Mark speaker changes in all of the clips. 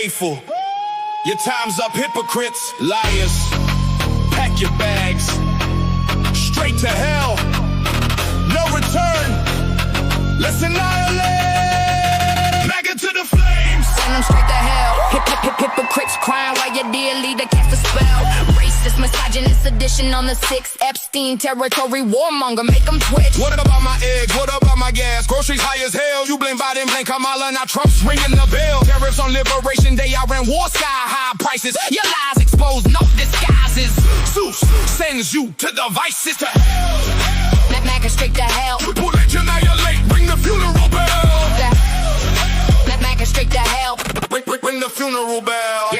Speaker 1: faithful. Your time's up, hypocrites, liars. Pack your bags, straight to hell. No return. Let's annihilate. Back into the flames.
Speaker 2: Send them straight to hell. Hypocrites crying while your dear leader casts a spell. Racist, misogynist edition on the 6th Epstein territory warmonger, make them twitch.
Speaker 1: What about my eggs? What about my gas? Groceries high as hell. You blame Biden, blame Kamala, now Trump's ringing the bell. Tariffs on Liberation Day, I ran war sky high prices. Your lies exposed, no disguises. Zeus sends you to the vices to hell.
Speaker 2: Mac straight to hell.
Speaker 1: Triple H annihilate, ring the funeral bell.
Speaker 2: Mac straight to hell.
Speaker 1: Ring the funeral bell.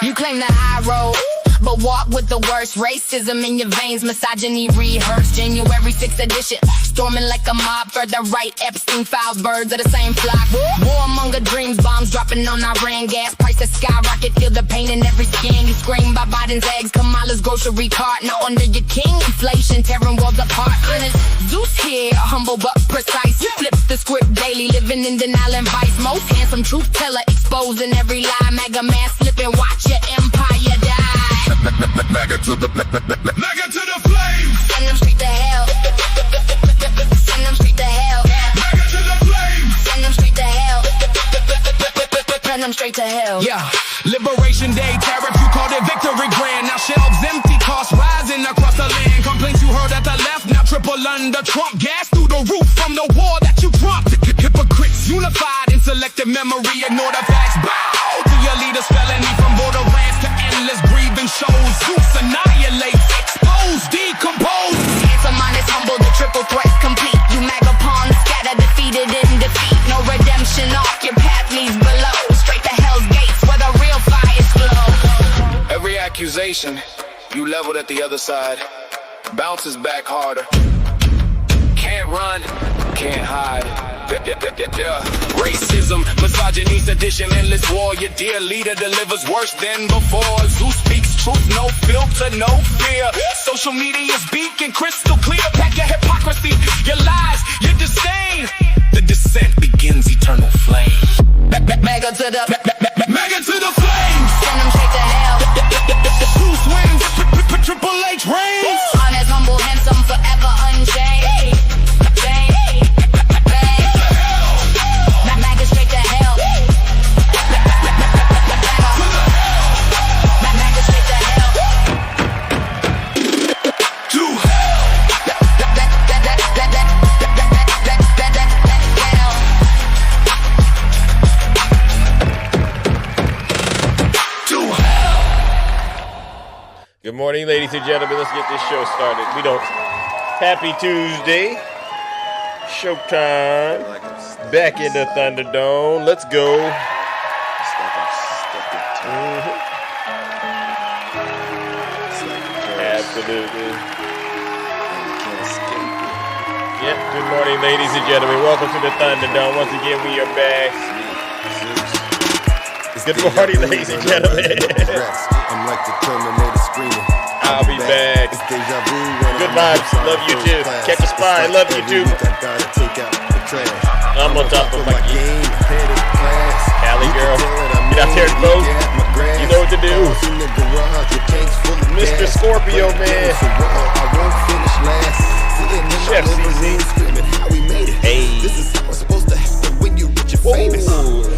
Speaker 2: You claim the high road, but walk with the worst. Racism in your veins, misogyny rehearsed. January 6th edition, storming like a mob. Further right, Epstein files, birds of the same flock. Warmonger dreams, bombs dropping on Iran. Gas prices skyrocket, feel the pain in every skin. You scream by Biden's eggs, Kamala's grocery cart. Now under your king, inflation tearing worlds apart. Honest, Zeus here, humble but precise. You flip the script daily, living in denial and vice. Most handsome truth teller, exposing every lie. Mega man slipping, watch your empire die.
Speaker 1: Mega to the flames.
Speaker 2: Send them straight to hell. Send them straight to hell.
Speaker 1: Mega to the flames.
Speaker 2: Send them straight to hell. Send them straight to hell.
Speaker 1: Yeah, Liberation Day tariff, you called it victory grand. Now shelves empty, costs rising across the land. Complaints you heard at the left, now triple under Trump. Gas through the roof from the war that you trumped. Hypocrites unified in selective memory, ignore the facts. Bow to your leaders, felony from borderlands to endless grieving shows. Zeus annihilates, expose, decompose.
Speaker 2: Handsome, honest, humble, the triple threat complete. You MAGA pawns, scattered, defeated in defeat. No redemption, off your path leads below. Straight to hell's gates where the real fires glow.
Speaker 1: Every accusation you leveled at the other side bounces back harder. Can't run, can't hide. Racism, misogyny, sedition, endless war. Your dear leader delivers worse than before. Zeus speaks truth, no filter, no fear. Social media's beacon crystal clear. Pack your hypocrisy, your lies, your disdain. The descent begins eternal flame.
Speaker 2: Mega to the
Speaker 1: Mega to the flames.
Speaker 2: Send them straight to hell.
Speaker 1: Zeus wins, Triple H reigns.
Speaker 2: Honest, humble, handsome, forever unchanged. Mega straight to hell. Mega straight to hell.
Speaker 1: To hell. To hell.
Speaker 3: Good morning, ladies and gentlemen. Let's get this show started. Happy Tuesday. Showtime. Back in the Thunderdome. Let's go. Absolutely. Yep. Good morning, ladies and gentlemen. Welcome to the Thunderdome. Once again, we are back. Good morning, ladies and gentlemen.
Speaker 4: I'm like the Terminator screaming.
Speaker 3: I'll be back. Good vibes. Love you too. Catch a spy. Love you too. I'm on top of my game. Cali girl. Get out there and vote. You know what to do. Mr. Scorpio, man. Chef CZ. Hey.
Speaker 4: This is how it's supposed to happen when you reach your famous.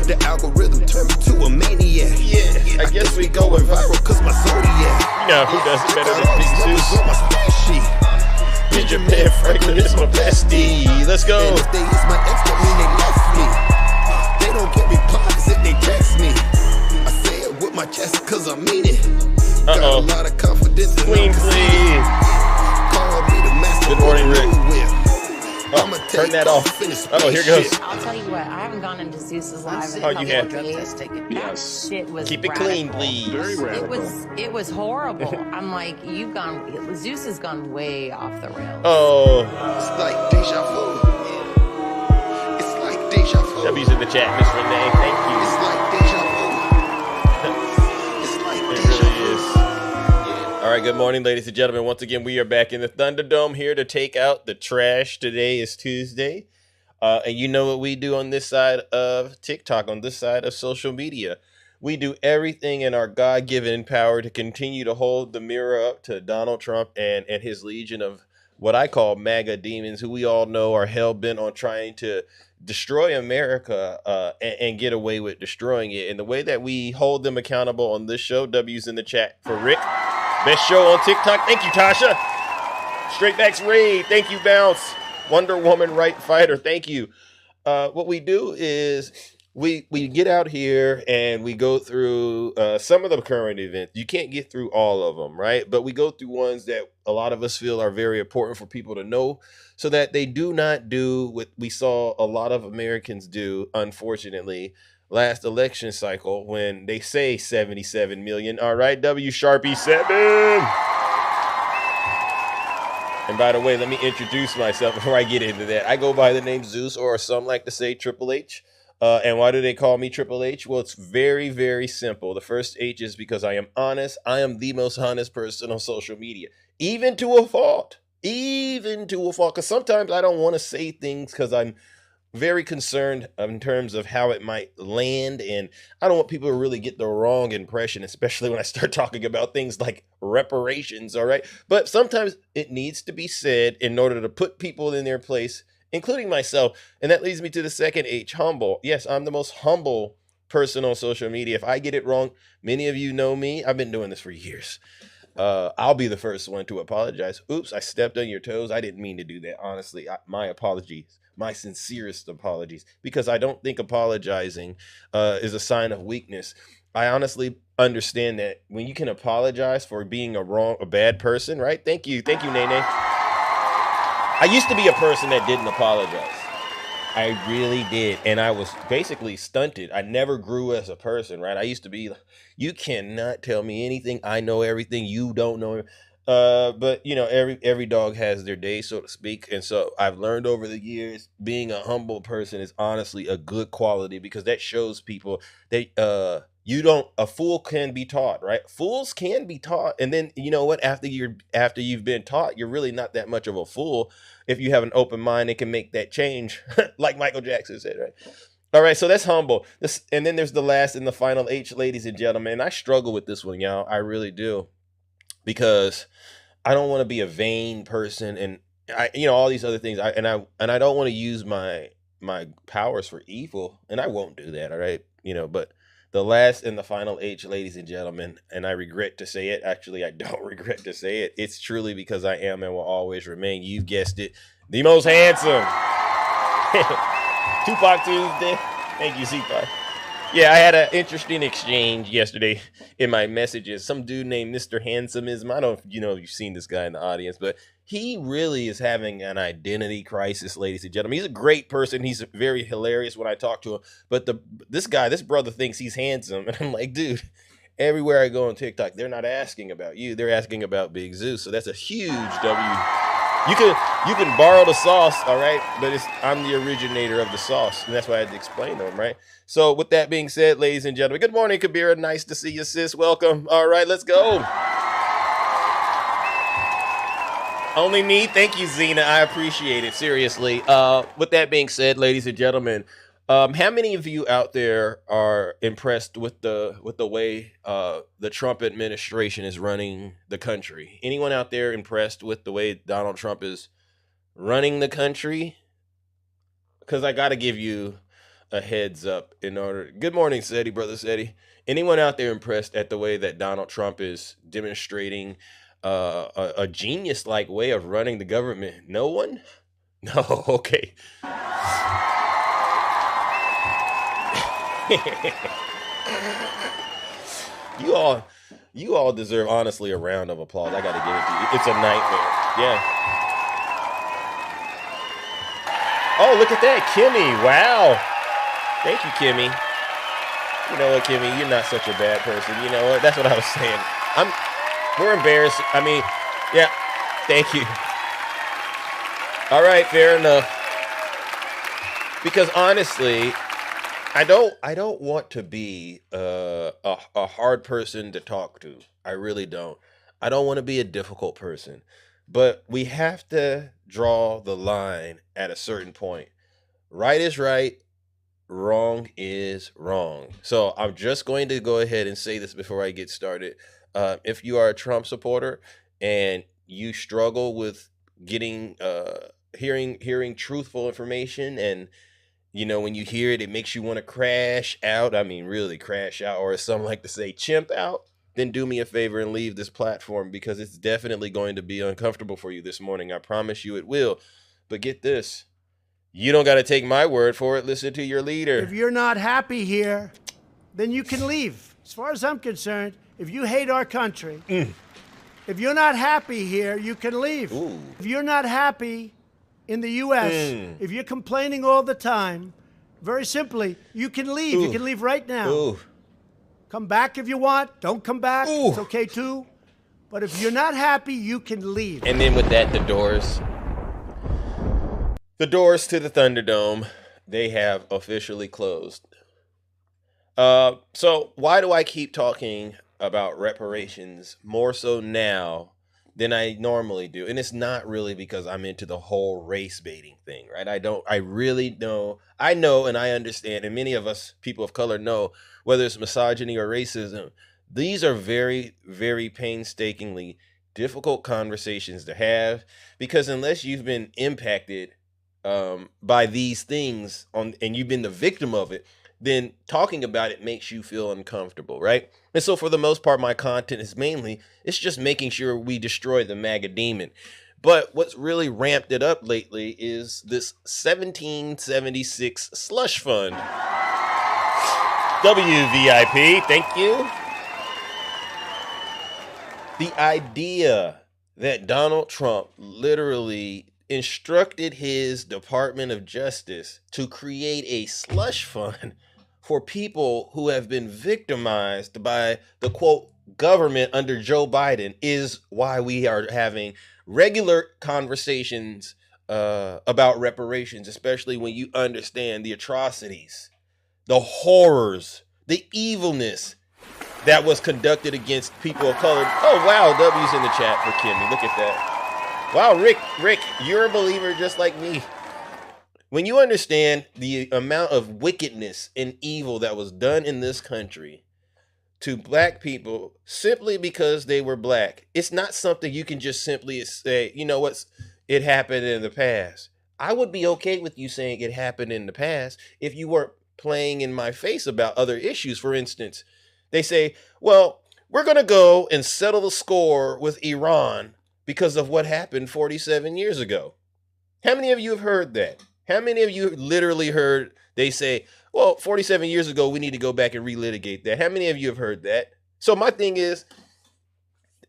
Speaker 4: The algorithm turned me to a maniac.
Speaker 3: Yeah, I guess we going
Speaker 4: viral cause my zodiac.
Speaker 3: You know who does it better than Big Zeus? Benjamin Franklin is my bestie. Let's go.
Speaker 4: And if they is my ex, that mean they left me. They don't get replies if they text me. I say it with my chest cause I mean it. Got a lot of confidence in
Speaker 3: Queen, please.
Speaker 4: Call me the master.
Speaker 3: Good morning, Rick.
Speaker 4: I'ma
Speaker 3: turn that off. Oh, here goes.
Speaker 5: I'll tell you what, I haven't gone into Zeus's live in
Speaker 3: Oh,
Speaker 5: a
Speaker 3: you
Speaker 5: couple
Speaker 3: have.
Speaker 5: of days. That shit was
Speaker 3: Keep it
Speaker 5: radical.
Speaker 3: clean, please.
Speaker 5: It was horrible. I'm like, Zeus has gone way off the rails.
Speaker 3: Oh,
Speaker 4: It's like deja vu. It's like deja vu.
Speaker 3: W's in the chat, Miss Renee. Thank you.
Speaker 4: It's like deja vu. It's like
Speaker 3: It
Speaker 4: deja
Speaker 3: really
Speaker 4: vu.
Speaker 3: is. All right, good morning, ladies and gentlemen. Once again, we are back in the Thunderdome here to take out the trash. Today is Tuesday. And you know what we do on this side of TikTok, on this side of social media. We do everything in our God-given power to continue to hold the mirror up to Donald Trump and his legion of what I call MAGA demons, who we all know are hell-bent on trying to destroy America and get away with destroying it. And the way that we hold them accountable on this show, W's in the chat for Rick. Best show on TikTok. Thank you, Tasha. Straightbacks Raid. Thank you, Bounce. Wonder Woman Right Fighter. Thank you. What we do is we get out here and we go through some of the current events. You can't get through all of them, right? But we go through ones that a lot of us feel are very important for people to know so that they do not do what we saw a lot of Americans do, unfortunately, last election cycle when they say 77 million. All right, W Sharpie 7. And by the way, let me introduce myself before I get into that. I go by the name Zeus, or some like to say Triple H. And why do they call me Triple H? Well, it's very, very simple. The first H is because I am honest. I am the most honest person on social media, even to a fault. Even to a fault. Because sometimes I don't want to say things because I'm very concerned in terms of how it might land, and I don't want people to really get the wrong impression, especially when I start talking about things like reparations, all right? But sometimes it needs to be said in order to put people in their place, including myself, and that leads me to the second H, humble. Yes, I'm the most humble person on social media. If I get it wrong, many of you know me. I've been doing this for years. I'll be the first one to apologize. Oops, I stepped on your toes. I didn't mean to do that. Honestly, my apologies. My sincerest apologies, because I don't think apologizing is a sign of weakness. I honestly understand that when you can apologize for being a bad person, right? Thank you, Nene. I used to be a person that didn't apologize. I really did, and I was basically stunted. I never grew as a person, right? I used to be, you cannot tell me anything. I know everything. You don't know. But you know, every dog has their day, so to speak. And so I've learned over the years, being a humble person is honestly a good quality, because that shows people that a fool can be taught, right? Fools can be taught. And then you know what? After you've been taught, you're really not that much of a fool if you have an open mind and can make that change, like Michael Jackson said, right? All right, so that's humble. And then there's the last and the final H, ladies and gentlemen. I struggle with this one, y'all. I really do. Because I don't want to be a vain person, and all these other things. I don't want to use my powers for evil, and I won't do that. All right, But the last and the final H, ladies and gentlemen, and I regret to say it. Actually, I don't regret to say it. It's truly because I am and will always remain. You've guessed it, the most handsome. Tupac Tuesday. Thank you, C5. Yeah, I had an interesting exchange yesterday in my messages. Some dude named Mr. Handsomeism. I don't know if you've seen this guy in the audience, but he really is having an identity crisis, ladies and gentlemen. He's a great person. He's very hilarious when I talk to him. But this brother thinks he's handsome. And I'm like, dude, everywhere I go on TikTok, they're not asking about you. They're asking about Big Zeus. So that's a huge W. You can borrow the sauce, all right? But I'm the originator of the sauce, and that's why I had to explain to him, right? So with that being said, ladies and gentlemen, good morning, Kabira. Nice to see you, sis. Welcome. All right, let's go. Only me? Thank you, Zena. I appreciate it. Seriously. With that being said, ladies and gentlemen, how many of you out there are impressed with the way the Trump administration is running the country? Anyone out there impressed with the way Donald Trump is running the country? Because I got to give you a heads up in order. Good morning, Seti, brother Seti. Anyone out there impressed at the way that Donald Trump is demonstrating a genius-like way of running the government? No one? No, okay. You all deserve, honestly, a round of applause. I gotta give it to you. It's a nightmare. Yeah. Oh, look at that, Kimmy. Wow. Thank you, Kimmy. You know what, Kimmy? You're not such a bad person. You know what? That's what I was saying. We're embarrassed. I mean, yeah. Thank you. All right, fair enough. Because honestly, I don't want to be a hard person to talk to. I really don't. I don't want to be a difficult person. But we have to draw the line at a certain point. Right is right. wrong is wrong. So I'm just going to go ahead and say this before I get started. If you are a Trump supporter and you struggle with getting hearing truthful information, and you know, when you hear it, it makes you want to crash out. I mean, really crash out, or as some like to say, chimp out. Then do me a favor and leave this platform, because it's definitely going to be uncomfortable for you this morning. I promise you it will. But get this. You don't got to take my word for it. Listen to your leader.
Speaker 6: If you're not happy here, then you can leave. As far as I'm concerned, if you hate our country, if you're not happy here, you can leave.
Speaker 3: Ooh.
Speaker 6: If you're not happy in the U.S., if you're complaining all the time, very simply, you can leave. You can leave right now.
Speaker 3: Ooh.
Speaker 6: Come back if you want. Don't come back.
Speaker 3: Ooh.
Speaker 6: It's okay too. But if you're not happy, you can leave.
Speaker 3: And then with that, the doors to the Thunderdome, they have officially closed. So why do I keep talking about reparations more so now than I normally do? And it's not really because I'm into the whole race baiting thing, right? I know, and I understand, and many of us people of color know, whether it's misogyny or racism, these are very, very painstakingly difficult conversations to have, because unless you've been impacted by these things and you've been the victim of it, then talking about it makes you feel uncomfortable, right? And so for the most part, my content is it's just making sure we destroy the MAGA demon. But what's really ramped it up lately is this 1776 slush fund. WVIP, thank you. The idea that Donald Trump literally instructed his Department of Justice to create a slush fund for people who have been victimized by the quote government under Joe Biden is why we are having regular conversations about reparations, especially when you understand the atrocities, the horrors, the evilness that was conducted against people of color. Oh, wow, W's in the chat for Kimmy. Look at that. Wow, Rick, you're a believer just like me. When you understand the amount of wickedness and evil that was done in this country to black people simply because they were black, it's not something you can just simply say, you know what, it happened in the past. I would be okay with you saying it happened in the past if you weren't playing in my face about other issues. For instance, they say, well, we're going to go and settle the score with Iran because of what happened 47 years ago. How many of you have heard that? How many of you literally heard they say, well, 47 years ago, we need to go back and relitigate that? How many of you have heard that? So my thing is,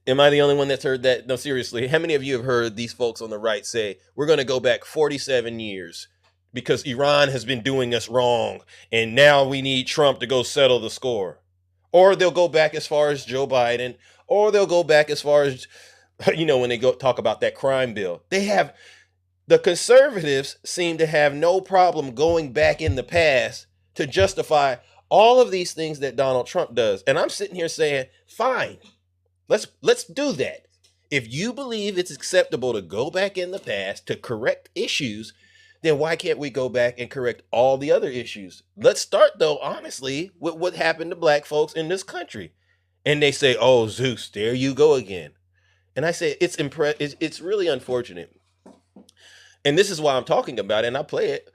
Speaker 3: am I the only one that's heard that? No, seriously, how many of you have heard these folks on the right say, we're going to go back 47 years because Iran has been doing us wrong, and now we need Trump to go settle the score? Or they'll go back as far as Joe Biden, or they'll go back as far as, you know, when they go talk about that crime bill. The conservatives seem to have no problem going back in the past to justify all of these things that Donald Trump does. And I'm sitting here saying, fine, let's do that. If you believe it's acceptable to go back in the past to correct issues, then why can't we go back and correct all the other issues? Let's start, though, honestly, with what happened to black folks in this country. And they say, oh, Zeus, there you go again. And I say, it's really unfortunate. And this is why I'm talking about it, and I play it.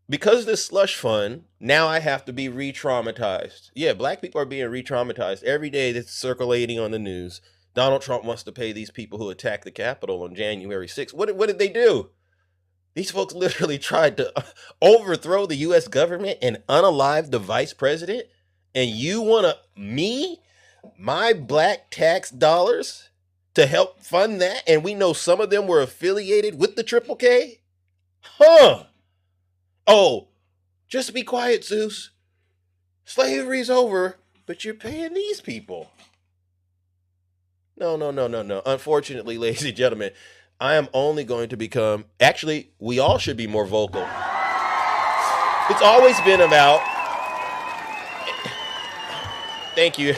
Speaker 3: Because this slush fund, now I have to be re-traumatized. Yeah, black people are being re-traumatized. Every day that's circulating on the news, Donald Trump wants to pay these people who attacked the Capitol on January 6th. What did they do? These folks literally tried to overthrow the U.S. government and unalive the vice president. And you want my black tax dollars to help fund that? And we know some of them were affiliated with the Triple K? Huh. Oh, just be quiet, Zeus. Slavery's over, but you're paying these people. No. Unfortunately, ladies and gentlemen, I am only going to become, actually, we all should be more vocal. It's always been about, thank you.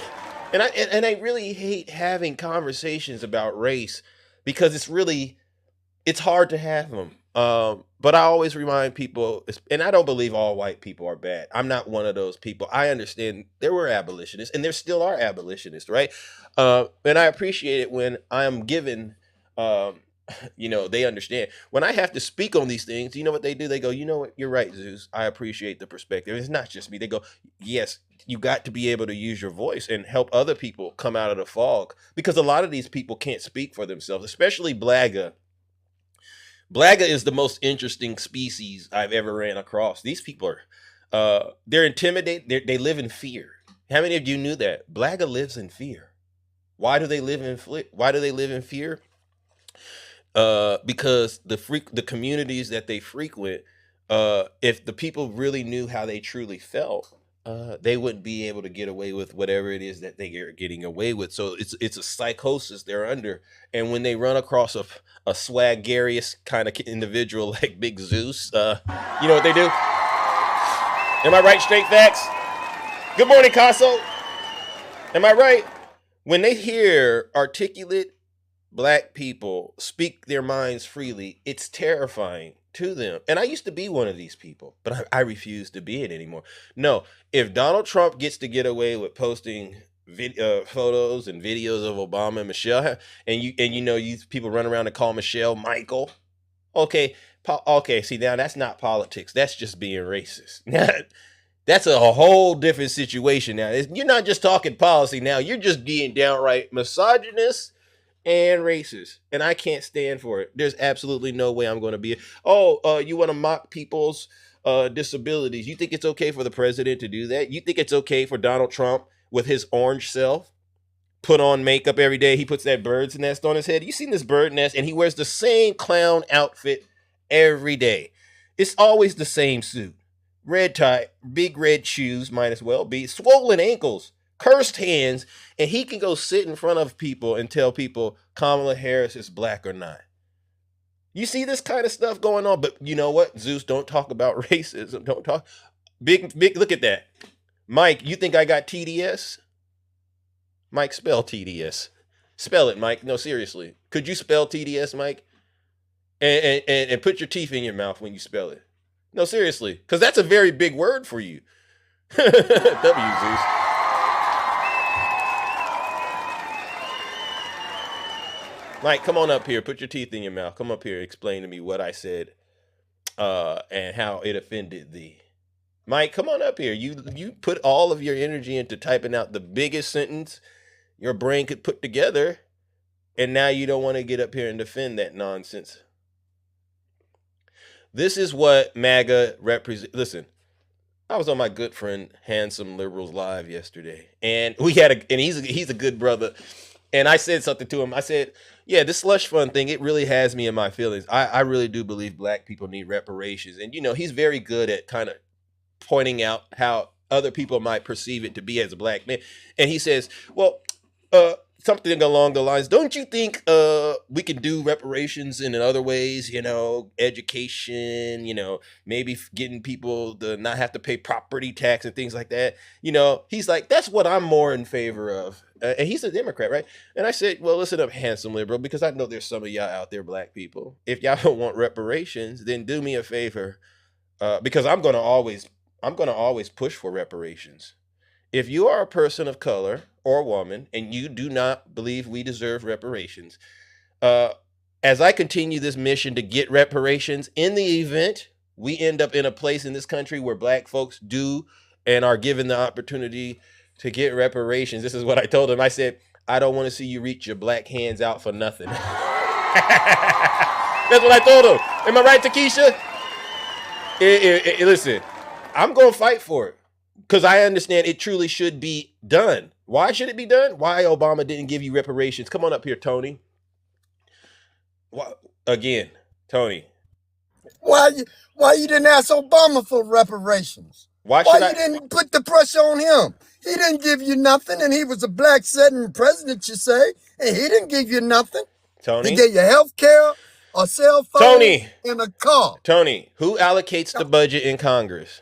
Speaker 3: And I really hate having conversations about race because it's hard to have them. But I always remind people, and I don't believe all white people are bad. I'm not one of those people. I understand there were abolitionists, and there still are abolitionists, right? And I appreciate it when I am given, they understand. When I have to speak on these things, you know what they do? They go, you know what? You're right, Zeus. I appreciate the perspective. It's not just me. They go, yes, you got to be able to use your voice and help other people come out of the fog, because a lot of these people can't speak for themselves, especially Blagga. Blagga is the most interesting species I've ever ran across. These people are, they're intimidated. They live in fear. How many of you knew that? Blagga lives in fear. Why do they live in fear? Because the communities that they frequent, if the people really knew how they truly felt, they wouldn't be able to get away with whatever it is that they are getting away with. So it's a psychosis they're under. And when they run across a swagarious kind of individual like Big Zeus, you know what they do? Am I right? Straight facts. Good morning, Casso. Am I right? When they hear articulate Black people speak their minds freely, it's terrifying to them. And I used to be one of these people, but I refuse to be it anymore. No, if Donald Trump gets to get away with posting photos and videos of Obama and Michelle, and you people run around and call Michelle Michael, okay, see, now that's not politics. That's just being racist. That's a whole different situation now. You're not just talking policy now. You're just being downright misogynist and racist, and I can't stand for it. There's absolutely no way I'm going to be. You want to mock people's disabilities? You think it's okay for the president to do that? You think it's okay for Donald Trump with his orange self put on makeup every day? He puts that bird's nest on his head. You seen this bird nest? And he wears the same clown outfit every day. It's always the same suit, red tie, big red shoes, might as well be, swollen ankles, cursed hands, and he can go sit in front of people and tell people Kamala Harris is Black or not. You see this kind of stuff going on, but you know what? Zeus, don't talk about racism. Don't talk. Big, look at that. Mike, you think I got TDS? Mike, spell TDS. Spell it, Mike. No, seriously. Could you spell TDS, Mike? And put your teeth in your mouth when you spell it. No, seriously. Because that's a very big word for you. W, Zeus. Mike, come on up here. Put your teeth in your mouth. Come up here. Explain to me what I said and how it offended thee. Mike, come on up here. You put all of your energy into typing out the biggest sentence your brain could put together, and now you don't want to get up here and defend that nonsense. This is what MAGA represents. Listen, I was on my good friend Handsome Liberals Live yesterday, and he's a good brother. And I said something to him. I said, yeah, this slush fund thing, it really has me in my feelings. I really do believe Black people need reparations. And, he's very good at kind of pointing out how other people might perceive it to be as a Black man. And he says, well, something along the lines, don't you think we can do reparations in other ways, education, maybe getting people to not have to pay property tax and things like that. He's like, that's what I'm more in favor of. And he's a Democrat, right? And I said, well, listen up, handsome liberal, because I know there's some of y'all out there, Black people. If y'all don't want reparations, then do me a favor, because I'm going to always push for reparations. If you are a person of color or a woman and you do not believe we deserve reparations, as I continue this mission to get reparations, in the event we end up in a place in this country where Black folks do and are given the opportunity to get reparations, this is what I told him. I said, I don't want to see you reach your Black hands out for nothing. That's what I told him. Am I right, Takesha? Listen, I'm going to fight for it, because I understand it truly should be done. Why should it be done? Why Obama didn't give you reparations? Come on up here, Tony. Again, Tony.
Speaker 7: Why you didn't ask Obama for reparations? Why you didn't put the pressure on him? He didn't give you nothing, and he was a Black sitting president, you say, and he didn't give you nothing.
Speaker 3: Tony.
Speaker 7: He gave you health care, a cell phone, and a car.
Speaker 3: Tony, who allocates the budget in Congress?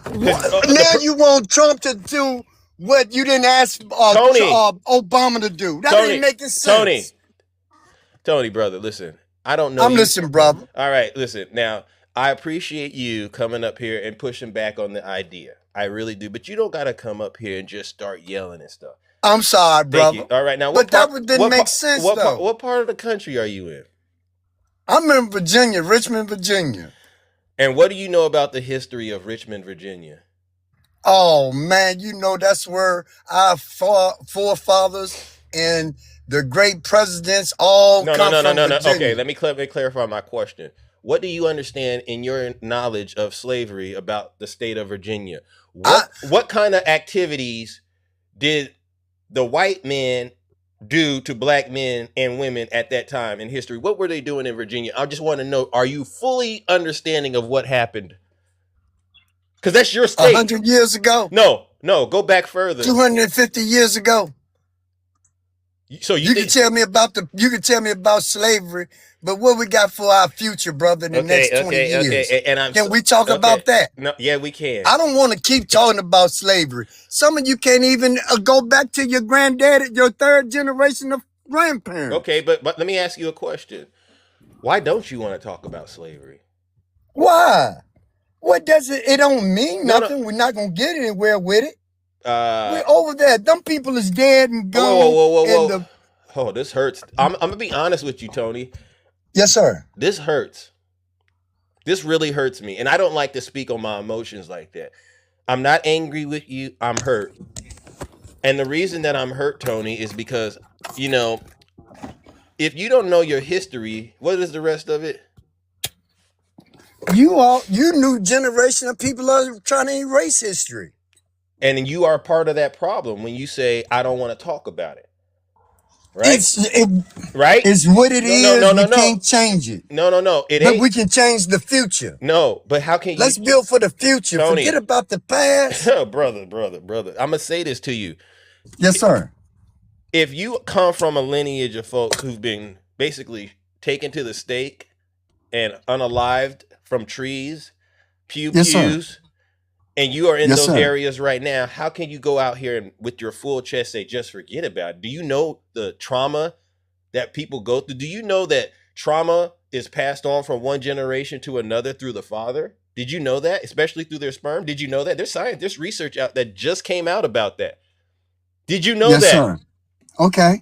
Speaker 7: Now you want Trump to do what you didn't ask Obama to do. That ain't making sense.
Speaker 3: Tony, brother, listen. I don't know.
Speaker 7: I'm listening, brother.
Speaker 3: All right, listen. Now, I appreciate you coming up here and pushing back on the idea. I really do. But you don't got to come up here and just start yelling and stuff.
Speaker 7: I'm sorry, brother.
Speaker 3: Thank you. All right, now,
Speaker 7: but that didn't make sense, though.
Speaker 3: What part of the country are you in?
Speaker 7: I'm in Virginia, Richmond, Virginia.
Speaker 3: And what do you know about the history of Richmond, Virginia?
Speaker 7: Oh, man, you know that's where our forefathers and the great presidents all come from Virginia.
Speaker 3: Okay, let me clarify my question. What do you understand in your knowledge of slavery about the state of Virginia? What kind of activities did the white men do to black men and women at that time in history? What were they doing in Virginia? I just want to know, are you fully understanding of what happened? Because that's your state.
Speaker 7: 100 years ago?
Speaker 3: No, go back further.
Speaker 7: 250 years ago.
Speaker 3: So
Speaker 7: you can tell me about slavery, but what we got for our future, brother, in the next 20 years?
Speaker 3: Okay.
Speaker 7: Can we talk about that?
Speaker 3: No, yeah, we can.
Speaker 7: I don't want to keep talking about slavery. Some of you can't even go back to your granddad, your third generation of grandparents.
Speaker 3: Okay, but let me ask you a question. Why don't you want to talk about slavery?
Speaker 7: Why? What does it? It don't mean nothing. We're not gonna get anywhere with it. We're over there. Them people is dead and gone.
Speaker 3: Whoa. Oh, this hurts. I'm gonna be honest with you, Tony.
Speaker 7: Yes, sir.
Speaker 3: This hurts. This really hurts me. And I don't like to speak on my emotions like that. I'm not angry with you. I'm hurt. And the reason that I'm hurt, Tony, is because, you know, if you don't know your history, what is the rest of it?
Speaker 7: You new generation of people are trying to erase history.
Speaker 3: And you are part of that problem when you say, I don't want to talk about it. Right? Right?
Speaker 7: It's what it is. We can't change it.
Speaker 3: No. It
Speaker 7: but
Speaker 3: ain't.
Speaker 7: we can change the future.
Speaker 3: No, but how can you?
Speaker 7: Let's build for the future.
Speaker 3: Tony,
Speaker 7: forget about the past.
Speaker 3: brother. I'm going to say this to you.
Speaker 7: Yes, sir.
Speaker 3: If you come from a lineage of folks who've been basically taken to the stake and unalived from trees, pews, and you are in those areas right now, how can you go out here and with your full chest say, just forget about it? Do you know the trauma that people go through? Do you know that trauma is passed on from one generation to another through the father? Did you know that? Especially through their sperm? Did you know that? There's science, there's research out that just came out about that. Did you know that?
Speaker 7: Yes, sir. Okay.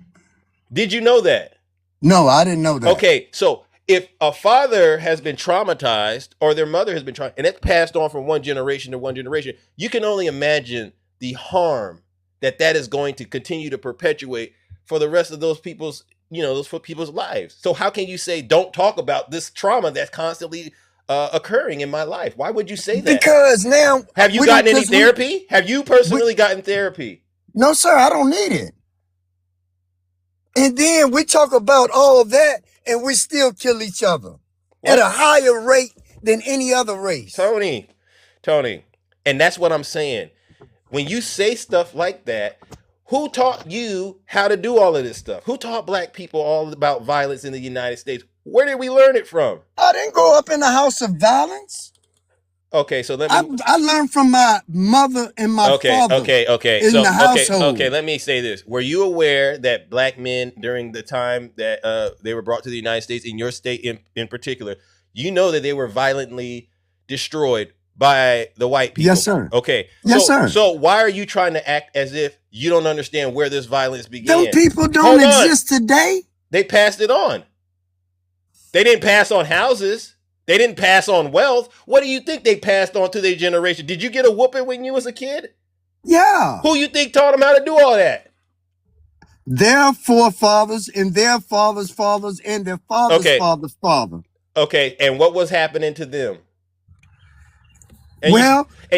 Speaker 3: Did you know that?
Speaker 7: No, I didn't know that.
Speaker 3: Okay, so if a father has been traumatized or their mother has been traumatized, and it's passed on from one generation to one generation, you can only imagine the harm that is going to continue to perpetuate for the rest of those people's, those people's lives. So how can you say, don't talk about this trauma that's constantly occurring in my life? Why would you say that?
Speaker 7: Because now...
Speaker 3: Have you gotten any therapy? Have you personally gotten therapy?
Speaker 7: No, sir, I don't need it. And then we talk about all of that, and we still kill each other at a higher rate than any other race.
Speaker 3: Tony, and that's what I'm saying. When you say stuff like that, who taught you how to do all of this stuff? Who taught black people all about violence in the United States? Where did we learn it from?
Speaker 7: I didn't grow up in a house of violence.
Speaker 3: Okay, so
Speaker 7: I learned from my mother and my father.
Speaker 3: Okay.
Speaker 7: In the household.
Speaker 3: Okay, let me say this. Were you aware that black men during the time that they were brought to the United States, in your state in particular, you know that they were violently destroyed by the white people?
Speaker 7: Yes, sir.
Speaker 3: Okay.
Speaker 7: Yes, sir.
Speaker 3: So why are you trying to act as if you don't understand where this violence began?
Speaker 7: Those people don't exist today.
Speaker 3: They passed it on. They didn't pass on houses. They didn't pass on wealth. What do you think they passed on to their generation? Did you get a whooping when you was a kid?
Speaker 7: Yeah.
Speaker 3: Who you think taught them how to do all that?
Speaker 7: Their forefathers and their fathers' fathers and their fathers' fathers' father.
Speaker 3: Okay, and what was happening to them? And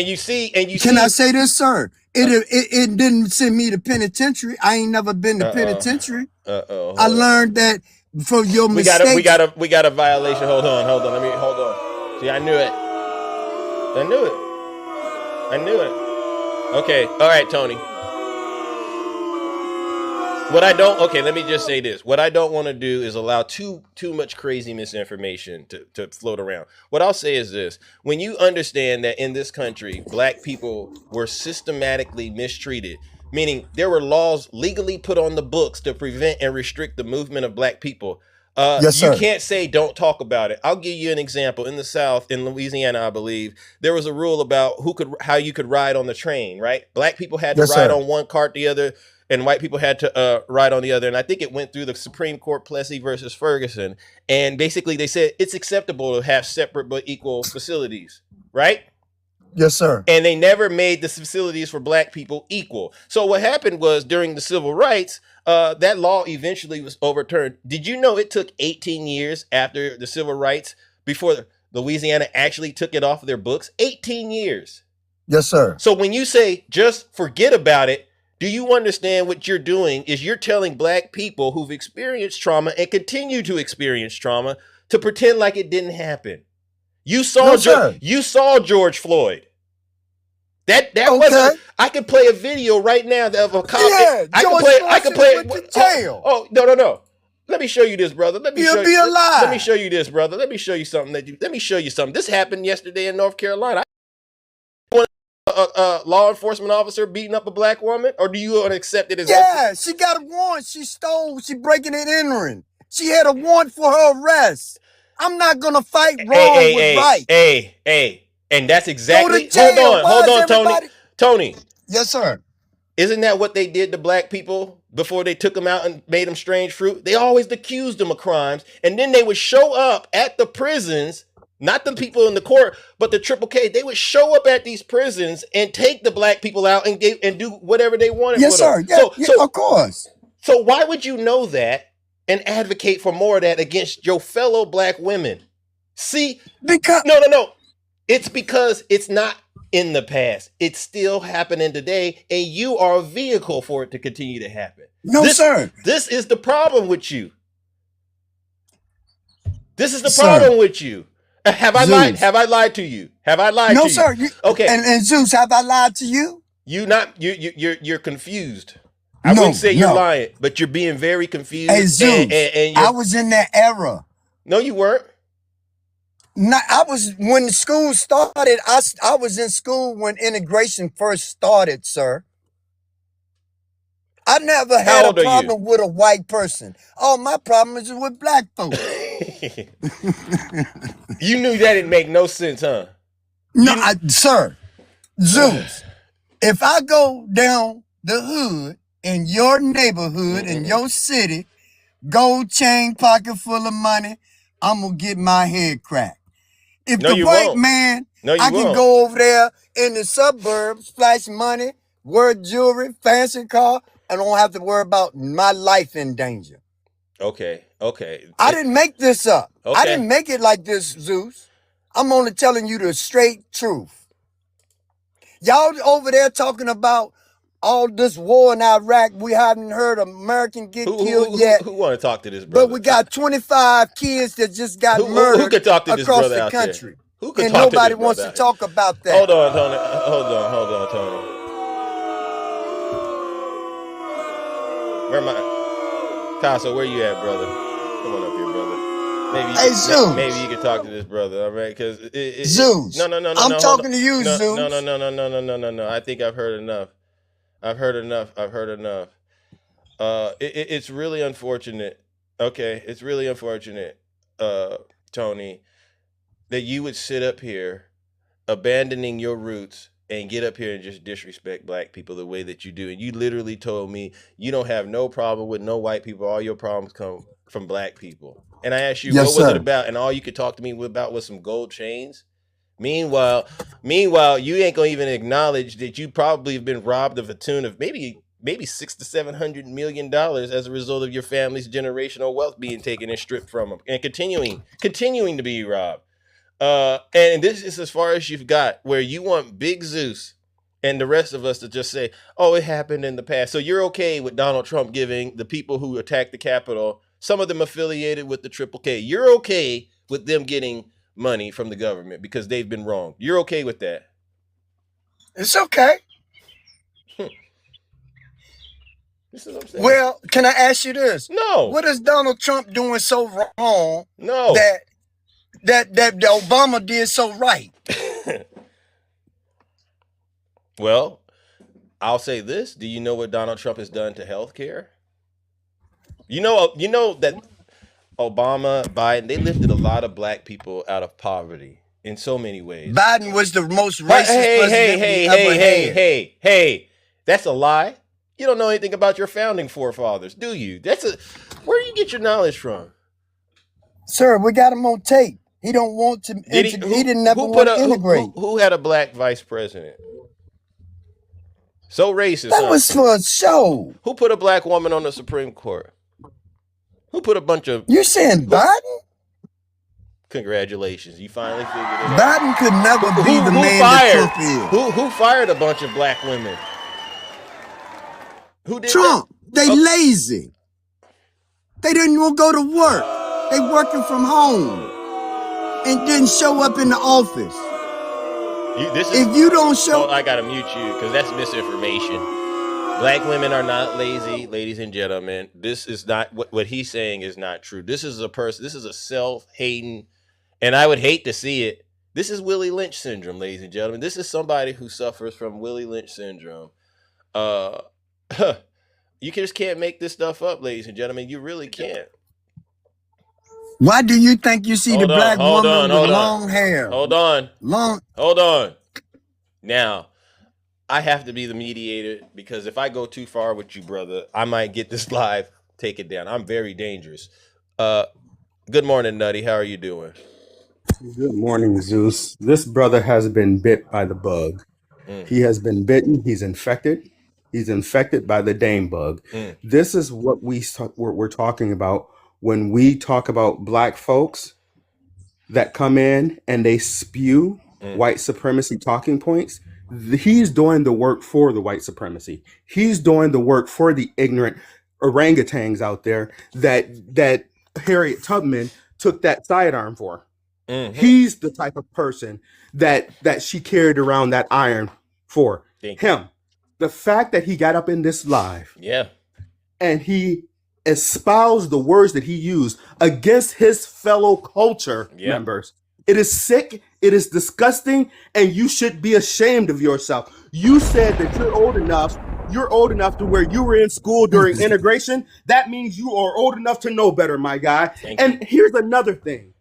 Speaker 3: you see.
Speaker 7: Can I say this, sir? It didn't send me to penitentiary. I ain't never been to penitentiary. I learned that for your mistakes.
Speaker 3: We got a violation. Hold on. Hold on. See, I knew it. Okay. All right, Tony. Let me just say this. What I don't want to do is allow too much crazy misinformation to float around. What I'll say is this. When you understand that in this country, black people were systematically mistreated, meaning there were laws legally put on the books to prevent and restrict the movement of black people,
Speaker 7: Yes,
Speaker 3: You
Speaker 7: sir.
Speaker 3: can't say don't talk about it. I'll give you an example. In the South, in Louisiana, I believe, there was a rule about how you could ride on the train, right? Black people had to
Speaker 7: Yes,
Speaker 3: ride
Speaker 7: sir.
Speaker 3: on one cart, the other, and white people had to ride on the other. And I think it went through the Supreme Court, Plessy versus Ferguson. And basically they said it's acceptable to have separate but equal facilities, right?
Speaker 7: Yes, sir.
Speaker 3: And they never made the facilities for black people equal. So what happened was during the civil rights, that law eventually was overturned. Did you know it took 18 years after the civil rights before Louisiana actually took it off of their books? 18 years.
Speaker 7: Yes, sir.
Speaker 3: So when you say just forget about it, do you understand what you're doing is you're telling black people who've experienced trauma and continue to experience trauma to pretend like it didn't happen. You saw you saw George Floyd. That wasn't. I could play a video right now of a cop.
Speaker 7: Yeah,
Speaker 3: I could play.
Speaker 7: Went to jail.
Speaker 3: Oh no. Let me show you this, brother.
Speaker 7: He'll be alive.
Speaker 3: Let me show you this, brother. Let me show you something Let me show you something. This happened yesterday in North Carolina. A law enforcement officer beating up a black woman, or do you accept it as?
Speaker 7: Yeah, she got a warrant. She stole. She breaking and entering. She had a warrant for her arrest. I'm not gonna fight wrong with right.
Speaker 3: Hey. And that's exactly.
Speaker 7: Go to jail.
Speaker 3: Hold on, Tony. Tony.
Speaker 7: Yes, sir.
Speaker 3: Isn't that what they did to black people before they took them out and made them strange fruit? They always accused them of crimes, and then they would show up at the prisons, not the people in the court, but the Triple K. They would show up at these prisons and take the black people out and do whatever they wanted.
Speaker 7: Yes,
Speaker 3: with
Speaker 7: sir.
Speaker 3: Them.
Speaker 7: Yeah, of course.
Speaker 3: So why would you know that and advocate for more of that against your fellow black women? See,
Speaker 7: because
Speaker 3: no. It's because it's not in the past. It's still happening today, and you are a vehicle for it to continue to happen.
Speaker 7: No, sir.
Speaker 3: This is the problem with you. This is the problem with you. Have I lied? Have I lied to you? Have I lied to you?
Speaker 7: No, sir.
Speaker 3: Okay.
Speaker 7: And Zeus, have I lied to you?
Speaker 3: You're confused. I wouldn't say you're lying, but you're being very confused.
Speaker 7: Hey, Zeus, and I was in that era.
Speaker 3: No, you weren't.
Speaker 7: I was when school started. I was in school when integration first started, sir. I never had a problem with a white person. All my problems is with black folks.
Speaker 3: You knew that didn't make no sense, huh?
Speaker 7: No, sir. Zeus, if I go down the hood in your neighborhood, in your city, gold chain, pocket full of money, I'm going to get my head cracked. If the white man, I can go over there in the suburbs, flash money, wear jewelry, fancy car, and don't have to worry about my life in danger.
Speaker 3: Okay.
Speaker 7: I didn't make this up. I didn't make it like this, Zeus. I'm only telling you the straight truth. Y'all over there talking about all this war in Iraq. We haven't heard an American get killed yet.
Speaker 3: Who want to talk to this brother?
Speaker 7: But we got 25 kids that just got murdered
Speaker 3: who could talk to this
Speaker 7: across
Speaker 3: brother
Speaker 7: the
Speaker 3: out
Speaker 7: country.
Speaker 3: There? Who could
Speaker 7: and
Speaker 3: talk
Speaker 7: nobody
Speaker 3: to this
Speaker 7: wants to talk about that.
Speaker 3: Hold on, Tony. Hold on, Tony. Where am I? Tasso, where you at, brother? Come on up here, brother. Maybe you could talk to this brother, all right? Because
Speaker 7: Zeus.
Speaker 3: No.
Speaker 7: I'm talking to you, Zeus.
Speaker 3: No. I think I've heard enough. It's really unfortunate. Okay, it's really unfortunate, Tony, that you would sit up here, abandoning your roots, and get up here and just disrespect black people the way that you do. And you literally told me you don't have no problem with no white people. All your problems come from black people. And I asked you, what was it about? And all you could talk to me about was some gold chains. Meanwhile, you ain't gonna even acknowledge that you probably have been robbed of a tune of maybe $600 to $700 million as a result of your family's generational wealth being taken and stripped from them, and continuing to be robbed. And this is as far as you've got, where you want Big Zeus and the rest of us to just say, "Oh, it happened in the past." So you're okay with Donald Trump giving the people who attacked the Capitol, some of them affiliated with the Triple K, you're okay with them getting money from the government because they've been wrong. You're okay with that?
Speaker 7: It's okay.
Speaker 3: This is what I'm saying.
Speaker 7: Well, can I ask you this?
Speaker 3: No.
Speaker 7: What is Donald Trump doing so wrong?
Speaker 3: No.
Speaker 7: That Obama did so right?
Speaker 3: Well, I'll say this. Do you know what Donald Trump has done to healthcare? You know that Obama, Biden, they lifted a lot of black people out of poverty in so many ways.
Speaker 7: Biden was the most racist president we ever had.
Speaker 3: Hey, that's a lie. You don't know anything about your founding forefathers, do you? Where do you get your knowledge from?
Speaker 7: Sir, we got him on tape. He don't want to. He didn't never want to integrate.
Speaker 3: Who had a black vice president? So racist.
Speaker 7: That was for a show.
Speaker 3: Who put a black woman on the Supreme Court? Who put a bunch of...
Speaker 7: You saying Biden?
Speaker 3: Congratulations, you finally figured it out.
Speaker 7: Biden could never be the man that Trump is.
Speaker 3: Who fired a bunch of black women? Who did
Speaker 7: Trump.
Speaker 3: that?
Speaker 7: They lazy. They didn't want to go to work. They working from home and didn't show up in the office. If you don't show...
Speaker 3: I gotta mute you because that's misinformation. Black women are not lazy, ladies and gentlemen. This is not what he's saying is not true. This is a self-hating, and I would hate to see it. This is Willie Lynch syndrome, ladies and gentlemen. This is somebody who suffers from Willie Lynch syndrome. You just can't make this stuff up, ladies and gentlemen. You really can't.
Speaker 7: Why do you think you see the black woman with long hair?
Speaker 3: Hold on. Hold on. Now, I have to be the mediator because if I go too far with you, brother, I might get this live. Take it down. I'm very dangerous. Good morning, Nutty. How are you doing?
Speaker 8: Good morning, Zeus. This brother has been bit by the bug. He has been bitten. He's infected. He's infected by the Dame bug. This is what we're talking about when we talk about black folks that come in and they spew white supremacy talking points. He's doing the work for the white supremacy. He's doing the work for the ignorant orangutans out there that Harriet Tubman took that sidearm for. He's the type of person that she carried around that iron for. Him. The fact that he got up in this live, and he espoused the words that he used against his fellow culture members. It is sick, it is disgusting, and you should be ashamed of yourself. You said that you're old enough to where you were in school during integration. That means you are old enough to know better, my guy. Here's another thing.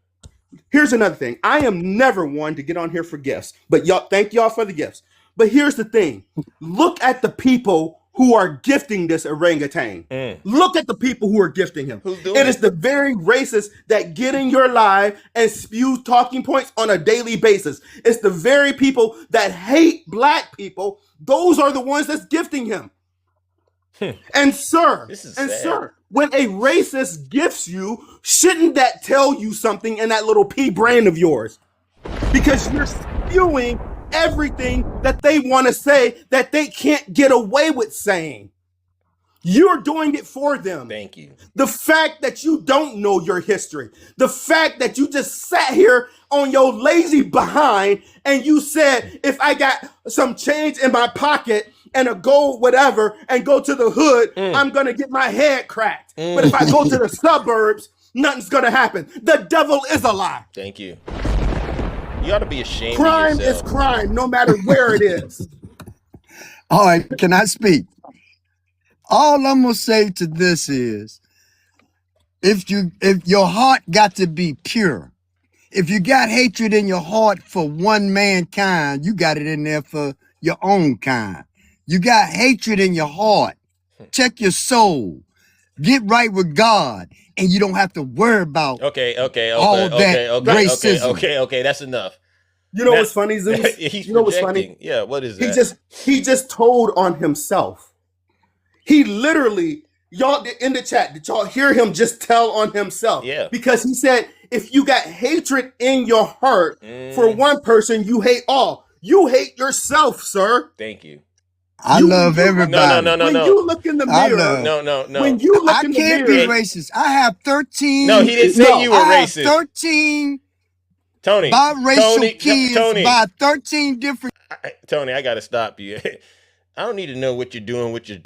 Speaker 8: I am never one to get on here for gifts, but thank y'all for the gifts. But here's the thing. Look at the people who are gifting this orangutan. Look at the people who are gifting him. It is the very racists that get in your live and spew talking points on a daily basis. It's the very people that hate black people. Those are the ones that's gifting him. And sir, when a racist gifts you, shouldn't that tell you something in that little pea brain of yours? Because you're spewing everything that they want to say that they can't get away with saying. You're doing it for them.
Speaker 3: Thank you.
Speaker 8: The fact that you don't know your history, the fact that you just sat here on your lazy behind and you said, if I got some change in my pocket and a gold whatever and go to the hood, I'm going to get my head cracked. But if I go to the suburbs, nothing's going to happen. The devil is a lie.
Speaker 3: Thank you. You ought to be ashamed
Speaker 8: crime
Speaker 3: of yourself.
Speaker 8: Is crime, no matter where it is.
Speaker 7: All right, can I speak? All I'm gonna say to this is, if your heart got to be pure, if you got hatred in your heart for one mankind, you got it in there for your own kind. You got hatred in your heart. Check your soul. Get right with God, and you don't have to worry about racism.
Speaker 3: Okay, that's enough.
Speaker 8: You know what's funny, Zeus?
Speaker 3: You know what's funny? Yeah, what is that?
Speaker 8: He just told on himself. He literally, y'all in the chat, did y'all hear him just tell on himself?
Speaker 3: Yeah.
Speaker 8: Because he said, if you got hatred in your heart for one person, you hate all. You hate yourself, sir.
Speaker 3: Thank you.
Speaker 7: I love everybody.
Speaker 3: No.
Speaker 8: When you look in the mirror.
Speaker 3: No.
Speaker 8: When you look in the mirror.
Speaker 7: I can't be racist. I have 13.
Speaker 3: No, he didn't say you were racist.
Speaker 7: I have 13
Speaker 3: Tony.
Speaker 7: biracial kids by 13 different.
Speaker 3: Tony, I got to stop you. I don't need to know what you're doing with your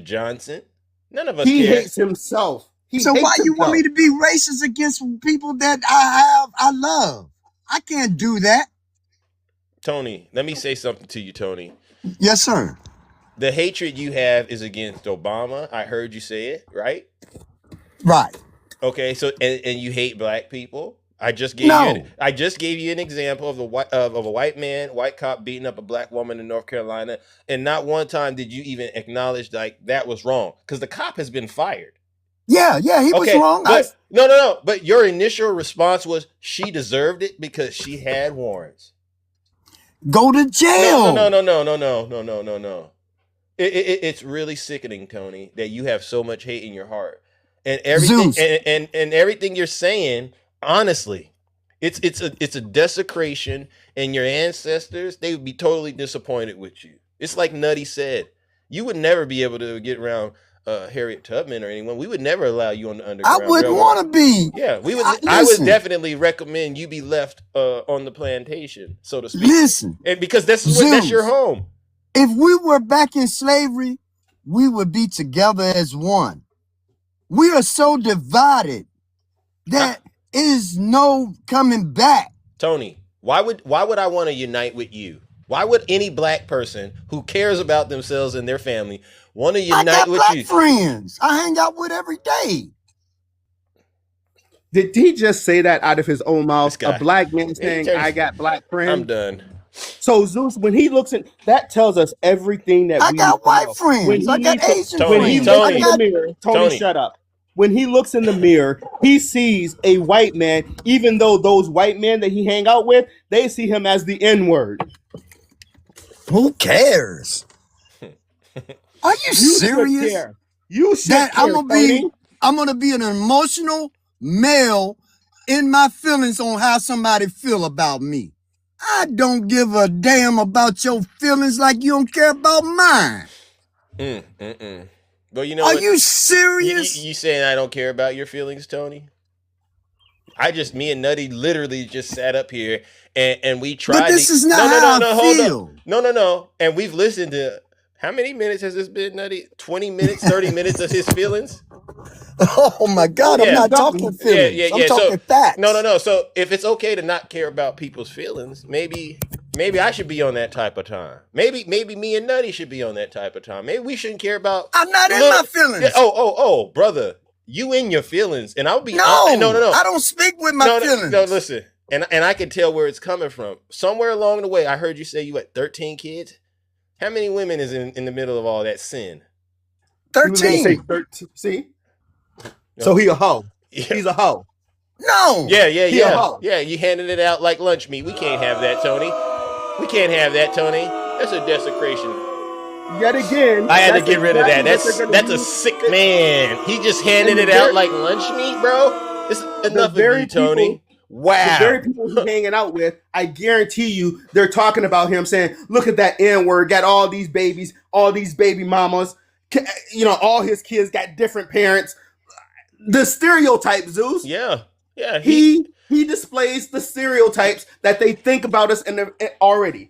Speaker 3: Johnson. None of us care.
Speaker 8: He hates himself.
Speaker 7: So why you want me to be racist against people that I love? I can't do that.
Speaker 3: Tony, let me say something to you, Tony.
Speaker 7: Yes, sir.
Speaker 3: The hatred you have is against Obama. I heard you say it, right?
Speaker 7: Right.
Speaker 3: Okay, so and you hate black people. I just gave you an example of a white man, white cop beating up a black woman in North Carolina, and not one time did you even acknowledge like that was wrong because the cop has been fired.
Speaker 7: Yeah, he was wrong.
Speaker 3: But, no. But your initial response was she deserved it because she had warrants.
Speaker 7: Go to jail.
Speaker 3: No. It's really sickening, Tony, that you have so much hate in your heart, and everything and everything you're saying. Honestly, it's a desecration, and your ancestors, they would be totally disappointed with you. It's like Nutty said, you would never be able to get around Harriet Tubman or anyone. We would never allow you on the Underground
Speaker 7: I wouldn't want to be.
Speaker 3: Yeah, we would. I would definitely recommend you be left on the plantation, so to speak.
Speaker 7: Listen,
Speaker 3: and because that's your home.
Speaker 7: If we were back in slavery, we would be together as one. We are so divided that is no coming back.
Speaker 3: Tony, why would I want to unite with you? Why would any black person who cares about themselves and their family want to unite with you?
Speaker 7: I got black friends I hang out with every day.
Speaker 8: Did he just say that out of his own mouth? A black man saying, I got black friends?
Speaker 3: I'm done.
Speaker 8: So Zeus, when he looks at that, tells us everything that
Speaker 7: I got white friends. I got Asian friends.
Speaker 8: When he looks in the mirror, Tony, shut up. When he looks in the mirror, he sees a white man, even though those white men that he hang out with, they see him as the N-word.
Speaker 7: Who cares? Are you serious?
Speaker 8: You should care,
Speaker 7: I'm gonna be an emotional male in my feelings on how somebody feel about me. I don't give a damn about your feelings like you don't care about mine.
Speaker 3: Well, you know,
Speaker 7: are you serious?
Speaker 3: You saying I don't care about your feelings, Tony? Me and Nutty literally just sat up here and we tried.
Speaker 7: But this is not how I feel.
Speaker 3: No. And we've listened to, how many minutes has this been, Nutty? 20 minutes, 30 minutes of his feelings?
Speaker 7: Oh my God, I'm not talking feelings. I'm talking facts.
Speaker 3: No. So if it's okay to not care about people's feelings, maybe I should be on that type of time. Maybe me and Nutty should be on that type of time. Maybe we shouldn't care about.
Speaker 7: I'm not in my feelings.
Speaker 3: Yeah, oh, brother, you in your feelings, and I'll be
Speaker 7: no. I don't speak with my feelings.
Speaker 3: No, listen, and I can tell where it's coming from. Somewhere along the way, I heard you say you had 13 kids. How many women is in the middle of all that sin?
Speaker 7: 13.
Speaker 8: See. So he a hoe. Yeah. He's a hoe.
Speaker 7: No.
Speaker 3: Yeah. You handed it out like lunch meat. We can't have that, Tony. We can't have that, Tony. That's a desecration.
Speaker 8: Yet again,
Speaker 3: I had to get rid of that. That's a sick man. He just handed it out like lunch meat, bro. It's enough of you, Tony. Wow.
Speaker 8: The very people he's hanging out with, I guarantee you, they're talking about him saying, look at that N-word, got all these babies, all these baby mamas. You know, all his kids got different parents. The stereotype, Zeus.
Speaker 3: Yeah.
Speaker 8: He displays the stereotypes that they think about us and already.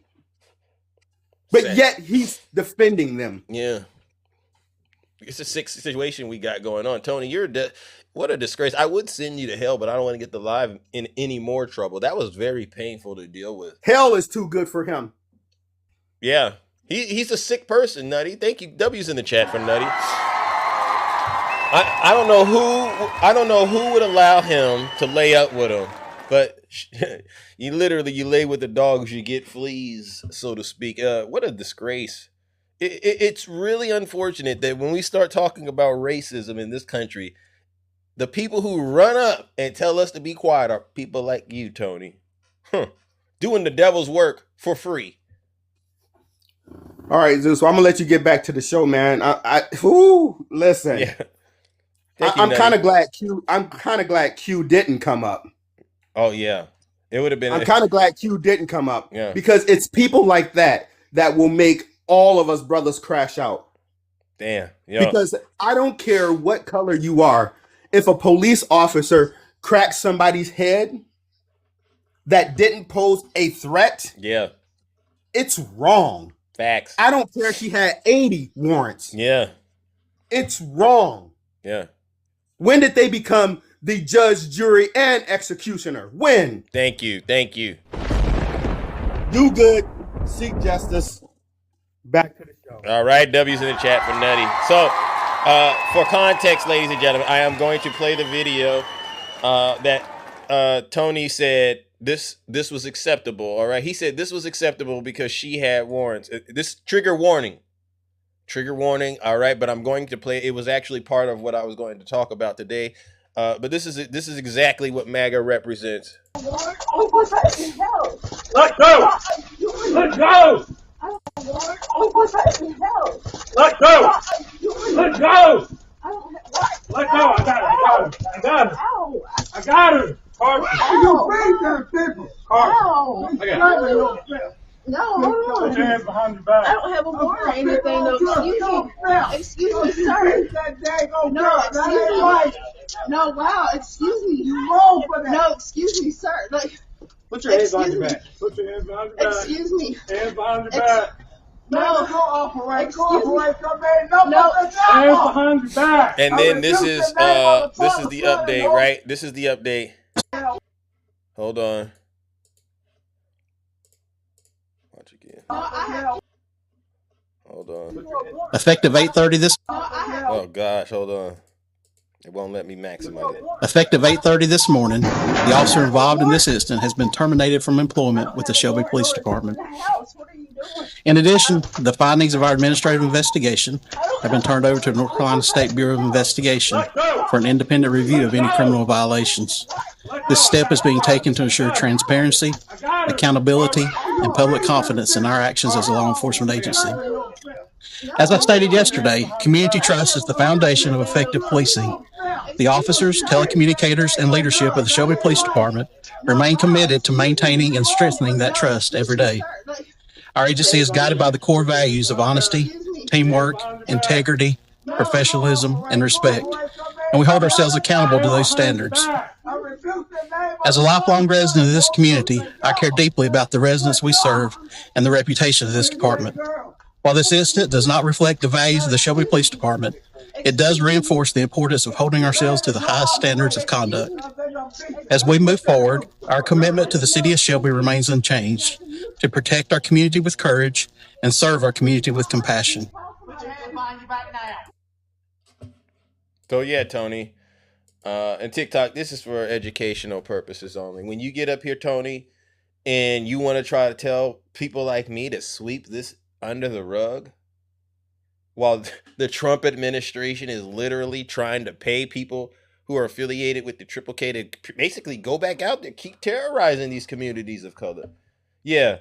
Speaker 8: But yet he's defending them.
Speaker 3: Yeah. It's a sick situation we got going on. Tony, what a disgrace. I would send you to hell, but I don't want to get the live in any more trouble. That was very painful to deal with.
Speaker 8: Hell is too good for him.
Speaker 3: Yeah. He's a sick person, Nutty. Thank you. W's in the chat for Nutty. I don't know who would allow him to lay up with him, but you lay with the dogs, you get fleas, so to speak. What a disgrace. It's really unfortunate that when we start talking about racism in this country, the people who run up and tell us to be quiet are people like you, Tony. Doing the devil's work for free.
Speaker 8: All right, Zeus, so I'm gonna let you get back to the show, man. Listen.
Speaker 3: Yeah.
Speaker 8: I'm kind of glad Q didn't come up.
Speaker 3: Oh yeah, it would have been.
Speaker 8: I'm kind of glad Q didn't come up.
Speaker 3: Yeah.
Speaker 8: Because it's people like that will make all of us brothers crash out.
Speaker 3: Damn. Yo.
Speaker 8: Because I don't care what color you are. If a police officer cracks somebody's head that didn't pose a threat,
Speaker 3: yeah,
Speaker 8: it's wrong.
Speaker 3: Facts.
Speaker 8: I don't care if she had 80 warrants.
Speaker 3: Yeah. It's
Speaker 8: wrong.
Speaker 3: Yeah.
Speaker 8: When did they become the judge, jury, and executioner? When?
Speaker 3: Thank you.
Speaker 8: Do good. Seek justice. Back to the show.
Speaker 3: All right. W's in the chat for Nutty. So For context, ladies and gentlemen, I am going to play the video that Tony said this was acceptable. All right, he said this was acceptable because she had warrants. This trigger warning. All right, but I'm going to play. It was actually part of what I was going to talk about today. But this is exactly what MAGA represents.
Speaker 9: Let go! Let go! Let go! Let go! Let go! I got him!
Speaker 7: You bring them people.
Speaker 9: No, hold on. Put your hands behind your back.
Speaker 10: I don't have a warrant or anything. No, excuse me, sir. No, excuse me. No, wow, excuse me.
Speaker 7: You wrong for that.
Speaker 10: No, excuse me, sir. Like,
Speaker 9: put your hands behind your back. Put your hands behind your back.
Speaker 10: Excuse me.
Speaker 9: Hands behind your back.
Speaker 10: No,
Speaker 7: cooperate.
Speaker 10: No,
Speaker 9: hands behind your back.
Speaker 3: And then this is the update, right? This is the update. Hold on. Watch again. Hold on.
Speaker 11: Effective 8:30 this.
Speaker 3: Oh gosh, hold on. It won't let me maximize it.
Speaker 11: Effective 8:30 this morning, the officer involved in this incident has been terminated from employment with the Shelby Police Department. In addition, the findings of our administrative investigation have been turned over to the North Carolina State Bureau of Investigation for an independent review of any criminal violations. This step is being taken to ensure transparency, accountability, and public confidence in our actions as a law enforcement agency. As I stated yesterday, community trust is the foundation of effective policing. The officers, telecommunicators, and leadership of the Shelby Police Department remain committed to maintaining and strengthening that trust every day. Our agency is guided by the core values of honesty, teamwork, integrity, professionalism, and respect, and we hold ourselves accountable to those standards. As a lifelong resident of this community, I care deeply about the residents we serve and the reputation of this department. While this incident does not reflect the values of the Shelby Police Department, it does reinforce the importance of holding ourselves to the highest standards of conduct. As we move forward, our commitment to the city of Shelby remains unchanged, to protect our community with courage and serve our community with compassion.
Speaker 3: So yeah, Tony, and TikTok, this is for educational purposes only. When you get up here, Tony, and you want to try to tell people like me to sweep this under the rug, while the Trump administration is literally trying to pay people who are affiliated with the Triple K to basically go back out there, keep terrorizing these communities of color. Yeah,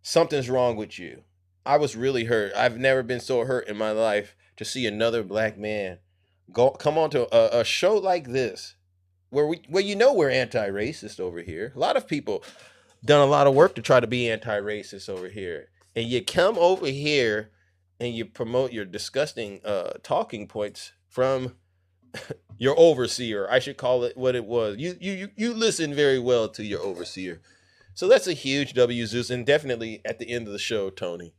Speaker 3: something's wrong with you. I was really hurt. I've never been so hurt in my life to see another black man come onto a show like this, where we're anti-racist over here. A lot of people done a lot of work to try to be anti-racist over here. And you come over here and you promote your disgusting talking points from your overseer. I should call it what it was. You listen very well to your overseer. So that's a huge W, Zeus. And definitely at the end of the show, Tony,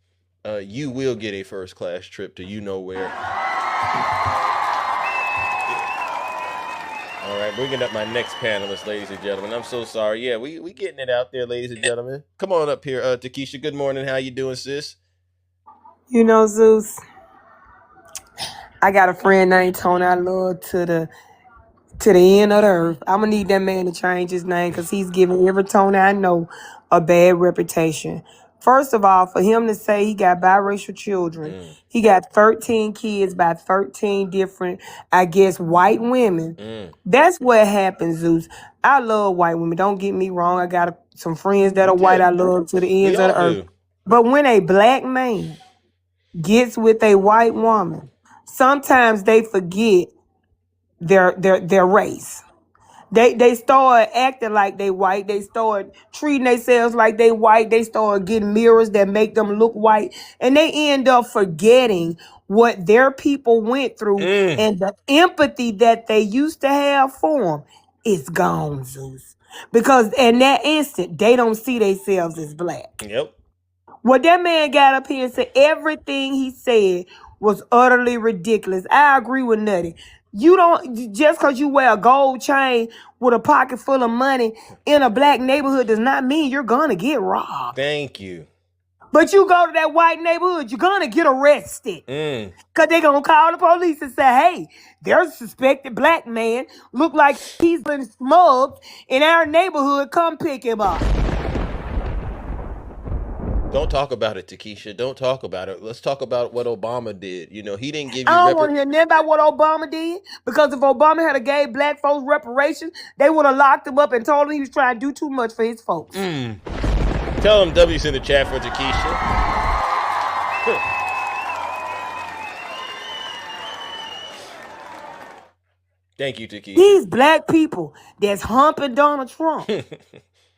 Speaker 3: you will get a first class trip to you know where. All right, bringing up my next panelist, ladies and gentlemen. I'm so sorry. Yeah, we getting it out there, ladies and gentlemen. Come on up here, Takesha. Good morning. How you doing, sis?
Speaker 12: You know, Zeus, I got a friend named Tony I love to the end of the earth. I'm going to need that man to change his name because he's giving every Tony I know a bad reputation. First of all, for him to say he got biracial children, he got 13 kids by 13 different, I guess, white women. That's what happens, Zeus. I love white women. Don't get me wrong. I got some friends that are white I love to the ends of the earth. But when a black man gets with a white woman, sometimes they forget their race. They start acting like they white. They start treating themselves like they white. They start getting mirrors that make them look white. And they end up forgetting what their people went through and the empathy that they used to have for them is gone, Zeus. Because in that instant, they don't see themselves as black.
Speaker 3: Yep.
Speaker 12: Well, that man got up here and said everything he said was utterly ridiculous. I agree with Nutty. You don't, just because you wear a gold chain with a pocket full of money in a black neighborhood does not mean you're going to get robbed.
Speaker 3: Thank you.
Speaker 12: But you go to that white neighborhood, you're gonna get arrested. Cause they're gonna call the police and say, hey, there's a suspected black man, look like he's been smugged in our neighborhood, come pick him up.
Speaker 3: Don't talk about it, Takesha. Don't talk about it. Let's talk about what Obama did. You know, he didn't give you
Speaker 12: I don't want to hear nothing about what Obama did, because if Obama had gave black folks reparations, they would have locked him up and told him he was trying to do too much for his folks.
Speaker 3: Tell him W's in the chat for Takesha. Thank you, Takesha.
Speaker 12: These black people that's humping Donald Trump,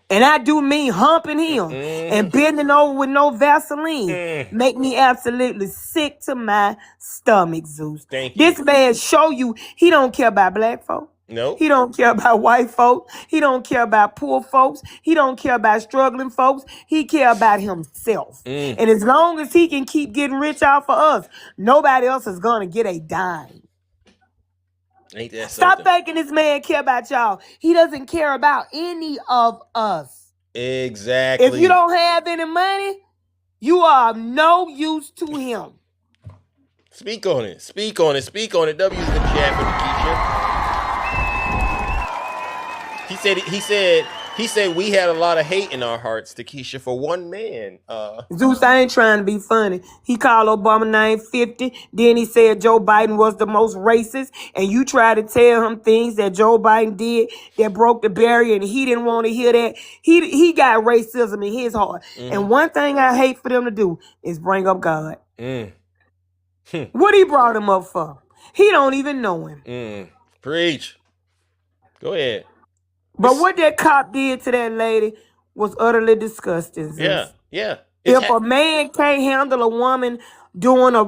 Speaker 12: and I do mean humping him and bending over with no Vaseline, make me absolutely sick to my stomach, Zeus.
Speaker 3: Thank you.
Speaker 12: This man show you he don't care about black folk.
Speaker 3: Nope.
Speaker 12: He don't care about white folks. He don't care about poor folks. He don't care about struggling folks. He care about himself. And as long as he can keep getting rich out for us, nobody else is gonna get a dime.
Speaker 3: Ain't that
Speaker 12: Stop
Speaker 3: something?
Speaker 12: thinking this man care about y'all. He doesn't care about any of us.
Speaker 3: Exactly.
Speaker 12: If you don't have any money, you are of no use to him.
Speaker 3: Speak on it. Speak on it. Speak on it. W's in the chat for Takesha. He said we had a lot of hate in our hearts, Takesha, for one man.
Speaker 12: Zeus, I ain't trying to be funny. He called Obama name 50. Then he said Joe Biden was the most racist. And you tried to tell him things that Joe Biden did that broke the barrier, and he didn't want to hear that. He got racism in his heart. And one thing I hate for them to do is bring up God. What he brought him up for? He don't even know him.
Speaker 3: Preach. Go ahead.
Speaker 12: But what that cop did to that lady was utterly disgusting. Zeus.
Speaker 3: Yeah.
Speaker 12: If a man can't handle a woman doing a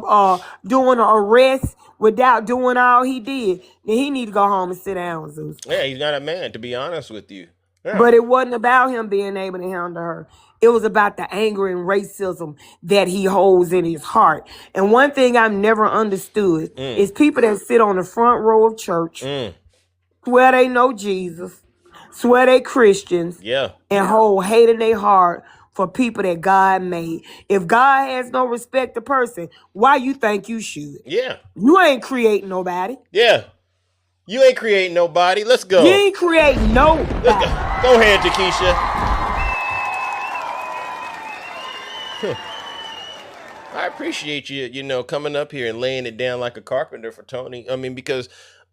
Speaker 12: arrest without doing all he did, then he need to go home and sit down, Zeus.
Speaker 3: Yeah, he's not a man, to be honest with you. Yeah.
Speaker 12: But it wasn't about him being able to handle her. It was about the anger and racism that he holds in his heart. And one thing I've never understood is people that sit on the front row of church, swear they know Jesus, swear they Christians, and hold hate in their heart for people that God made. If God has no respect to person, why you think you should?
Speaker 3: Yeah.
Speaker 12: You ain't creating nobody.
Speaker 3: Yeah. You ain't creating nobody. Let's go.
Speaker 12: You ain't creating nobody.
Speaker 3: Let's go. Go ahead, Takesha. I appreciate you, coming up here and laying it down like a carpenter for Tony. I mean, because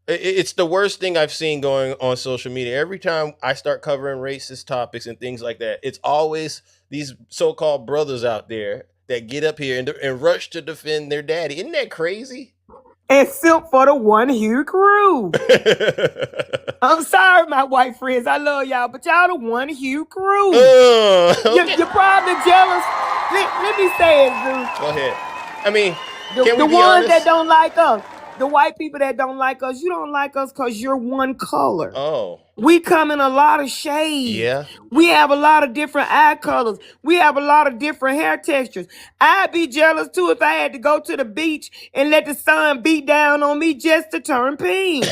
Speaker 3: it's the worst thing I've seen going on social media. Every time I start covering racist topics and things like that, it's always these so-called brothers out there that get up here and rush to defend their daddy. Isn't that crazy?
Speaker 12: Except for the one Hugh Crew. I'm sorry, my white friends. I love y'all, but y'all the one Hugh Crew.
Speaker 3: Okay.
Speaker 12: You're probably jealous. Let me say it, Zeus.
Speaker 3: Go ahead. I mean,
Speaker 12: the ones that don't like us. The white people that don't like us, you don't like us because you're one color.
Speaker 3: Oh.
Speaker 12: We come in a lot of shades.
Speaker 3: Yeah.
Speaker 12: We have a lot of different eye colors. We have a lot of different hair textures. I'd be jealous too if I had to go to the beach and let the sun beat down on me just to turn pink.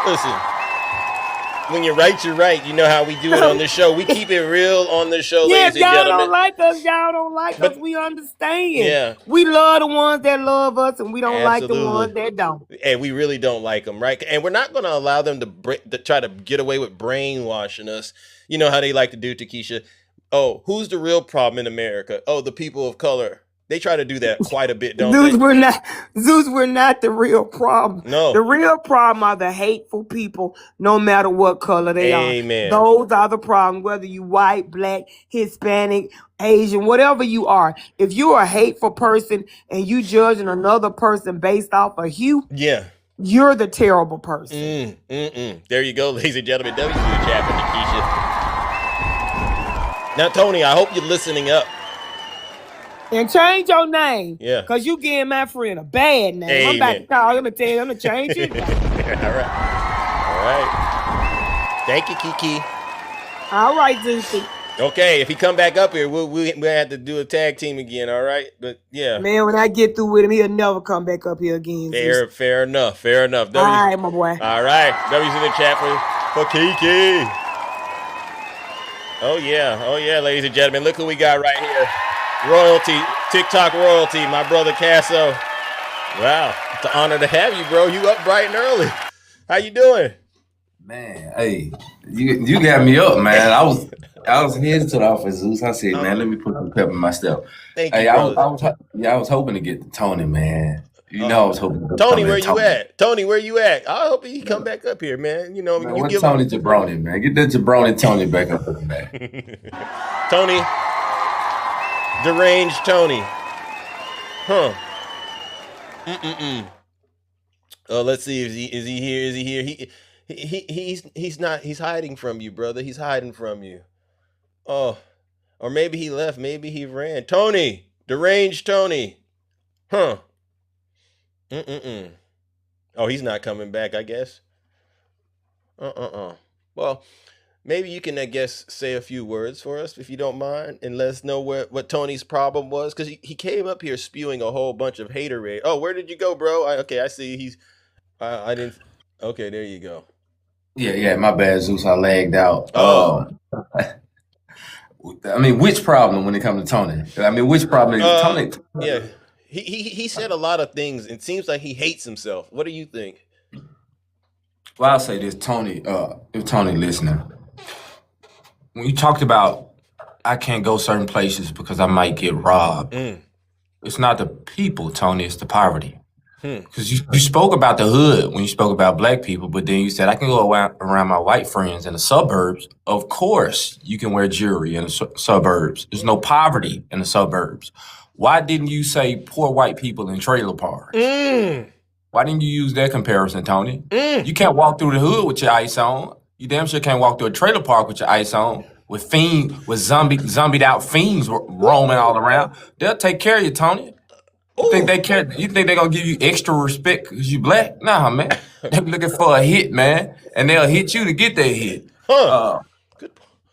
Speaker 3: Listen. When you're right, you're right. You know how we do it on the show. We keep it real on the show, ladies and
Speaker 12: y'all
Speaker 3: gentlemen.
Speaker 12: don't like us, y'all don't like us. We understand.
Speaker 3: Yeah.
Speaker 12: We love the ones that love us, and we don't like the ones that don't.
Speaker 3: And we really don't like them, right? And we're not going to allow them to try to get away with brainwashing us. You know how they like to do, Takesha. Oh, who's the real problem in America? Oh, the people of color. They try to do that quite a bit, don't
Speaker 12: Zeus,
Speaker 3: they?
Speaker 12: We're not the real problem.
Speaker 3: No.
Speaker 12: The real problem are the hateful people, no matter what color they
Speaker 3: Amen.
Speaker 12: are. Those are the problem, whether you white, black, Hispanic, Asian, whatever you are. If you're a hateful person and you judging another person based off of hue, you're the terrible person.
Speaker 3: There you go, ladies and gentlemen. W in the chat for Takesha. Now, Tony, I hope you're listening up.
Speaker 12: And change your name.
Speaker 3: Yeah.
Speaker 12: Because you giving my friend a bad name.
Speaker 3: Amen.
Speaker 12: I'm about to call him and tell him to change it.
Speaker 3: All right. Thank you, Kiki.
Speaker 12: All right, Zeusy.
Speaker 3: Okay, if he come back up here, we'll have to do a tag team again, all right? But, yeah.
Speaker 12: Man, when I get through with him, he'll never come back up here again.
Speaker 3: Fair enough. All
Speaker 12: right, my boy.
Speaker 3: All right. W's in the chat for Kiki. Oh yeah, ladies and gentlemen, look who we got right here. Royalty, TikTok royalty, my brother Casso. Wow, it's an honor to have you, bro. You up bright and early. How you doing?
Speaker 13: Man, hey, you got me up, man. I was headed to the office, Zeus. I said, man, let me put some pep in my step.
Speaker 3: Thank
Speaker 13: Hey,
Speaker 3: you,
Speaker 13: I
Speaker 3: brother.
Speaker 13: was hoping to get to Tony, man. You know, I was hoping to get
Speaker 3: Tony, where
Speaker 13: Tony.
Speaker 3: you at? Tony, where you at? I hope he come back up here, man. You know,
Speaker 13: Man,
Speaker 3: you
Speaker 13: what
Speaker 3: give
Speaker 13: Tony Jabroni, man? Get that Jabroni Tony back up in there.
Speaker 3: Tony, deranged Tony. Huh. Let's see. Is he here? Is he here? He's not. He's hiding from you, brother. He's hiding from you. Oh, or maybe he left. Maybe he ran. Tony, deranged Tony. Huh. Oh, he's not coming back, I guess. Well, maybe you can, I guess, say a few words for us, if you don't mind, and let us know what Tony's problem was, because he came up here spewing a whole bunch of haterade. Oh, where did you go, bro? I see. He's. I didn't. Okay, there you go.
Speaker 13: Yeah, my bad, Zeus. I lagged out.
Speaker 3: Oh.
Speaker 13: I mean, which problem when it comes to Tony? I mean, which problem is Tony?
Speaker 3: Yeah. He said a lot of things. It seems like he hates himself. What do you think?
Speaker 13: Well, I'll say this, Tony. If Tony listening, when you talked about I can't go certain places because I might get robbed, it's not the people, Tony. It's the poverty. Because you spoke about the hood when you spoke about black people, but then you said I can go around my white friends in the suburbs. Of course, you can wear jewelry in the suburbs. There's no poverty in the suburbs. Why didn't you say poor white people in trailer parks? Why didn't you use that comparison, Tony? You can't walk through the hood with your ice on. You damn sure can't walk through a trailer park with your ice on, with zombied out fiends roaming all around. They'll take care of you, Tony. You think they care? You think they're gonna give you extra respect because you black? Nah, man. They be looking for a hit, man, and they'll hit you to get that hit.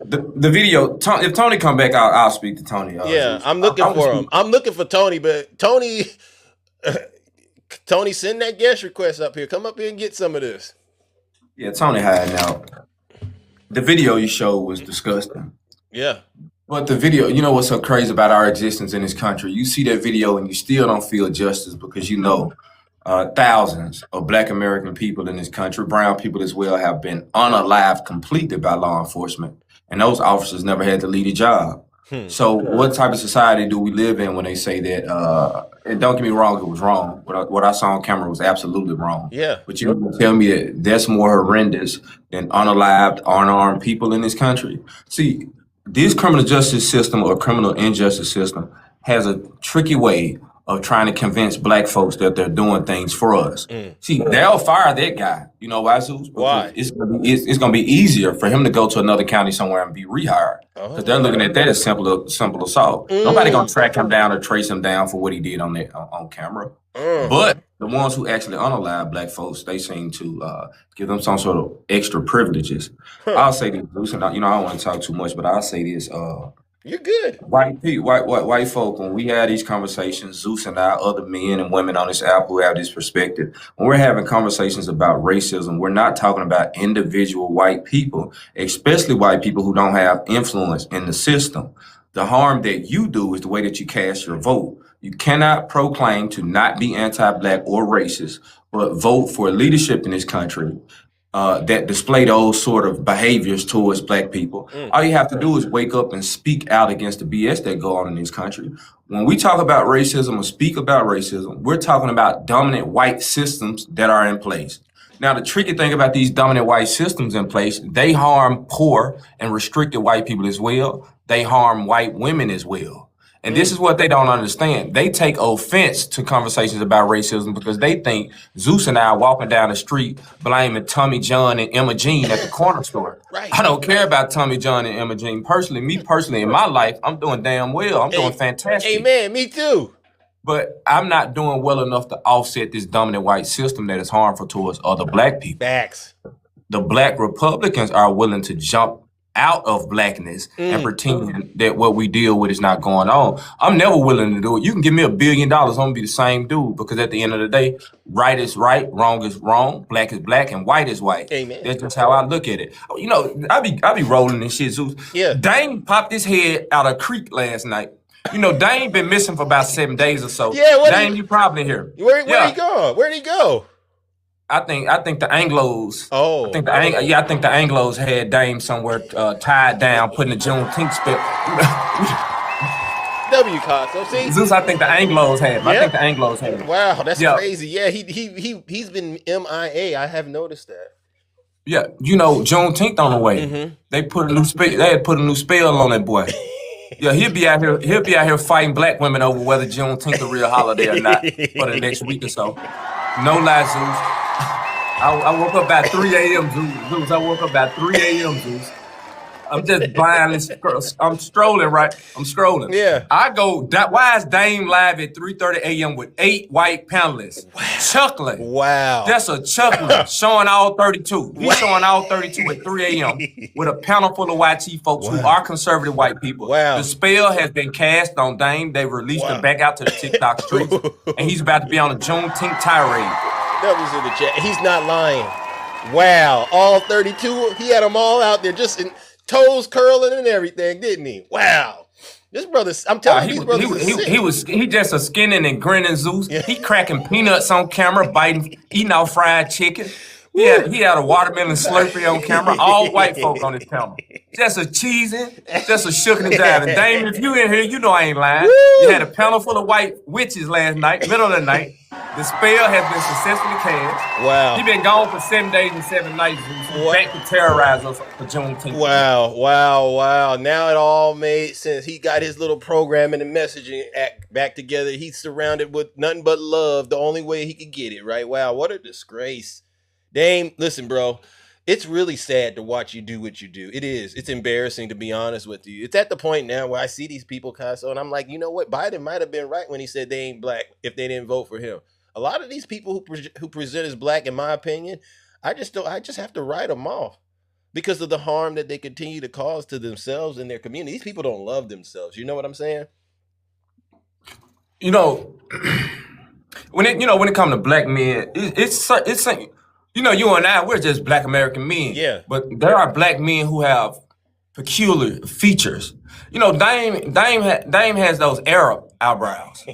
Speaker 13: The video. If Tony come back, I'll speak to Tony.
Speaker 3: Yeah, I'm looking for him. I'm looking for Tony, but Tony, send that guest request up here. Come up here and get some of this.
Speaker 13: Yeah, Tony hiding out. The video you showed was disgusting.
Speaker 3: Yeah.
Speaker 13: But the video, you know what's so crazy about our existence in this country? You see that video and you still don't feel justice because you know thousands of black American people in this country, brown people as well, have been unalived completely by law enforcement. And those officers never had to lead a job. So what type of society do we live in when they say that, and don't get me wrong, it was wrong. What I saw on camera was absolutely wrong.
Speaker 3: Yeah.
Speaker 13: But you tell me that that's more horrendous than unalived, unarmed people in this country. See, this criminal justice system or criminal injustice system has a tricky way of trying to convince black folks that they're doing things for us. See, they'll fire that guy. You know why, Zeus?
Speaker 3: Why?
Speaker 13: It's going to be easier for him to go to another county somewhere and be rehired. Because they're looking at that as simple assault. Nobody going to track him down or trace him down for what he did on camera. But the ones who actually unalive black folks, they seem to give them some sort of extra privileges. I'll say this, Zeus, and I don't want to talk too much, but I'll say this.
Speaker 3: You're good.
Speaker 13: White folk, when we have these conversations, Zeus and I, other men and women on this app who have this perspective, when we're having conversations about racism, we're not talking about individual white people, especially white people who don't have influence in the system. The harm that you do is the way that you cast your vote. You cannot proclaim to not be anti-black or racist, but vote for leadership in this country that display those sort of behaviors towards black people. All you have to do is wake up and speak out against the BS that go on in this country. When we talk about racism or speak about racism, we're talking about dominant white systems that are in place. Now, the tricky thing about these dominant white systems in place, they harm poor and restricted white people as well. They harm white women as well. And this is what they don't understand. They take offense to conversations about racism because they think Zeus and I are walking down the street blaming Tommy John and Emma Jean at the corner store.
Speaker 3: Right.
Speaker 13: I don't care about Tommy John and Emma Jean personally. Me personally, in my life, I'm doing damn well. I'm doing fantastic.
Speaker 3: Amen. Me too.
Speaker 13: But I'm not doing well enough to offset this dominant white system that is harmful towards other black people.
Speaker 3: Facts.
Speaker 13: The black Republicans are willing to jump out of blackness and pretending that what we deal with is not going on. I'm never willing to do it. You can give me $1 billion, I'm gonna be the same dude, because at the end of the day, right is right, wrong is wrong, black is black, and white is white.
Speaker 3: Amen.
Speaker 13: That's just how I look at it. You know, I be rolling this shit, Zeus.
Speaker 3: Yeah.
Speaker 13: Dame popped his head out of creek last night. You know, Dame been missing for about 7 days or so.
Speaker 3: Yeah,
Speaker 13: Dame, you probably here.
Speaker 3: Where'd he go? Where'd he go?
Speaker 13: I think the Anglos.
Speaker 3: Oh,
Speaker 13: I think the Anglos had Dame somewhere tied down, putting the Juneteenth spell.
Speaker 3: W Costo, see?
Speaker 13: Zeus, I think the Anglos had him. I think the Anglos had him.
Speaker 3: Wow, that's crazy. Yeah, he's been MIA. I have noticed that.
Speaker 13: Yeah, you know, Juneteenth on the way. They put a new spell. They had put a new spell on that boy. Yeah, he'll be out here fighting black women over whether Juneteenth a real holiday or not for the next week or so. No lie, Zeus. I woke up about 3 a.m. Zeus. I woke up about 3 a.m. Zeus. I'm just blindly I'm strolling, right? I'm scrolling.
Speaker 3: Yeah.
Speaker 13: I go, why is Dame live at 3:30 a.m. with 8 white panelists? Wow. Chuckling.
Speaker 3: Wow.
Speaker 13: That's a chuckling, showing all 32. He's showing all 32 at 3 a.m. with a panel full of YT folks who are conservative white people.
Speaker 3: Wow.
Speaker 13: The spell has been cast on Dame. They released him back out to the TikTok streets, and he's about to be on a Juneteenth tirade.
Speaker 3: W's in the chat. He's not lying. Wow. All 32, he had them all out there just in toes curling and everything, didn't he? Wow. This brother, I'm telling you, these brothers
Speaker 13: he just a skinning and grinning Zeus. Yeah. He cracking peanuts on camera, eating out fried chicken. He had a watermelon Slurpee on camera. All white folk on his camera. Just a cheesing, just a shooking and jiving. Dame, if you in here, you know I ain't lying. Woo! You had a panel full of white witches last night, middle of the night. The spell has been successfully cast.
Speaker 3: Wow.
Speaker 13: He been gone for 7 days and 7 nights. He's back to terrorize us for Juneteenth.
Speaker 3: Wow. Now it all made sense. He got his little programming and messaging act back together. He's surrounded with nothing but love. The only way he could get it, right? Wow, what a disgrace. Dame, listen, bro. It's really sad to watch you do what you do. It is. It's embarrassing, to be honest with you. It's at the point now where I see these people, Casso, and I'm like, you know what? Biden might have been right when he said they ain't black if they didn't vote for him. A lot of these people who present as black, in my opinion, I just have to write them off because of the harm that they continue to cause to themselves and their community. These people don't love themselves. You know what I'm saying?
Speaker 13: You know, when it comes to black men, it's you know, you and I, we're just black American men.
Speaker 3: Yeah.
Speaker 13: But there are black men who have peculiar features. You know, Dame has those Arab eyebrows.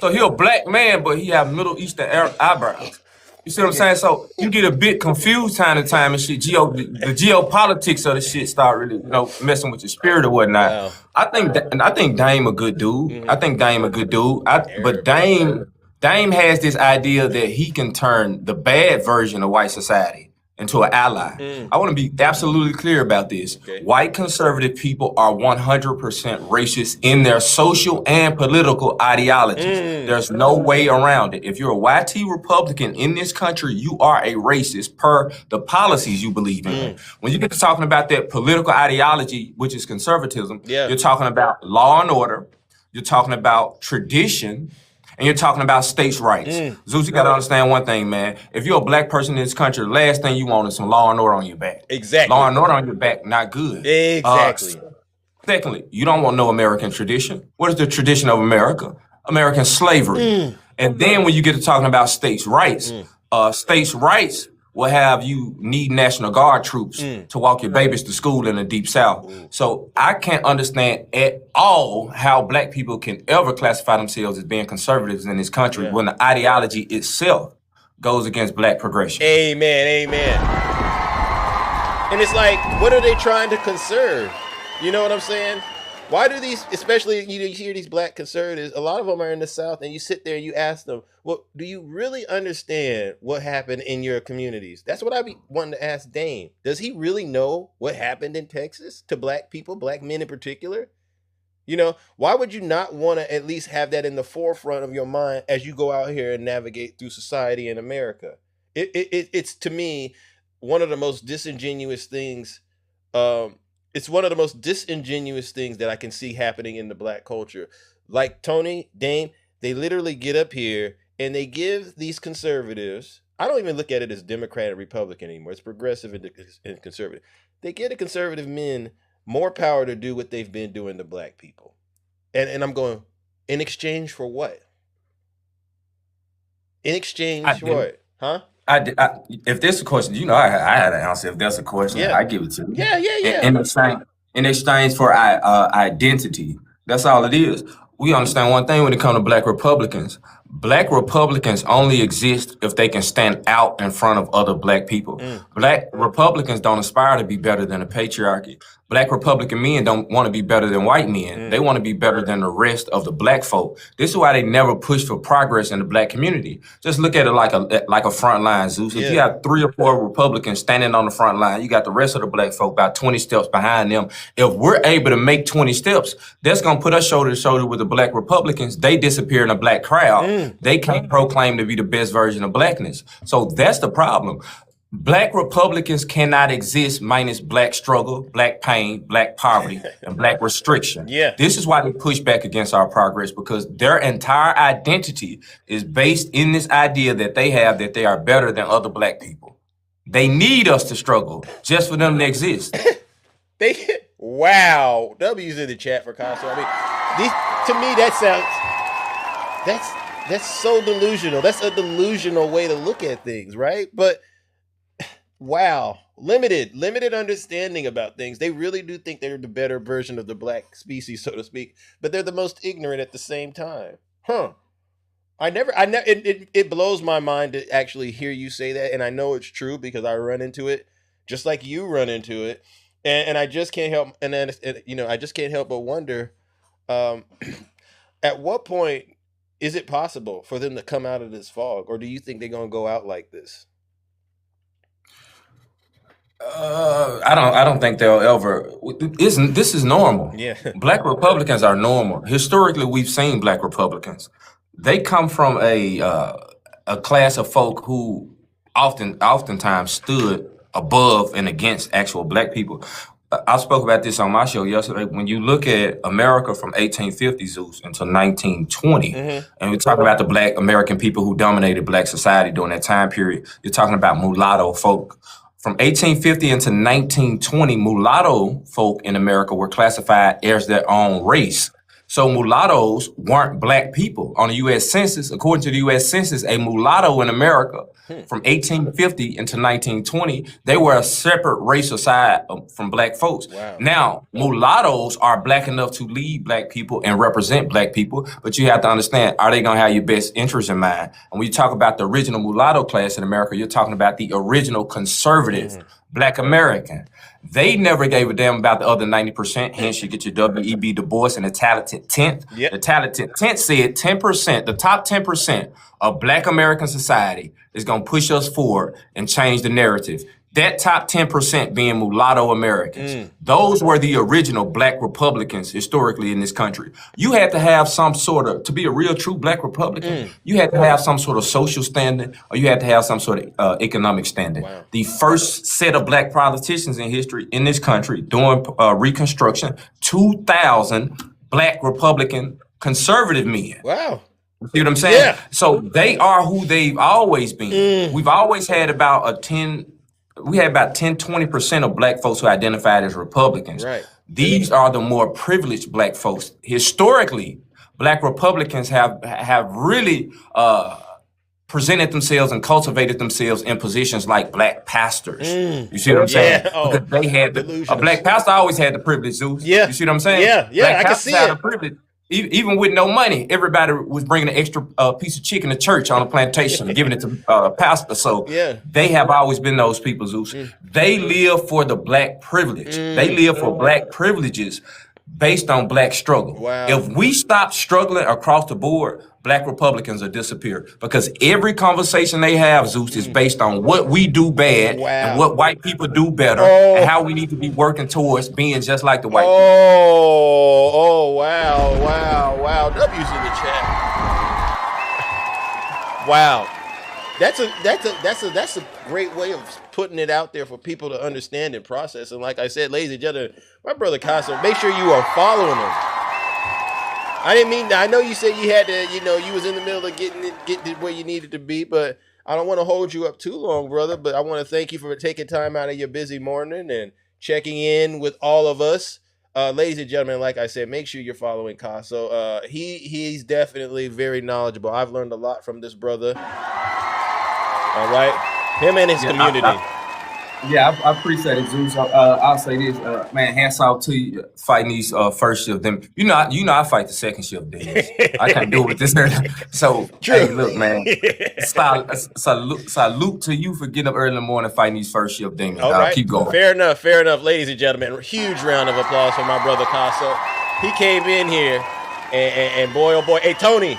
Speaker 13: So he a black man, but he have Middle Eastern Arab eyebrows. You see what I'm saying? So you get a bit confused time to time and shit. The geopolitics of the shit start really, messing with your spirit or whatnot.
Speaker 3: Wow.
Speaker 13: I think Dame a good dude. I think Dame a good dude. But Dame has this idea that he can turn the bad version of white society into an ally. I want to be absolutely clear about this.
Speaker 3: Okay.
Speaker 13: White conservative people are 100% racist in their social and political ideologies. There's no way around it. If you're a YT Republican in this country, you are a racist per the policies you believe in. When you get to talking about that political ideology, which is conservatism, you're talking about law and order, you're talking about tradition, and you're talking about states' rights. Zeus, you got to understand one thing, man. If you're a black person in this country, the last thing you want is some law and order on your back.
Speaker 3: Exactly.
Speaker 13: Law and order on your back, not good.
Speaker 3: Exactly.
Speaker 13: Secondly, you don't want no American tradition. What is the tradition of America? American slavery. And then when you get to talking about states' rights will have you need National Guard troops to walk your babies to school in the Deep South. So I can't understand at all how black people can ever classify themselves as being conservatives in this country when the ideology itself goes against black progression.
Speaker 3: Amen. And it's like, what are they trying to conserve? You know what I'm saying? Why do these, especially you hear these black conservatives, a lot of them are in the South, and you sit there and you ask them, well, do you really understand what happened in your communities? That's what I be wanting to ask Dame. Does he really know what happened in Texas to black people, black men in particular? You know, why would you not want to at least have that in the forefront of your mind as you go out here and navigate through society in America? It's to me, one of the most disingenuous things. It's one of the most disingenuous things that I can see happening in the black culture. Like Tony, Dame, they literally get up here and they give these conservatives, I don't even look at it as Democrat and Republican anymore. It's progressive and conservative. They give the conservative men more power to do what they've been doing to black people. And I'm going, in exchange for what? In exchange for what? Huh?
Speaker 13: If there's a question, I had an answer. If there's a question, I give it to you.
Speaker 3: Yeah.
Speaker 13: In exchange for identity, that's all it is. We understand one thing when it comes to black Republicans. Black Republicans only exist if they can stand out in front of other black people. Black Republicans don't aspire to be better than the patriarchy. Black Republican men don't want to be better than white men. They want to be better than the rest of the black folk. This is why they never push for progress in the black community. Just look at it like a front line, Zeus. If you have 3 or 4 Republicans standing on the front line, you got the rest of the black folk about 20 steps behind them. If we're able to make 20 steps, that's going to put us shoulder to shoulder with the black Republicans. They disappear in a black crowd. They can't proclaim to be the best version of blackness. So that's the problem. Black Republicans cannot exist minus black struggle, black pain, black poverty, and black restriction. This is why they push back against our progress, because their entire identity is based in this idea that they have that they are better than other black people. They need us to struggle just for them to exist.
Speaker 3: Wow. W's in the chat for Castro. I mean, to me, that's so delusional. That's a delusional way to look at things, right? But wow, limited understanding about things. They really do think they're the better version of the black species, so to speak, but they're the most ignorant at the same time. It blows my mind to actually hear you say that, and I know it's true because I run into it just like you run into it, and I just can't help, I just can't help but wonder, at what point is it possible for them to come out of this fog, or do you think they're gonna go out like this?
Speaker 13: I don't think they'll ever. This is normal. Black Republicans are normal. Historically, we've seen black Republicans. They come from a class of folk who oftentimes stood above and against actual black people. I spoke about this on my show yesterday. When you look at America from 1850 Zeus until 1920, and we're talking about the black American people who dominated black society during that time period, you're talking about mulatto folk. From 1850 into 1920, mulatto folk in America were classified as their own race. So mulattoes weren't black people. On the U.S. Census, according to the U.S. Census, a mulatto in America from 1850 into 1920, they were a separate race aside from black folks. Now, mulattoes are black enough to lead black people and represent black people, but you have to understand, are they going to have your best interest in mind? And when you talk about the original mulatto class in America, you're talking about the original conservative black American. They never gave a damn about the other 90%. Hence, you get your W.E.B. Du Bois and the talented 10th. The talented 10th said 10%, the top 10% of black American society is going to push us forward and change the narrative. That top 10% being mulatto Americans. Those were the original black Republicans historically in this country. You had to have some sort of, to be a real true black Republican, you had to have some sort of social standing, or you had to have some sort of economic standing. The first set of black politicians in history in this country during Reconstruction, 2,000 black Republican conservative men. See what I'm saying? So they are who they've always been. We've always had about 20% of black folks who identified as Republicans. These are the more privileged black folks. Historically, black Republicans have really presented themselves and cultivated themselves in positions like black pastors. You see what I'm saying? Because they had a black pastor always had the privilege, Zeus. You see what I'm saying? Black
Speaker 3: I can see
Speaker 13: it. Privilege. Even with no money, everybody was bringing an extra piece of chicken to church on a plantation and giving it to pastor. So they have always been those people, Zeus. They live for the black privilege. They live for black privileges based on black struggle. If we stop struggling across the board, black Republicans will disappear, because every conversation they have, Zeus, is based on what we do bad and what white people do better and how we need to be working towards being just like the white people.
Speaker 3: Wow. W's in the chat. Wow. That's a great way of putting it out there for people to understand and process. And like I said, ladies and gentlemen, my brother Casa, make sure you are following him. I didn't mean that. I know you said you had to, you was in the middle of getting where you needed to be, but I don't want to hold you up too long, brother. But I want to thank you for taking time out of your busy morning and checking in with all of us. Ladies and gentlemen, like I said, make sure you're following Caso. He's definitely very knowledgeable. I've learned a lot from this brother. All right, him and his community.
Speaker 13: I appreciate it, Zeus. I'll say this, man. Hats off to you fighting these first shift. Them, you know, I fight the second shift days. I can't do it with this. So, hey, look, man. Salute to you for getting up early in the morning fighting these first shift demons.
Speaker 3: All right,
Speaker 13: keep going.
Speaker 3: Fair enough, ladies and gentlemen. Huge round of applause for my brother Caso. He came in here, and boy, oh boy, hey Tony.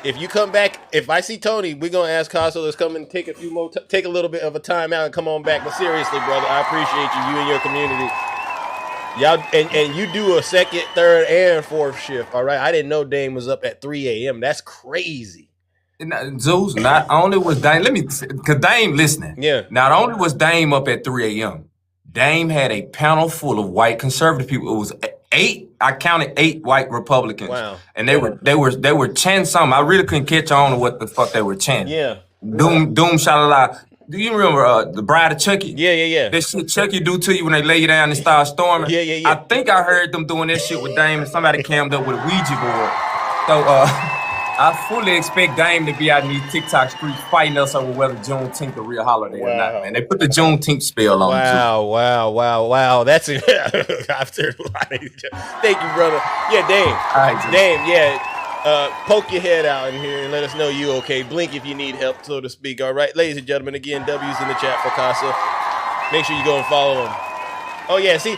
Speaker 3: If you come back, if I see Tony, we're gonna ask Caso to come and take a few more, take a little bit of a time out and come on back. But seriously, brother, I appreciate you and your community. Y'all, and you do a second, third, and fourth shift. All right, I didn't know Dame was up at 3 a.m. That's crazy.
Speaker 13: Zeus, not only was Dame, cause Dame listening.
Speaker 3: Yeah.
Speaker 13: Not only was Dame up at 3 a.m., Dame had a panel full of white conservative people. It was 8. I counted 8 white Republicans.
Speaker 3: Wow.
Speaker 13: And they were chanting something. I really couldn't catch on to what the fuck they were chanting.
Speaker 3: Yeah.
Speaker 13: Doom, shalala. Do you remember the Bride of Chucky?
Speaker 3: Yeah.
Speaker 13: That shit Chucky do to you when they lay you down and start storming?
Speaker 3: Yeah.
Speaker 13: I think I heard them doing that shit with Dame and somebody cammed up with a Ouija board. So I fully expect Dame to be out in these TikTok streets fighting us over whether Juneteenth a real holiday or not, man. They put the Juneteenth spell on
Speaker 3: Wow. That's it. After thank you, brother. Yeah, Dame.
Speaker 13: All right,
Speaker 3: Dame, yeah. Poke your head out in here and let us know you okay. Blink if you need help, so to speak. All right, ladies and gentlemen, again, W's in the chat for Caso. Make sure you go and follow him. Oh yeah, see,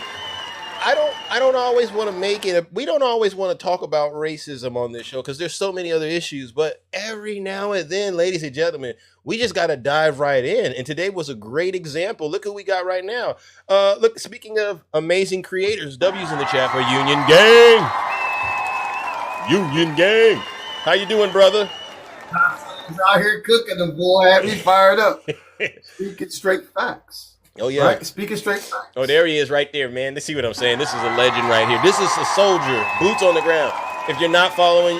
Speaker 3: I don't always want to make it. We don't always want to talk about racism on this show because there's so many other issues. But every now and then, ladies and gentlemen, we just got to dive right in. And today was a great example. Look who we got right now. Look, speaking of amazing creators, W's in the chat for Union Gang. Union Gang. How you doing, brother?
Speaker 14: He's out here cooking them, boy. Had me fired up. Speaking straight facts.
Speaker 3: Oh, yeah.
Speaker 14: Right? Speaking straight facts.
Speaker 3: Oh, there he is right there, man. Let's see what I'm saying. This is a legend right here. This is a soldier, boots on the ground. If you're not following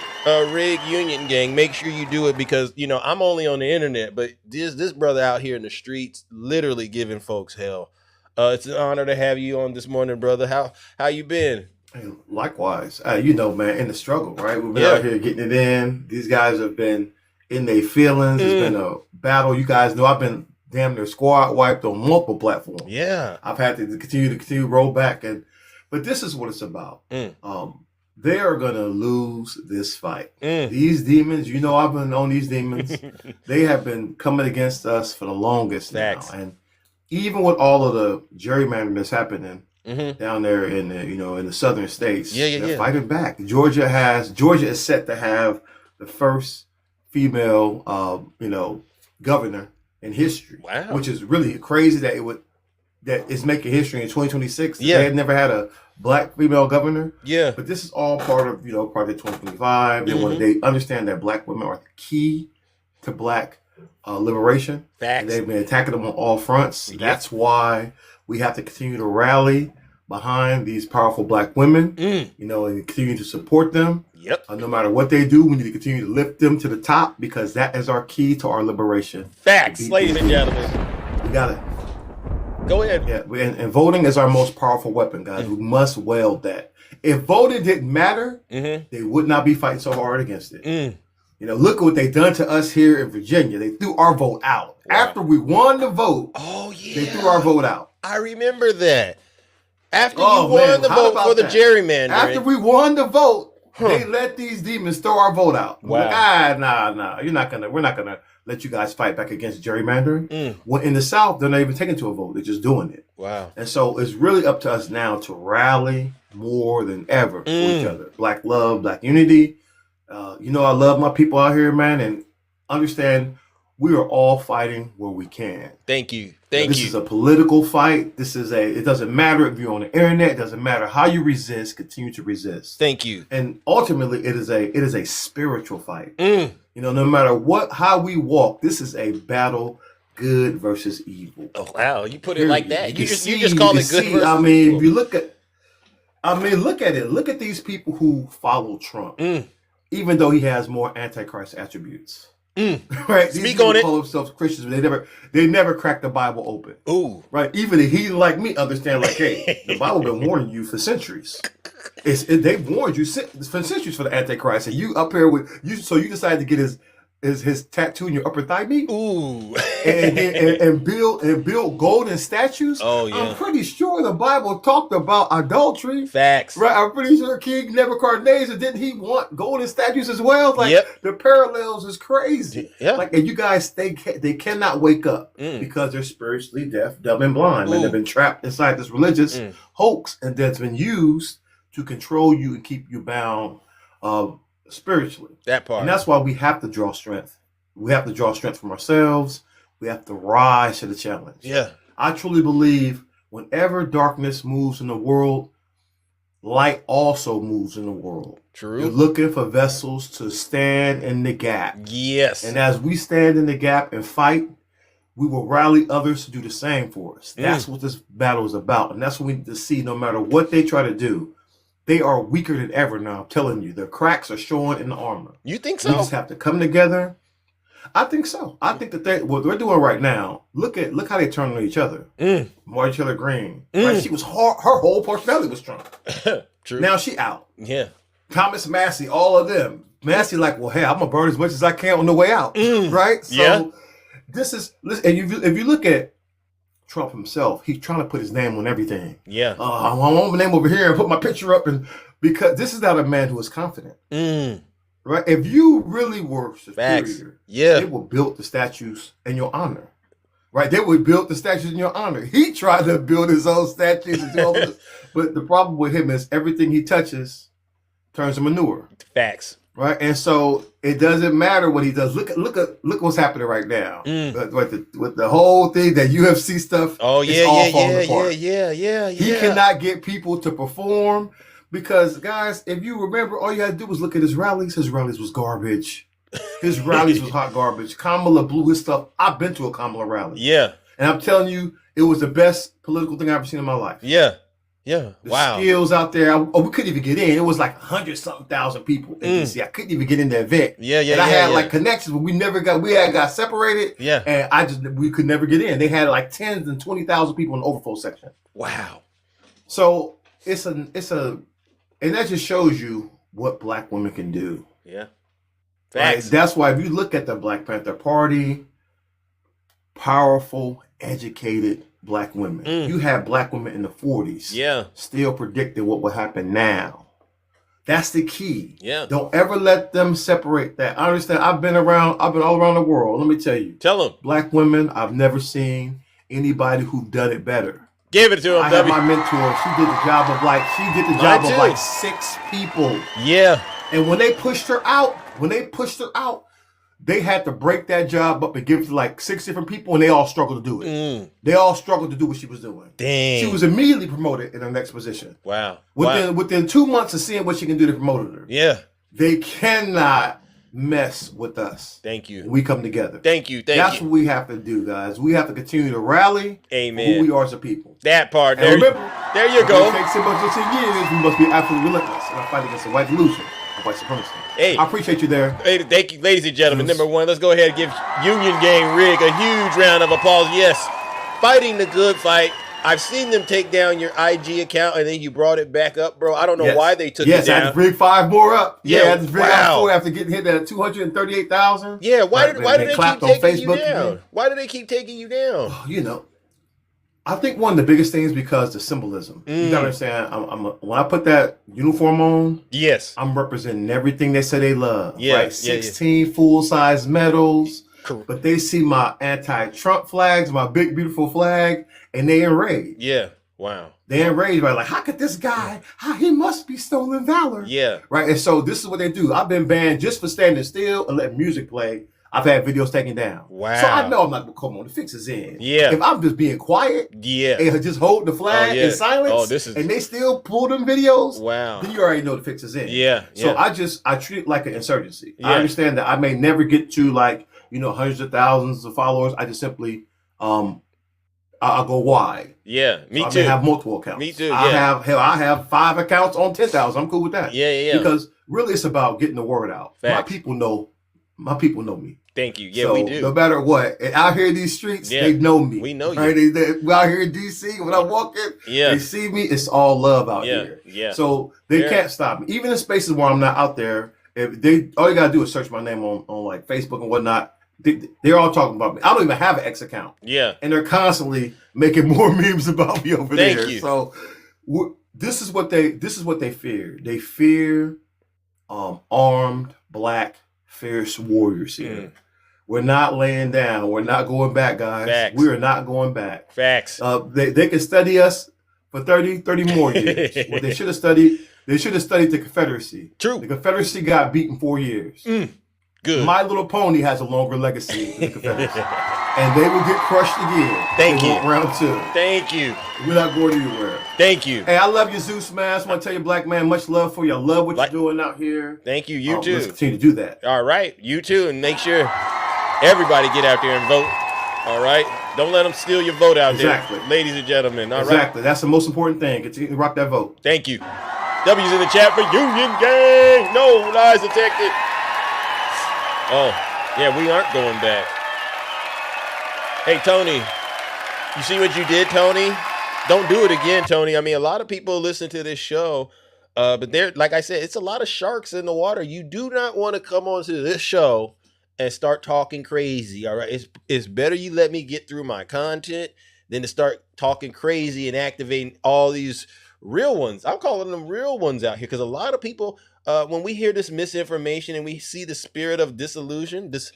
Speaker 3: Rig Union Gang, make sure you do it because, you know, I'm only on the internet, but this brother out here in the streets literally giving folks hell. It's an honor to have you on this morning, brother. How you been?
Speaker 14: Hey, likewise. You know, man, in the struggle, right? We've been out here getting it in. These guys have been in their feelings. It's been a battle. You guys know I've been damn near squad wiped on multiple platforms.
Speaker 3: Yeah.
Speaker 14: I've had to continue to roll back. But this is what it's about. They are going to lose this fight. These demons, you know, I've been on these demons. They have been coming against us for the longest now. And even with all of the gerrymandering that's happening down there in the, you know, in the southern states, they're fighting back. Georgia is set to have the first female, you know, governor in history.
Speaker 3: Wow.
Speaker 14: Which is really crazy that that is making history in 2026.
Speaker 3: Yeah.
Speaker 14: They had never had a black female governor.
Speaker 3: Yeah.
Speaker 14: But this is all part of 2025. They understand that black women are the key to black liberation.
Speaker 3: Facts.
Speaker 14: And they've been attacking them on all fronts. That's why we have to continue to rally behind these powerful black women, you know, and continue to support them. No matter what they do, we need to continue to lift them to the top because that is our key to our liberation.
Speaker 3: Facts, ladies and gentlemen.
Speaker 14: We got it.
Speaker 3: Go ahead.
Speaker 14: Yeah, and voting is our most powerful weapon, guys. We must wield that. If voting didn't matter, they would not be fighting so hard against it. You know, look at what they done to us here in Virginia. They threw our vote out. After we won the vote, they threw our vote out.
Speaker 3: I remember that. After you won the vote for the gerrymandering.
Speaker 14: After we won the vote, they let these demons throw our vote out.
Speaker 3: Wow.
Speaker 14: Nah. We're not gonna let you guys fight back against gerrymandering. When in the South, they're not even taking to a vote. They're just doing it.
Speaker 3: Wow.
Speaker 14: And so it's really up to us now to rally more than ever for each other. Black love, black unity. You know, I love my people out here, man, and understand we are all fighting where we can.
Speaker 3: Thank you.
Speaker 14: This is a political fight. It doesn't matter if you're on the internet. It doesn't matter how you resist. Continue to resist.
Speaker 3: Thank you.
Speaker 14: And ultimately, it is a spiritual fight. You know, no matter how we walk, this is a battle, good versus evil.
Speaker 3: Oh wow, you put it like that. You just call it good versus
Speaker 14: I mean,
Speaker 3: evil.
Speaker 14: if you look at it. Look at these people who follow Trump, even though he has more antichrist attributes. Right? These
Speaker 3: Speak
Speaker 14: people
Speaker 3: on it.
Speaker 14: call themselves Christians, but they never crack the Bible open.
Speaker 3: Ooh.
Speaker 14: Right? Even a heathen like me understand, like, hey, the Bible been warning you for centuries. They've warned you for centuries for the Antichrist, and you up here with you. So you decided to get his tattoo in your upper thigh meat.
Speaker 3: Ooh.
Speaker 14: and build golden statues.
Speaker 3: Oh yeah.
Speaker 14: I'm pretty sure the Bible talked about adultery.
Speaker 3: Facts.
Speaker 14: Right. I'm pretty sure King Nebuchadnezzar, didn't he want golden statues as well? Like the parallels is crazy.
Speaker 3: Yeah.
Speaker 14: Like, and you guys, they cannot wake up because they're spiritually deaf, dumb, and blind, and they've been trapped inside this religious hoax, and that's been used to control you and keep you bound spiritually.
Speaker 3: That part.
Speaker 14: And that's why we have to draw strength. We have to draw strength from ourselves. We have to rise to the challenge.
Speaker 3: Yeah.
Speaker 14: I truly believe whenever darkness moves in the world, light also moves in the world.
Speaker 3: True.
Speaker 14: You're looking for vessels to stand in the gap.
Speaker 3: Yes.
Speaker 14: And as we stand in the gap and fight, we will rally others to do the same for us. That's what this battle is about. And that's what we need to see. No matter what they try to do, they are weaker than ever now. I'm telling you, their cracks are showing in the armor.
Speaker 3: You think so?
Speaker 14: We just have to come together. I think so. I think that what they're doing right now. Look how they turn on each other. Mark each other green. Right? She was her whole personality was Trump.
Speaker 3: True.
Speaker 14: Now she out.
Speaker 3: Yeah.
Speaker 14: Thomas Massey, all of them. Massey like, well, hey, I'm gonna burn as much as I can on the way out. Right? So this is, and if you look at Trump himself, he's trying to put his name on everything.
Speaker 3: Yeah.
Speaker 14: I want my name over here and put my picture up, and because this is not a man who is confident. Right? If you really were superior, they would build the statues in your honor. Right? They would build the statues in your honor. He tried to build his own statues and do all this. But the problem with him is everything he touches turns to manure.
Speaker 3: Facts.
Speaker 14: Right? And so it doesn't matter what he does. Look what's happening right now. With the whole thing, that UFC stuff.
Speaker 3: Oh yeah,
Speaker 14: it's all falling apart.
Speaker 3: Yeah.
Speaker 14: He cannot get people to perform because, guys, if you remember, all you had to do was look at his rallies. His rallies was garbage. His rallies was hot garbage. Kamala blew his stuff. I've been to a Kamala rally.
Speaker 3: Yeah.
Speaker 14: And I'm telling you, it was the best political thing I've ever seen in my life.
Speaker 3: Yeah. Yeah.
Speaker 14: The skills out there. We couldn't even get in. It was like 100-something thousand people in DC. I couldn't even get in the event.
Speaker 3: Yeah.
Speaker 14: And I had like connections, but we had got separated.
Speaker 3: Yeah.
Speaker 14: And we could never get in. They had like 10,000 and 20,000 people in the overflow section.
Speaker 3: Wow.
Speaker 14: So and that just shows you what black women can do.
Speaker 3: Yeah.
Speaker 14: Facts. Right? That's why if you look at the Black Panther Party, powerful, educated black women. You had black women in the 40s still predicting what would happen now. That's the key.
Speaker 3: Yeah.
Speaker 14: Don't ever let them separate that. I understand. I've been all around the world. Let me tell you.
Speaker 3: Tell them.
Speaker 14: Black women, I've never seen anybody who done it better.
Speaker 3: Give it to him,
Speaker 14: I had my mentor. She did the job of like 6 people.
Speaker 3: Yeah.
Speaker 14: And when they pushed her out, they had to break that job up and give it to like 6 different people, and they all struggled to do it. They all struggled to do what she was doing.
Speaker 3: Dang.
Speaker 14: She was immediately promoted in her next position.
Speaker 3: Wow.
Speaker 14: Within 2 months of seeing what she can do, they promoted her.
Speaker 3: Yeah.
Speaker 14: They cannot mess with us.
Speaker 3: Thank you.
Speaker 14: We come together.
Speaker 3: Thank you.
Speaker 14: That's what we have to do, guys. We have to continue to rally
Speaker 3: Amen.
Speaker 14: for who we are as a people.
Speaker 3: That part.
Speaker 14: And remember,
Speaker 3: there you go.
Speaker 14: It takes 10 years. We must be absolutely relentless in our fight against the white delusion. White supremacy.
Speaker 3: Hey,
Speaker 14: I appreciate you there.
Speaker 3: Hey, thank you, ladies and gentlemen. Number one, let's go ahead and give Union Gang Rig a huge round of applause. Yes, fighting the good fight. I've seen them take down your IG account, and then you brought it back up, bro. I don't know why they took it down.
Speaker 14: Yes, I had to bring 5 more up. I had to bring
Speaker 3: wow.
Speaker 14: 4 after getting hit at 238,000.
Speaker 3: Yeah, why did they keep taking you down?
Speaker 14: Again.
Speaker 3: Why do they keep taking you down?
Speaker 14: I think one of the biggest things because the symbolism. You gotta understand. When I put that uniform on,
Speaker 3: yes,
Speaker 14: I'm representing everything they say they love.
Speaker 3: Yeah,
Speaker 14: right? 16 full-size medals.
Speaker 3: Correct.
Speaker 14: But they see my anti-Trump flags, my big beautiful flag, and they enraged.
Speaker 3: Yeah. Wow.
Speaker 14: They're enraged by how could this guy? He must be stolen valor.
Speaker 3: Yeah.
Speaker 14: Right. And so this is what they do. I've been banned just for standing still and letting music play. I've had videos taken down.
Speaker 3: Wow.
Speaker 14: So I know I'm not gonna come on. The fix is in.
Speaker 3: Yeah.
Speaker 14: If I'm just being quiet.
Speaker 3: Yeah.
Speaker 14: And just hold the flag in silence. And they still pull them videos.
Speaker 3: Wow.
Speaker 14: Then you already know the fix is in.
Speaker 3: Yeah.
Speaker 14: So I treat it like an insurgency. Yeah. I understand that I may never get to hundreds of thousands of followers. I just simply I'll go wide.
Speaker 3: Yeah, me
Speaker 14: so
Speaker 3: too.
Speaker 14: I may have multiple accounts.
Speaker 3: Me too.
Speaker 14: I have 5 accounts on 10,000. I'm cool with that.
Speaker 3: Yeah.
Speaker 14: Because really, it's about getting the word out. Facts. My people know me.
Speaker 3: Thank you. Yeah, we do.
Speaker 14: No matter what, and out here in these streets, they know me.
Speaker 3: We know you.
Speaker 14: Right? They out here in DC, when I walk in, they see me. It's all love out here.
Speaker 3: Yeah.
Speaker 14: So they can't stop me. Even in spaces where I'm not out there, if they all you gotta do is search my name on like Facebook and whatnot. They're all talking about me. I don't even have an X account.
Speaker 3: Yeah,
Speaker 14: and they're constantly making more memes about me over there.
Speaker 3: Thank you.
Speaker 14: So this is what they fear. They fear armed black fierce warriors here. We're not laying down. We're not going back, guys.
Speaker 3: Facts.
Speaker 14: We are not going back.
Speaker 3: Facts.
Speaker 14: They can study us for 30 more years. What they should have studied the Confederacy.
Speaker 3: True.
Speaker 14: The Confederacy got beaten 4 years.
Speaker 3: Good.
Speaker 14: My Little Pony has a longer legacy than the Confederacy. And they will get crushed again.
Speaker 3: Thank you.
Speaker 14: Round 2.
Speaker 3: Thank you.
Speaker 14: We're not going anywhere.
Speaker 3: Thank you.
Speaker 14: Hey, I love you, Zeus, man. I just want to tell you, black man, much love for you. I love what you're doing out here.
Speaker 3: Thank you. You too.
Speaker 14: Let's continue to do that.
Speaker 3: All right. You too. And make sure everybody get out there and vote. All right. Don't let them steal your vote out there. Ladies and gentlemen. All right.
Speaker 14: Exactly. That's the most important thing. Continue to rock that vote.
Speaker 3: Thank you. W's in the chat for Union Gang. No lies detected. Oh, yeah, we aren't going back. Hey, Tony, you see what you did, Tony? Don't do it again, Tony. I mean, a lot of people listen to this show, but they're, like I said, it's a lot of sharks in the water. You do not want to come onto this show and start talking crazy, all right? It's better you let me get through my content than to start talking crazy and activating all these real ones. I'm calling them real ones out here because a lot of people, when we hear this misinformation and we see the spirit of disillusion, this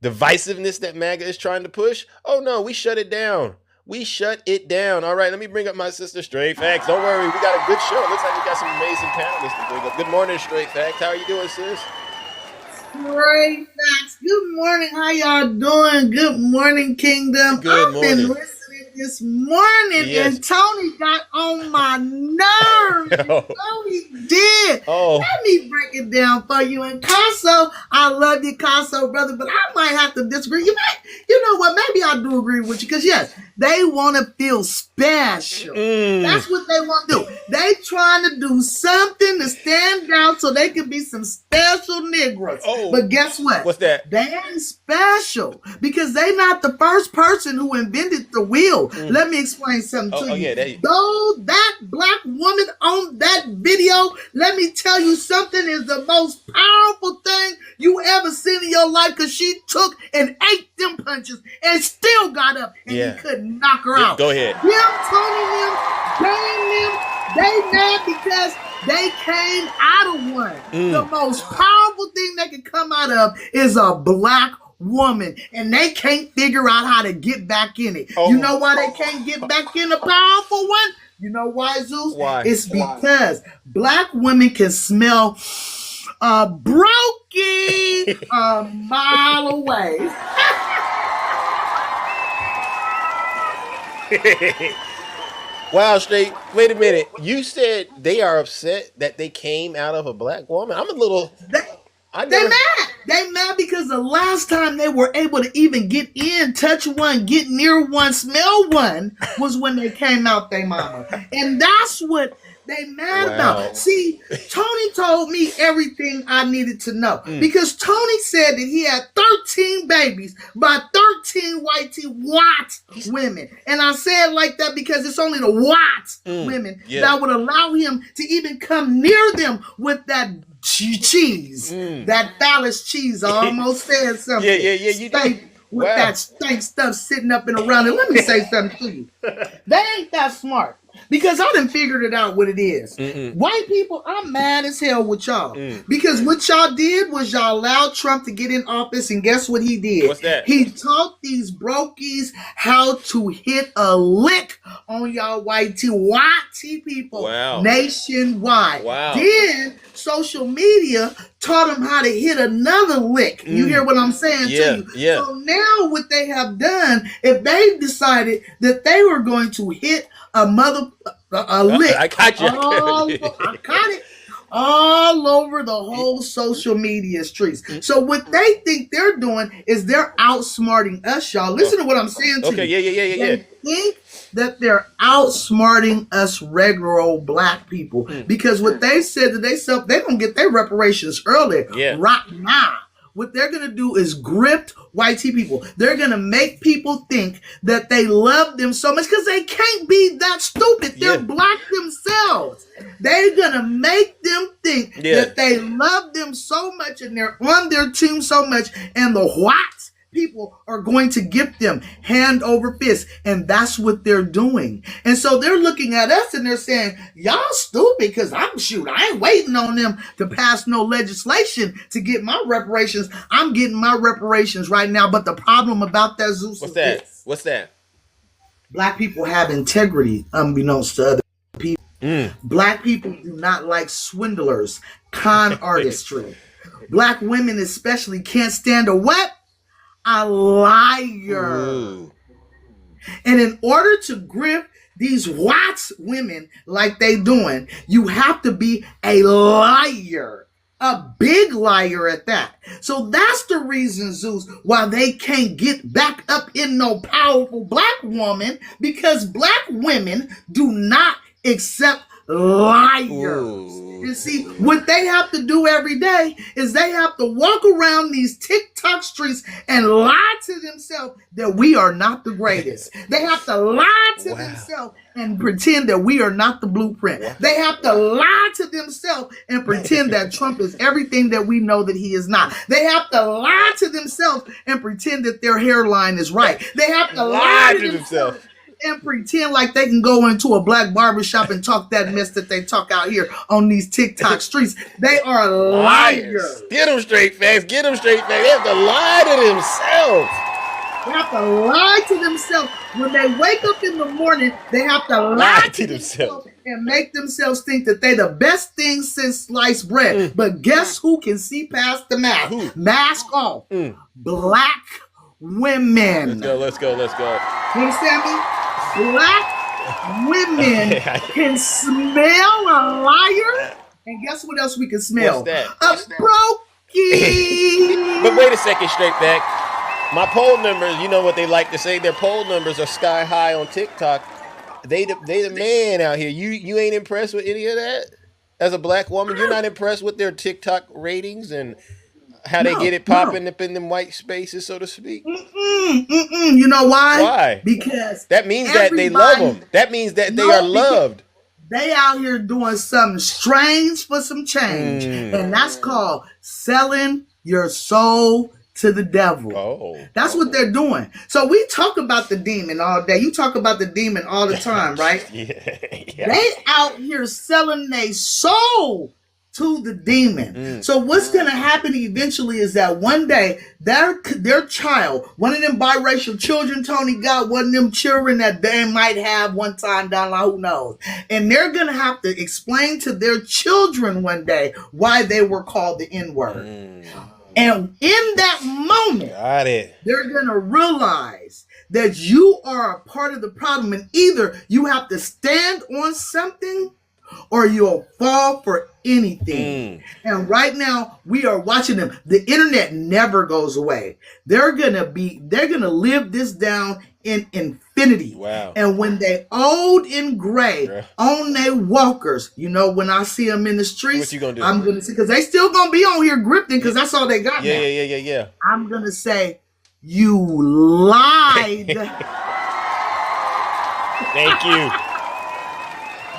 Speaker 3: divisiveness that MAGA is trying to push, oh no, we shut it down. We shut it down. All right, let me bring up my sister, Straight Facts. Don't worry, we got a good show. Looks like we got some amazing panelists to bring up. Good morning, Straight Facts. How are you doing, sis?
Speaker 15: Straight Facts. Good morning. How y'all doing? Good morning, Kingdom.
Speaker 3: Good morning.
Speaker 15: I've been listening this morning, and Tony got on my nerves. Oh, he did.
Speaker 3: Oh.
Speaker 15: Let me break it down for you. And Casso, I love you, Casso, brother, but I might have to disagree. You know what? Maybe I do agree with you, because yes, they want to feel special. That's what they want to do. They trying to do something to stand out so they can be some special Negroes.
Speaker 3: Oh.
Speaker 15: But guess what?
Speaker 3: What's that?
Speaker 15: They ain't special because they not the first person who invented the wheel. Let me explain something to you.
Speaker 3: Yeah, there you
Speaker 15: Though that black woman on that video, let me tell you something is the most powerful thing you ever seen in your life, because she took and ate them punches and still got up and he couldn't knock her out.
Speaker 3: Go ahead.
Speaker 15: They mad because they came out of one. The most powerful thing they can come out of is a black woman, and they can't figure out how to get back in it. You know why they can't get back in a powerful one? You know why, Zeus?
Speaker 3: Why?
Speaker 15: It's because black women can smell brokey a mile away.
Speaker 3: Wow, Straight. Wait a minute. You said they are upset that they came out of a black woman. I'm a little...
Speaker 15: They mad. They mad because the last time they were able to even get in, touch one, get near one, smell one, was when they came out their mama. And that's what they mad about. See, Tony told me everything I needed to know. Because Tony said that he had 13 babies by 13 white women. And I said like that because it's only the white women that would allow him to even come near them with that cheese, that phallus cheese. I almost said something.
Speaker 3: You did.
Speaker 15: With that stank stuff sitting up and around it. Let me say something to you. They ain't that smart. Because I done figured it out what it is. White people, I'm mad as hell with y'all. Because what y'all did was y'all allowed Trump to get in office, and guess what he did?
Speaker 3: What's that?
Speaker 15: He taught these brokies how to hit a lick on y'all white people nationwide. Then social media taught them how to hit another lick. You hear what I'm saying to you? So now what they have done, if they decided that they were going to hit a lick.
Speaker 3: I got you.
Speaker 15: I got it. All over the whole social media streets. So what they think they're doing is they're outsmarting us, y'all. Listen to what I'm saying to you. They think that they're outsmarting us regular old black people because what they said to themselves, they're going to get their reparations early. Right now. what they're going to do is grip white people. They're going to make people think that they love them so much because they can't be that stupid. They're black themselves. They're going to make them think that they love them so much and they're on their team so much, and the white people are going to gift them hand over fist, and that's what they're doing. And so they're looking at us and they're saying, y'all stupid, because I ain't waiting on them to pass no legislation to get my reparations. I'm getting my reparations right now. But the problem about that, Zeus,
Speaker 3: What's that?
Speaker 15: Black people have integrity, unbeknownst to other people. Black people do not like swindlers, con artistry. Black women especially can't stand a what? A liar. Ooh. And in order to grip these white women like they doing, you have to be a liar. A big liar at that. So that's the reason, Zeus, why they can't get back up in no powerful black woman, because black women do not accept liars. Ooh. You see, what they have to do every day is they have to walk around these TikTok streets and lie to themselves that we are not the greatest. They have to lie to themselves and pretend that we are not the blueprint. They have to lie to themselves and pretend that Trump is everything that we know that he is not. They have to lie to themselves and pretend that their hairline is right. They have to lie to themselves and pretend like they can go into a black barbershop and talk that mess that they talk out here on these TikTok streets. They are liars.
Speaker 3: Get them straight facts. Get them straight facts. They have to lie to themselves.
Speaker 15: They have to lie to themselves. When they wake up in the morning, they have to lie to themselves and make themselves think that they the best thing since sliced bread. But guess who can see past the mask? Mask off. Black women.
Speaker 3: Let's go.
Speaker 15: You understand me? Black women can smell a liar, and guess what else we can smell?
Speaker 3: What's that?
Speaker 15: A brokey.
Speaker 3: But wait a second, straight back. My poll numbers, you know what they like to say, their poll numbers are sky high on TikTok. They the man out here. You ain't impressed with any of that? As a black woman, you're not impressed with their TikTok ratings and how they get it popping up in them white spaces, so to speak?
Speaker 15: You know why?
Speaker 3: Why?
Speaker 15: Because
Speaker 3: that means that they love them. That means that they are loved.
Speaker 15: They out here doing something strange for some change. And that's called selling your soul to the devil. Oh. That's what they're doing. So we talk about the demon all day. You talk about the demon all the time, right? They out here selling their soul to the demon. So what's going to happen eventually is that one day their child, one of them biracial children Tony got, one of them children that they might have one time down the line, who knows? And they're going to have to explain to their children one day why they were called the N-word. And in that moment, they're going to realize that you are a part of the problem, and either you have to stand on something or you'll fall for anything. And right now we are watching them. The internet never goes away. They're gonna live this down in infinity. Wow. And when they old and gray on their walkers, you know, when I see them in the streets,
Speaker 3: what you gonna do?
Speaker 15: I'm gonna see, because they still gonna be on here grifting, because that's all they got now.
Speaker 3: Yeah.
Speaker 15: I'm gonna say, you lied.
Speaker 3: Thank you.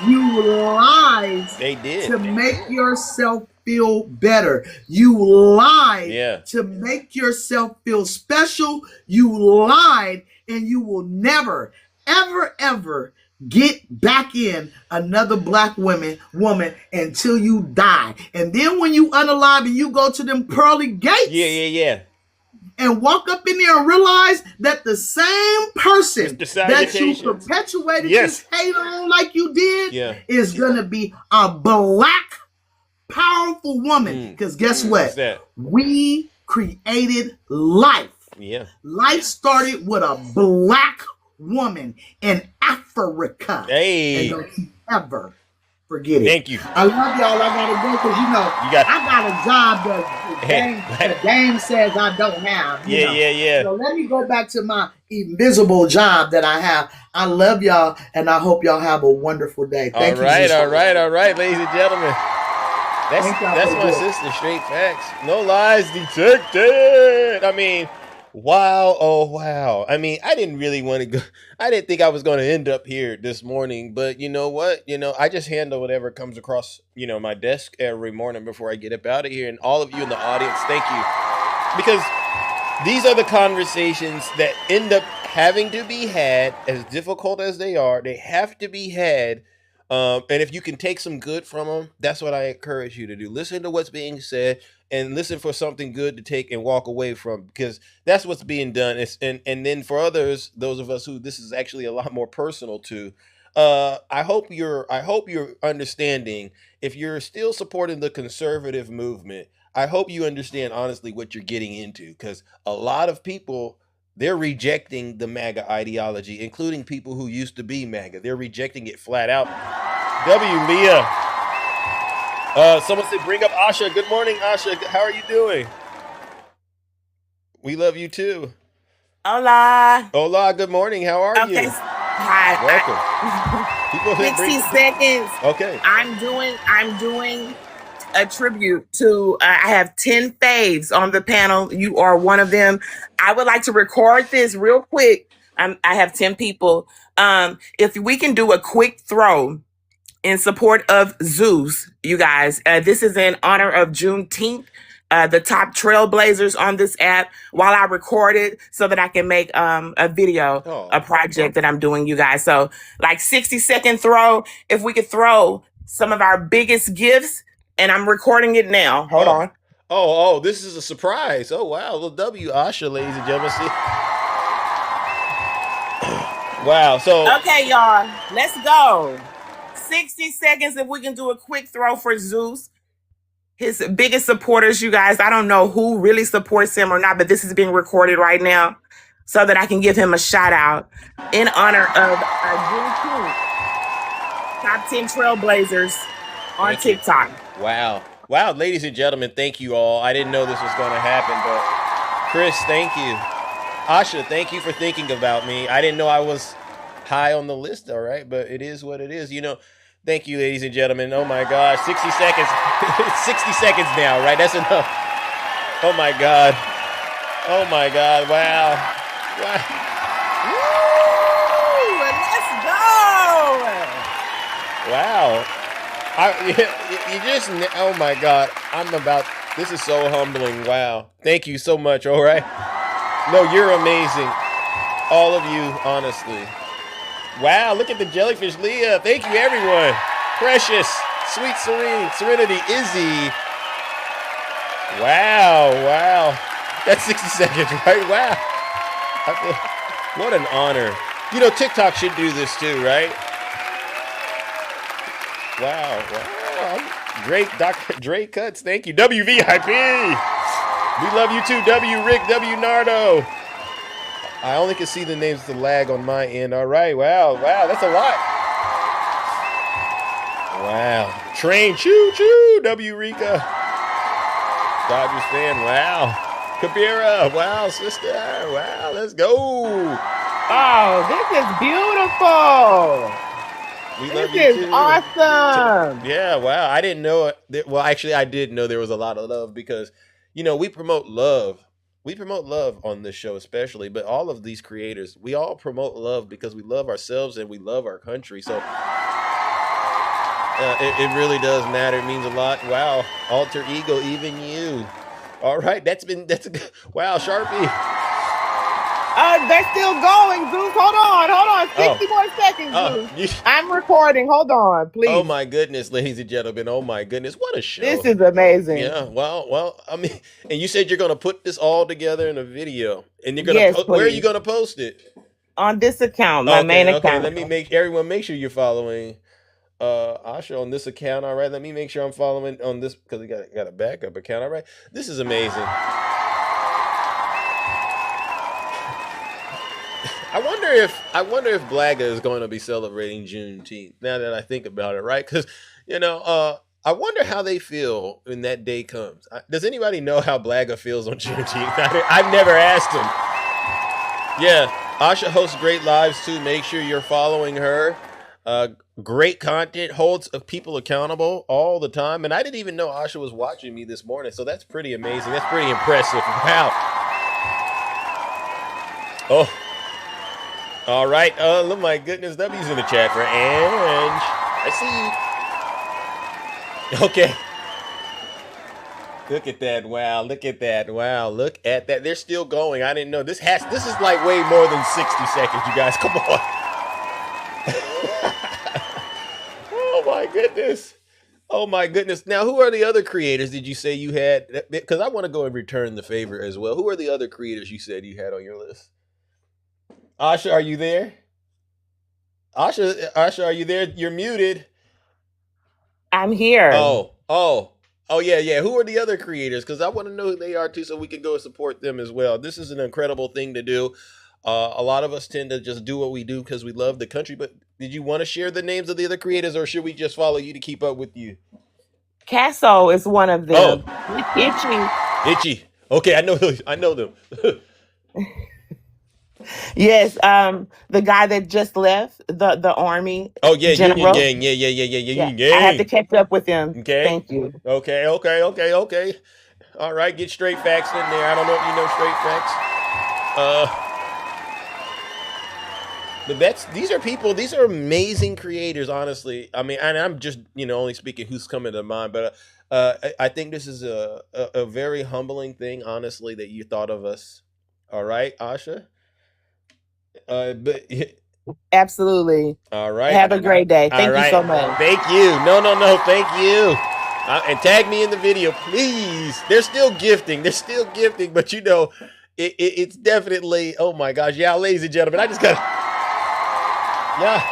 Speaker 15: You lied.
Speaker 3: They did.
Speaker 15: To make yourself feel better. You lied to make yourself feel special. You lied, and you will never, ever get back in another black woman until you die. And then when you unalive and you go to them pearly gates. And walk up in there and realize that the same person that you perpetuated this hate on like you did is going to be a black, powerful woman. Because guess what? We created life. Life started with a black woman in Africa. And don't you ever forget it.
Speaker 3: Thank you.
Speaker 15: I love y'all. I gotta go because I got a job that the game says I don't have.
Speaker 3: Yeah.
Speaker 15: So let me go back to my invisible job that I have. I love y'all, and I hope y'all have a wonderful day. Thank you.
Speaker 3: All right, ladies and gentlemen. That's my sister. Straight facts. No lies detected. I mean, wow. Oh, wow. I mean, I didn't really want to go. I didn't think I was going to end up here this morning, but you know what? I just handle whatever comes across, my desk every morning before I get up out of here. And all of you in the audience, thank you. Because these are the conversations that end up having to be had, as difficult as they are. They have to be had. And if you can take some good from them, that's what I encourage you to do. Listen to what's being said and listen for something good to take and walk away from, because that's what's being done. And then for others, those of us who this is actually a lot more personal to, I hope you're understanding. If you're still supporting the conservative movement, I hope you understand honestly what you're getting into, because a lot of people, they're rejecting the MAGA ideology, including people who used to be MAGA. They're rejecting it flat out. Leah. Someone said, bring up Asha. Good morning, Asha. How are you doing? We love you too.
Speaker 16: Hola.
Speaker 3: Hola, good morning. How are you?
Speaker 16: Hi.
Speaker 3: Welcome.
Speaker 16: 60 seconds.
Speaker 3: Okay.
Speaker 16: I'm doing a tribute to, I have 10 faves on the panel. You are one of them. I would like to record this real quick. I have 10 people. If we can do a quick throw in support of Zeus, you guys, this is in honor of Juneteenth, the top trailblazers on this app, while I record it so that I can make a video, a project that I'm doing, you guys. So like 60-second throw, if we could throw some of our biggest gifts. And I'm recording it now. Hold on.
Speaker 3: Oh, this is a surprise. Oh, wow. Little W, Asha, ladies and gentlemen. See? Wow. So.
Speaker 16: Okay, y'all. Let's go. 60 seconds if we can do a quick throw for Zeus. His biggest supporters, you guys. I don't know who really supports him or not, but this is being recorded right now so that I can give him a shout out in honor of Juneteenth. Top 10 trailblazers on TikTok.
Speaker 3: Wow, ladies and gentlemen, thank you all. I didn't know this was going to happen, but Chris, thank you. Asha, thank you for thinking about me. I didn't know I was high on the list, all right, but it is what it is. Thank you, ladies and gentlemen. Oh my gosh, 60 seconds. 60 seconds now, right? That's enough. Oh my God. Wow.
Speaker 16: Woo! Let's go!
Speaker 3: Wow. Oh my God. This is so humbling. Wow. Thank you so much. All right. No, you're amazing. All of you, honestly. Wow. Look at the jellyfish, Leah. Thank you, everyone. Precious, sweet, Serenity, Izzy. Wow. That's 60 seconds, right? Wow. What an honor. TikTok should do this too, right? Wow. Drake Cuts, thank you. WVIP. We love you too. W Rick, W Nardo. I only can see the names of the lag on my end. All right. Wow. That's a lot. Wow. Train, choo. W Rika. Dodgers fan. Wow. Kabira. Wow, sister. Wow. Let's go.
Speaker 16: Oh, this is beautiful. This is awesome.
Speaker 3: Yeah, wow. I didn't know it. Well, actually, I did know there was a lot of love because, we promote love. We promote love on this show especially, but all of these creators, we all promote love because we love ourselves and we love our country. So it really does matter. It means a lot. Wow. Alter ego, even you. All right. That's a good. Wow, Sharpie.
Speaker 16: They're still going, Zeus. Hold on. 60 more seconds, Zeus. I'm recording. Hold on, please.
Speaker 3: Oh my goodness, ladies and gentlemen. Oh my goodness. What a show.
Speaker 16: This is amazing.
Speaker 3: Yeah. Well, I mean, and you said you're going to put this all together in a video and you're going to where are you going to post it?
Speaker 16: On this account, my main account.
Speaker 3: Let me make sure you're following Asha on this account. All right. Let me make sure I'm following on this because we got a backup account. All right. This is amazing. I wonder if Blaga is going to be celebrating Juneteenth now that I think about it, right? Because, I wonder how they feel when that day comes. Does anybody know how Blaga feels on Juneteenth? I've never asked him. Yeah, Asha hosts great lives too. Make sure you're following her. Great content, holds people accountable all the time. And I didn't even know Asha was watching me this morning. So that's pretty amazing. That's pretty impressive. Wow. Oh. All right. Oh, my goodness. W's in the chat for Ange. I see. Okay. Look at that. Wow. Look at that. Wow. Look at that. They're still going. I didn't know. This is like way more than 60 seconds, you guys. Come on. Oh my goodness. Oh my goodness. Now, who are the other creators did you say you had? Because I want to go and return the favor as well. Who are the other creators you said you had on your list? Asha, are you there? Asha, are you there? You're muted.
Speaker 16: I'm here.
Speaker 3: Oh, yeah. Who are the other creators? Because I want to know who they are too, so we can go and support them as well. This is an incredible thing to do. A lot of us tend to just do what we do because we love the country. But did you want to share the names of the other creators, or should we just follow you to keep up with you?
Speaker 16: Casso is one of them.
Speaker 3: Itchy. Okay, I know them.
Speaker 16: Yes, the guy that just left the army.
Speaker 3: Oh yeah,
Speaker 16: General.
Speaker 3: Union Gang. Yeah. Union Gang.
Speaker 16: I have to catch up with him.
Speaker 3: Okay.
Speaker 16: Thank you.
Speaker 3: Okay. All right, get straight facts in there. I don't know if you know straight facts. But these are amazing creators, honestly. I mean, and I'm just, only speaking who's coming to mind, but I think this is a very humbling thing, honestly, that you thought of us. All right, Asha? But
Speaker 16: Absolutely.
Speaker 3: all right.
Speaker 16: Have a great day.
Speaker 3: All
Speaker 16: Thank you
Speaker 3: right.
Speaker 16: so much.
Speaker 3: Thank you. No, thank you. And tag me in the video, please. They're still gifting, but it's definitely, oh my gosh. Yeah, ladies and gentlemen, I just got yeah.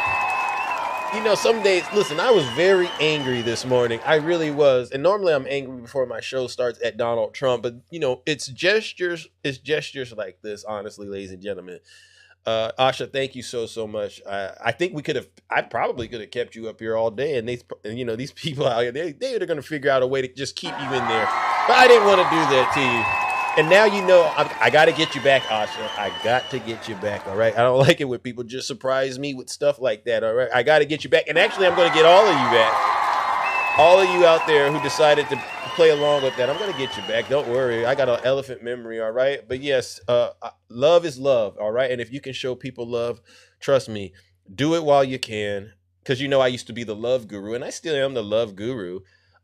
Speaker 3: Some days, listen, I was very angry this morning. I really was. And normally I'm angry before my show starts at Donald Trump, but it's gestures like this, honestly, ladies and gentlemen. Asha, thank you so much. I think I probably could have kept you up here all day, and these people out here, they're going to figure out a way to just keep you in there. But I didn't want to do that to you. And now I got to get you back, Asha. I got to get you back, all right? I don't like it when people just surprise me with stuff like that, all right? I got to get you back. And actually, I'm going to get all of you back. All of you out there who decided to play along with that, I'm going to get you back. Don't worry. I got an elephant memory, all right? But yes, love is love, all right? And if you can show people love, trust me, do it while you can. Because I used to be the love guru, and I still am the love guru.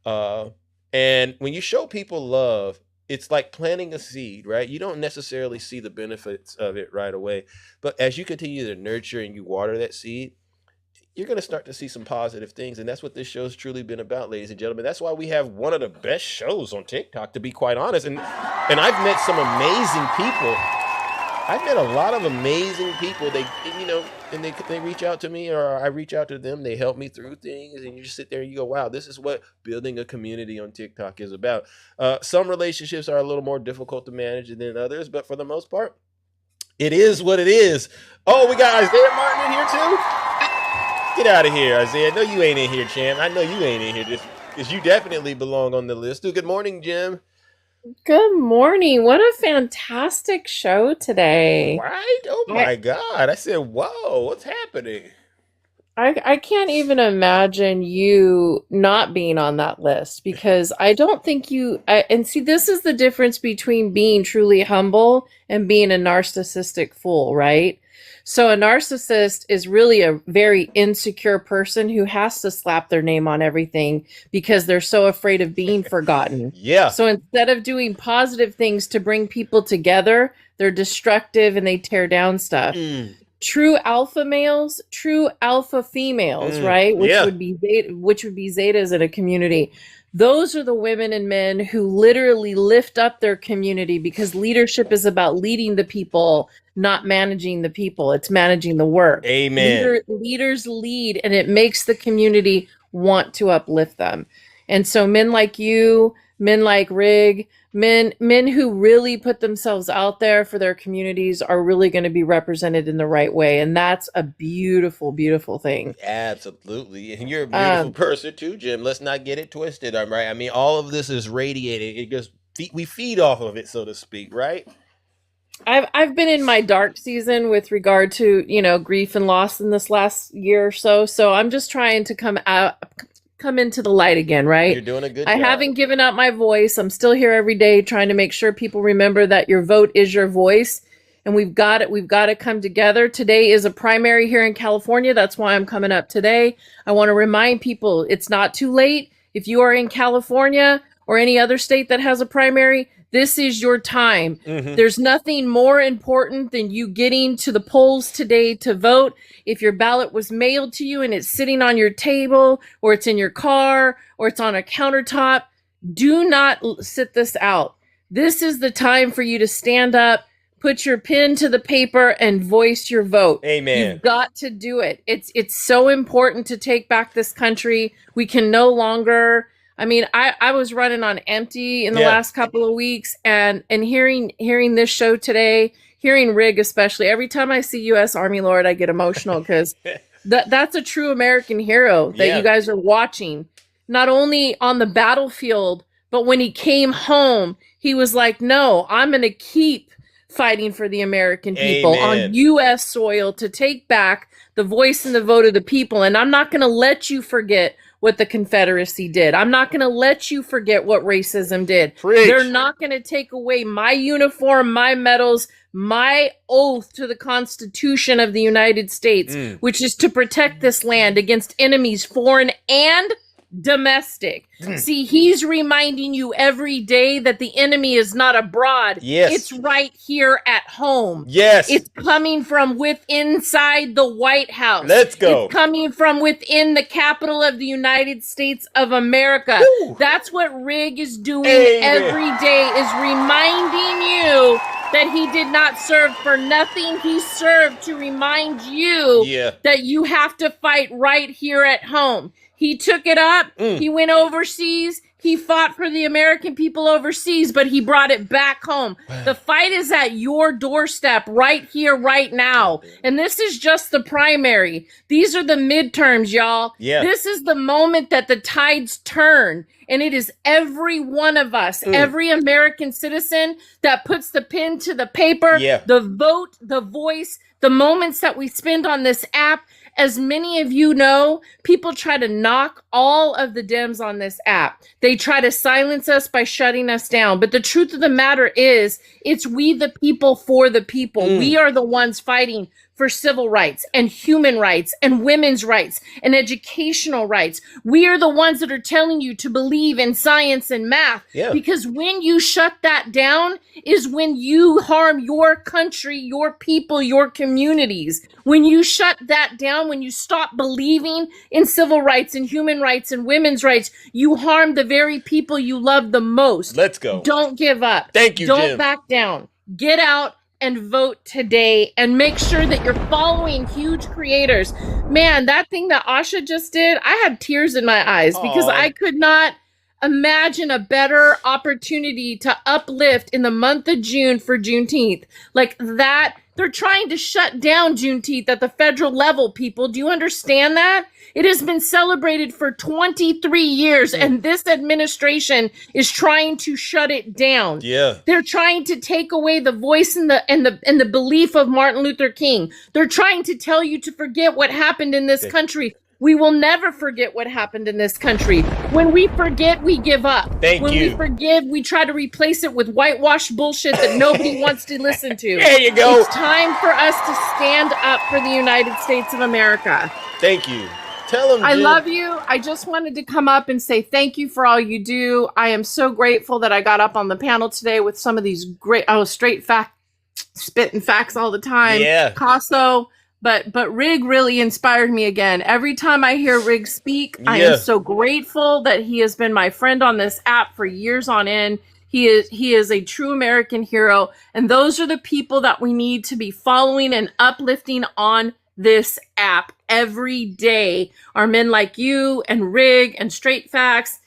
Speaker 3: And when you show people love, it's like planting a seed, right? You don't necessarily see the benefits of it right away. But as you continue to nurture and you water that seed, you're going to start to see some positive things. And that's what this show's truly been about, ladies and gentlemen. That's why we have one of the best shows on TikTok, to be quite honest. And I've met some amazing people. I've met a lot of amazing people. They reach out to me, or I reach out to them. They help me through things, and you just sit there and you go, wow, this is what building a community on TikTok is about. Some relationships are a little more difficult to manage than others, but for the most part, it is what it is. Oh, we got Isaiah Martin in here too? Get out of here, Isaiah. No, you ain't in here, champ. I know you ain't in here because you definitely belong on the list. Good morning, Jim.
Speaker 17: Good morning. What a fantastic show today.
Speaker 3: Right? Oh my God. I said, whoa, what's happening?
Speaker 17: I can't even imagine you not being on that list, because I don't think and see, this is the difference between being truly humble and being a narcissistic fool, right? So a narcissist is really a very insecure person who has to slap their name on everything because they're so afraid of being forgotten.
Speaker 3: Yeah.
Speaker 17: So instead of doing positive things to bring people together, they're destructive and they tear down stuff. True alpha males, true alpha females, right? Which would be zetas in a community. Those are the women and men who literally lift up their community, because leadership is about leading the people, not managing the people. It's managing the work.
Speaker 3: Amen.
Speaker 17: Leaders lead, and it makes the community want to uplift them. And so men like you, men like Rig, men who really put themselves out there for their communities are really going to be represented in the right way. And that's a beautiful, beautiful thing.
Speaker 3: Absolutely. And you're a beautiful person too, Jim. Let's not get it twisted. I'm right. I mean, all of this is radiating. It just we feed off of it, so to speak, right?
Speaker 17: I've been in my dark season with regard to, grief and loss in this last year or so. So I'm just trying to come into the light again, right?
Speaker 3: You're doing a good
Speaker 17: I
Speaker 3: job.
Speaker 17: haven't given up my voice. I'm still here every day trying to make sure people remember that your vote is your voice. And we've got to come together. Today is a primary here in California. That's why I'm coming up today. I want to remind people it's not too late. If you are in California or any other state that has a primary, this is your time.
Speaker 3: Mhm.
Speaker 17: There's nothing more important than you getting to the polls today to vote. If your ballot was mailed to you and it's sitting on your table, or it's in your car, or it's on a countertop, do not sit this out. This is the time for you to stand up, put your pen to the paper, and voice your vote.
Speaker 3: Amen.
Speaker 17: You've got to do it. It's so important to take back this country. We can no longer. I mean, I was running on empty in the last couple of weeks, and hearing this show today, hearing Rig especially. Every time I see U.S. Army Lord, I get emotional because that's a true American hero that you guys are watching. Not only on the battlefield, but when he came home, he was like, "No, I'm going to keep fighting for the American people on U.S. soil to take back the voice and the vote of the people. And I'm not going to let you forget what the Confederacy did. I'm not going to let you forget what racism did.
Speaker 3: Preach.
Speaker 17: They're not going to take away my uniform, my medals, my oath to the Constitution of the United States, which is to protect this land against enemies, foreign and domestic. See, he's reminding you every day that the enemy is not abroad.
Speaker 3: Yes.
Speaker 17: It's right here at home.
Speaker 3: Yes.
Speaker 17: It's coming from inside the White House.
Speaker 3: Let's go.
Speaker 17: It's coming from within the capital of the United States of America.
Speaker 3: Woo.
Speaker 17: That's what Rig is doing
Speaker 3: Amen.
Speaker 17: every day, is reminding you that he did not serve for nothing. He served to remind you that you have to fight right here at home. He took it up. He went overseas. He fought for the American people overseas, but he brought it back home. The fight is at your doorstep right here, right now. And this is just the primary. These are the midterms, y'all.
Speaker 3: Yeah.
Speaker 17: This is the moment that the tides turn. And it is every one of us, every American citizen that puts the pen to the paper, the vote, the voice, the moments that we spend on this app. As many of you know, people try to knock all of the Dems on this app. They try to silence us by shutting us down. But the truth of the matter is, it's we the people for the people. We are the ones fighting for civil rights and human rights and women's rights and educational rights. We are the ones that are telling you to believe in science and math. Because when you shut that down is when you harm your country, your people, your communities. When you shut that down, when you stop believing in civil rights and human rights and women's rights, you harm the very people you love the most.
Speaker 3: Let's go.
Speaker 17: Don't give up.
Speaker 3: Thank you,
Speaker 17: Don't
Speaker 3: Jim.
Speaker 17: back down. Get out and vote today, and make sure that you're following huge creators. Man, that thing that Asha just did, I had tears in my eyes because
Speaker 3: Aw.
Speaker 17: I could not imagine a better opportunity to uplift in the month of June for Juneteenth. Like that, they're trying to shut down Juneteenth at the federal level, people. Do you understand that? It has been celebrated for 23 years, and this administration is trying to shut it down.
Speaker 3: Yeah.
Speaker 17: They're trying to take away the voice and the belief of Martin Luther King. They're trying to tell you to forget what happened in this country. We will never forget what happened in this country. When we forget, we give up.
Speaker 3: Thank
Speaker 17: when
Speaker 3: you.
Speaker 17: we forgive, we try to replace it with whitewashed bullshit that nobody wants to listen to.
Speaker 3: There you go.
Speaker 17: It's time for us to stand up for the United States of America.
Speaker 3: Thank you. Tell him.
Speaker 17: I
Speaker 3: Jim.
Speaker 17: love you. I just wanted to come up and say thank you for all you do. I am so grateful that I got up on the panel today with some of these great, straight fact, spitting facts all the time.
Speaker 3: Yeah.
Speaker 17: Casso, but Rig really inspired me again. Every time I hear Rig speak, I am so grateful that he has been my friend on this app for years on end. He is a true American hero. And those are the people that we need to be following and uplifting on this app every day, are men like you and Rig and Straight Facts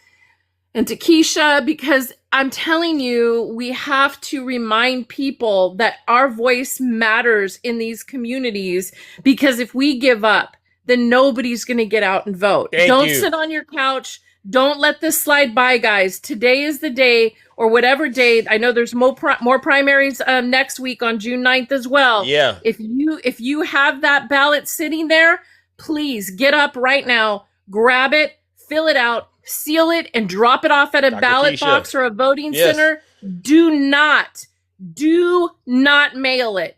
Speaker 17: and Takesha, because I'm telling you, we have to remind people that our voice matters in these communities, because if we give up, then nobody's going to get out and vote.
Speaker 3: Thank
Speaker 17: Don't
Speaker 3: you.
Speaker 17: sit on your couch. Don't let this slide by, guys. Today is the day or whatever day. I know there's more primaries next week on June 9th as well.
Speaker 3: Yeah.
Speaker 17: If you have that ballot sitting there, please get up right now, grab it, fill it out, seal it, and drop it off at a
Speaker 3: Dr.
Speaker 17: ballot
Speaker 3: Keisha.
Speaker 17: box or a voting
Speaker 3: Yes.
Speaker 17: center. Do not mail it.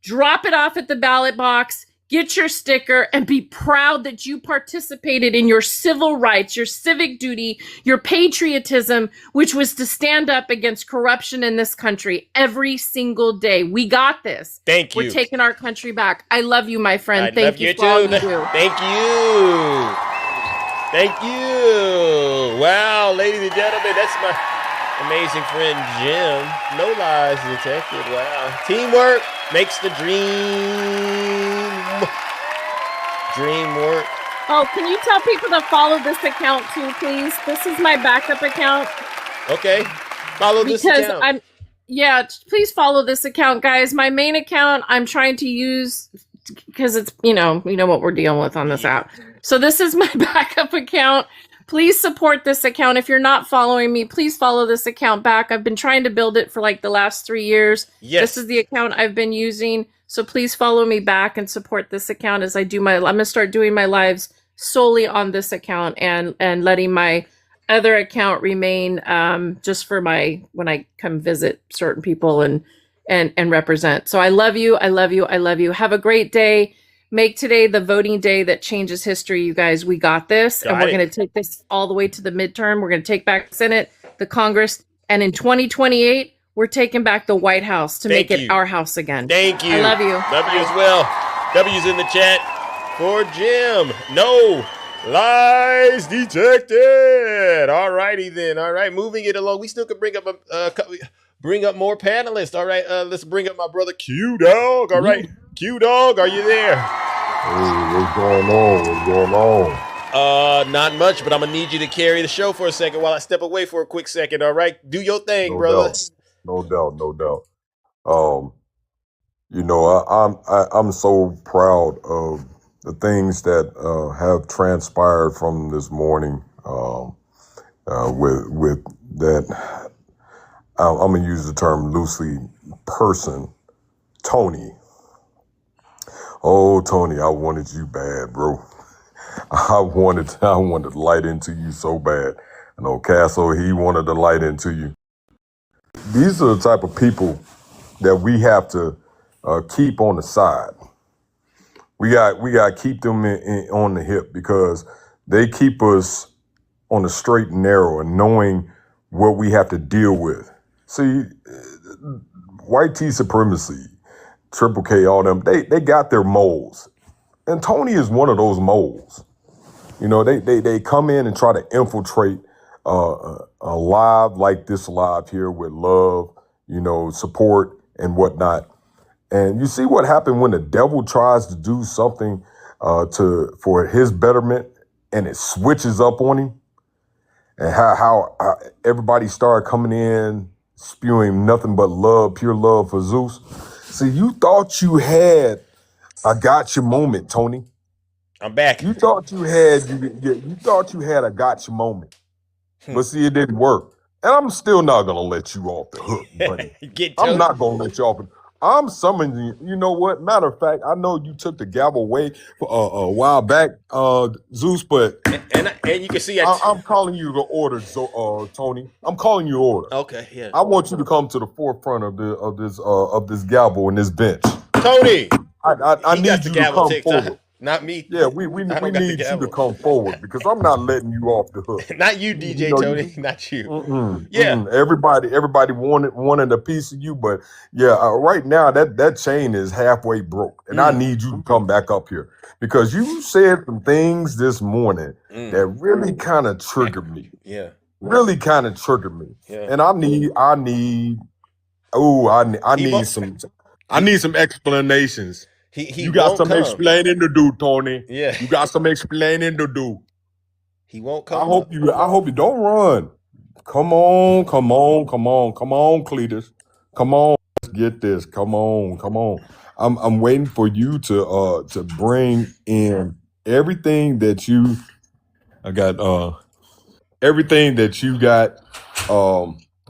Speaker 17: Drop it off at the ballot box, get your sticker, and be proud that you participated in your civil rights, your civic duty, your patriotism, which was to stand up against corruption in this country every single day. We got this.
Speaker 3: Thank you.
Speaker 17: We're taking our country back. I love you, my friend.
Speaker 3: I
Speaker 17: Thank
Speaker 3: love
Speaker 17: you
Speaker 3: you
Speaker 17: for all
Speaker 3: too.
Speaker 17: you do.
Speaker 3: Thank you. Thank you. Wow, ladies and gentlemen, that's my amazing friend Jim. No lies detected. Wow. Teamwork makes the dream work.
Speaker 17: Oh, can you tell people to follow this account too, please? This is my backup account.
Speaker 3: Okay. Follow this account.
Speaker 17: Please follow this account, guys. My main account I'm trying to use because it's, you know what we're dealing with on this app. So this is my backup account. Please support this account. If you're not following me, please follow this account back. I've been trying to build it for like the last 3 years.
Speaker 3: Yes.
Speaker 17: This is the account I've been using. So please follow me back and support this account as I do I'm going to start doing my lives solely on this account and letting my other account remain just for when I come visit certain people and represent. So I love you. I love you. I love you. Have a great day. Make today the voting day that changes history, you guys. We got this. And we're going to take this all the way to the midterm. We're going to take back the Senate, the Congress. And in 2028, we're taking back the White House to make it our house again.
Speaker 3: Thank you.
Speaker 17: I love you.
Speaker 3: Love you as well. W's in the chat for Jim. No lies detected. All righty then. All right, moving it along. We still could bring up more panelists. All right, let's bring up my brother Q Dog. All right, Q Dog, are you there?
Speaker 18: Hey, what's going on? What's going on?
Speaker 3: Not much, but I'm gonna need you to carry the show for a second while I step away for a quick second. All right, do your thing, brother.
Speaker 18: No doubt. I'm so proud of the things that have transpired from this morning. With that, I'm gonna use the term loosely. Person, Tony. Oh, Tony, I wanted you bad, bro. I wanted to light into you so bad. I know Castle, he wanted to light into you. These are the type of people that we have to keep on the side. We got to keep them on the hip because they keep us on the straight and narrow and knowing what we have to deal with. See, white T supremacy, Triple K, all them, they got their moles. And Tony is one of those moles. You know, they come in and try to infiltrate a live like this live here with love, support and whatnot. And you see what happened when the devil tries to do something for his betterment and it switches up on him, and how everybody started coming in spewing nothing but love, pure love for Zeus. See, you thought you had a gotcha moment, Tony.
Speaker 3: I'm back.
Speaker 18: You thought you had a gotcha moment. But see, it didn't work. And I'm still not gonna let you off the hook, buddy. I'm not gonna let you off. I'm summoning you. You know what? Matter of fact, I know you took the gavel away a while back, Zeus, but
Speaker 3: and you can see
Speaker 18: I'm calling you to order, Tony. I'm calling you to order.
Speaker 3: Okay, yeah.
Speaker 18: I want you to come to the forefront of this gavel and this bench.
Speaker 3: Tony,
Speaker 18: I need you to come forward.
Speaker 3: Not me.
Speaker 18: Yeah, we need you to come forward because I'm not letting you off the hook.
Speaker 3: Not you, DJ Tony. Not you.
Speaker 18: Everybody wanted a piece of you, but right now that chain is halfway broke, and I need you to come back up here because you said some things this morning that really kind of triggered me.
Speaker 3: Yeah,
Speaker 18: really kind of triggered me, and I need some explanations. You got some explaining to do, Tony.
Speaker 3: Yeah.
Speaker 18: You got some explaining to do.
Speaker 3: He won't come.
Speaker 18: I hope you don't run. Come on, Cletus. Come on, let's get this. Come on. I'm waiting for you to bring in everything that you got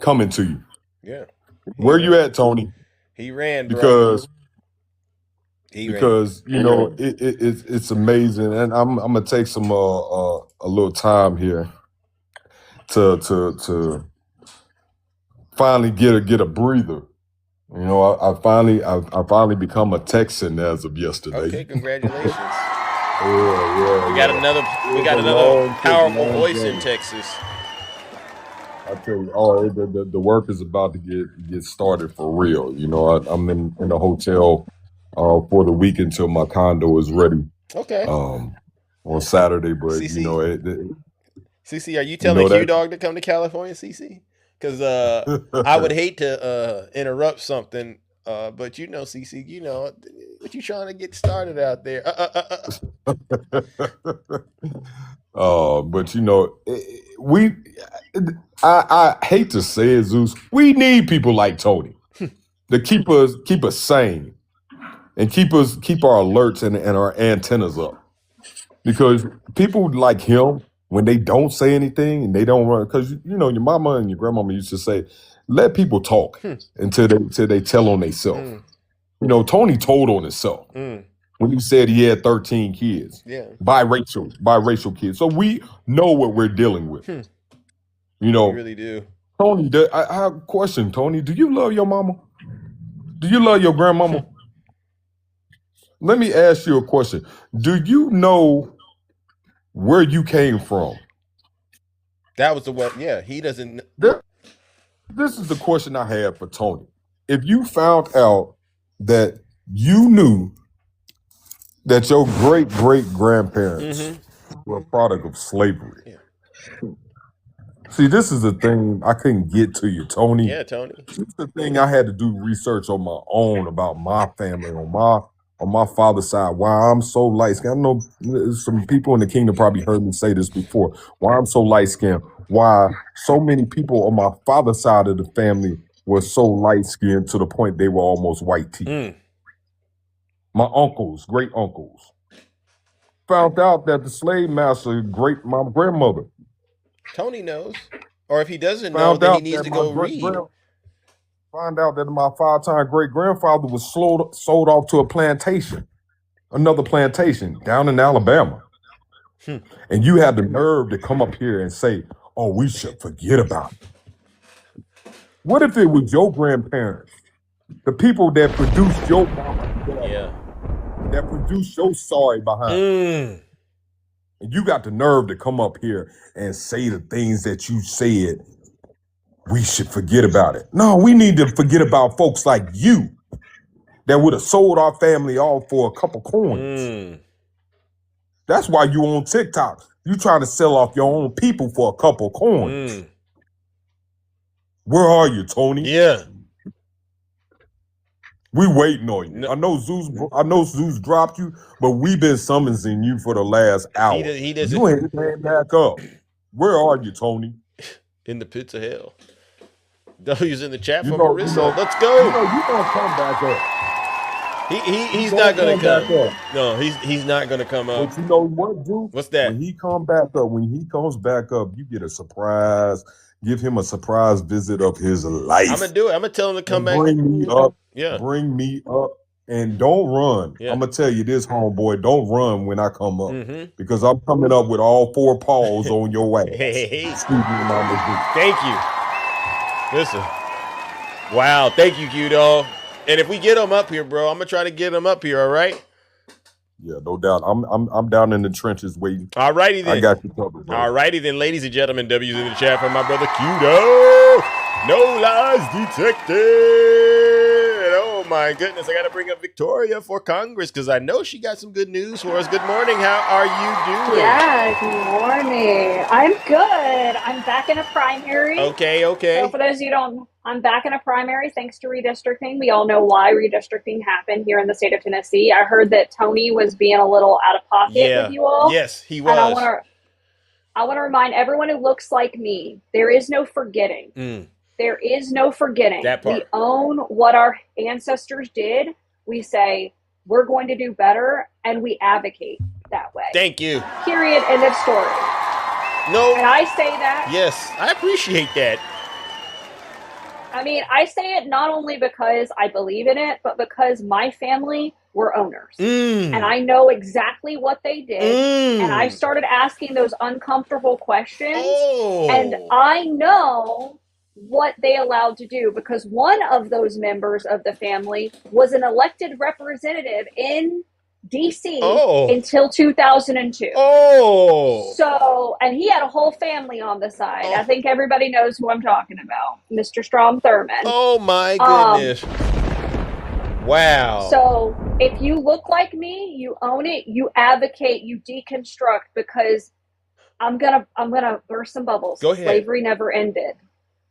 Speaker 18: coming to you.
Speaker 3: Yeah.
Speaker 18: Where you at, Tony?
Speaker 3: He ran, bro.
Speaker 18: Because you know it's amazing, and I'm gonna take some a little time here to finally get a breather. You know, I finally become a Texan as of yesterday.
Speaker 3: Okay, congratulations.
Speaker 18: Yeah.
Speaker 3: We got another powerful voice in Texas.
Speaker 18: I tell you, the work is about to get started for real. You know, I'm in a hotel for the week until my condo is ready.
Speaker 3: Okay.
Speaker 18: On Saturday, but
Speaker 3: CC.
Speaker 18: you know,
Speaker 3: CC, are you telling Q Dog to come to California, CC? Because I would hate to interrupt something, but you know, CC, you know, what you trying to get started out there?
Speaker 18: But you know, I hate to say it, Zeus. We need people like Tony to keep us sane and keep our alerts and our antennas up, because people like him, when they don't say anything and they don't run, because you know your mama and your grandmama used to say, let people talk until they tell on themselves. You know, Tony told on himself when he said he had 13 kids, biracial kids. So we know what we're dealing with. You know,
Speaker 3: we really do.
Speaker 18: Tony, I have a question, Tony. Do you love your mama? Do you love your grandmama? Let me ask you a question. Do you know where you came from?
Speaker 3: That was the one. Yeah, he doesn't.
Speaker 18: This is the question I had for Tony. If you found out that you knew that your great-great-grandparents were a product of slavery. See, this is the thing I couldn't get to you, Tony.
Speaker 3: Yeah, Tony.
Speaker 18: This is the thing I had to do research on my own about my family, on my father's side, why I'm so light-skinned. I know some people in the kingdom probably heard me say this before, why I'm so light-skinned, why so many people on my father's side of the family were so light-skinned to the point they were almost white teeth. My uncles, great uncles, found out that the slave master, my grandmother.
Speaker 3: Tony knows. Or if he doesn't know, then he needs to go read.
Speaker 18: Find out that my 5-time great-grandfather was sold off to a plantation, another plantation down in Alabama. And you had the nerve to come up here and say, oh, we should forget about it. What if it was your grandparents, the people that produced your mama, that produced your sorry behind? And you got the nerve to come up here and say the things that you said, we should forget about it. No, we need to forget about folks like you that would have sold our family off for a couple coins. That's why you on TikTok. You trying to sell off your own people for a couple coins. Where are you, Tony?
Speaker 3: Yeah.
Speaker 18: We waiting on you. I know Zeus dropped you, but we've been summoning you for the last hour.
Speaker 3: He doesn't.
Speaker 18: You ain't came back up. Where are you, Tony?
Speaker 3: In the pits of hell. W's in the chat for Marissa. Let's go.
Speaker 18: You gonna come back up.
Speaker 3: He's not gonna come. No, he's not gonna come up.
Speaker 18: But you know what, Zeus?
Speaker 3: What's that?
Speaker 18: When he comes back up, you get a surprise. Give him a surprise visit of his life.
Speaker 3: I'm gonna do it. I'm gonna tell him to come back.
Speaker 18: Bring me up.
Speaker 3: Yeah.
Speaker 18: Bring me up. And don't run. I'm gonna tell you this, homeboy. Don't run when I come up, because I'm coming up with all 4 paws on your ass.
Speaker 3: Hey.
Speaker 18: Excuse me, Mama.
Speaker 3: Thank you. Listen. Wow. Thank you, Q-Dog. And if we get him up here, bro, I'm gonna try to get him up here. All right.
Speaker 18: Yeah, no doubt. I'm down in the trenches waiting.
Speaker 3: All righty then.
Speaker 18: I got you covered, bro.
Speaker 3: All righty then, ladies and gentlemen. W's in the chat from my brother Q-Dog. No lies detected. Oh my goodness, I gotta bring up Victoria for Congress because I know she got some good news for us. Good morning, how are you doing?
Speaker 19: Yeah, good morning. I'm good. I'm back in a primary.
Speaker 3: Okay.
Speaker 19: So for those of you who don't, I'm back in a primary thanks to redistricting. We all know why redistricting happened here in the state of Tennessee. I heard that Tony was being a little out of pocket with you all.
Speaker 3: Yes, he was.
Speaker 19: And I want to remind everyone who looks like me, there is no forgetting. There is no forgetting.
Speaker 3: That part.
Speaker 19: We own what our ancestors did. We say, we're going to do better, and we advocate that way.
Speaker 3: Thank you.
Speaker 19: Period. End of story.
Speaker 3: No.
Speaker 19: And I say that.
Speaker 3: Yes, I appreciate that.
Speaker 19: I mean, I say it not only because I believe in it, but because my family were owners. And I know exactly what they did. And I started asking those uncomfortable questions. And I know what they allowed to do because one of those members of the family was an elected representative in DC until 2002. So, and he had a whole family on the side. I think everybody knows who I'm talking about, Mr. Strom Thurmond.
Speaker 3: Oh my goodness. Wow.
Speaker 19: So if you look like me, you own it, you advocate, you deconstruct, because I'm gonna burst some bubbles.
Speaker 3: Go ahead.
Speaker 19: Slavery never ended.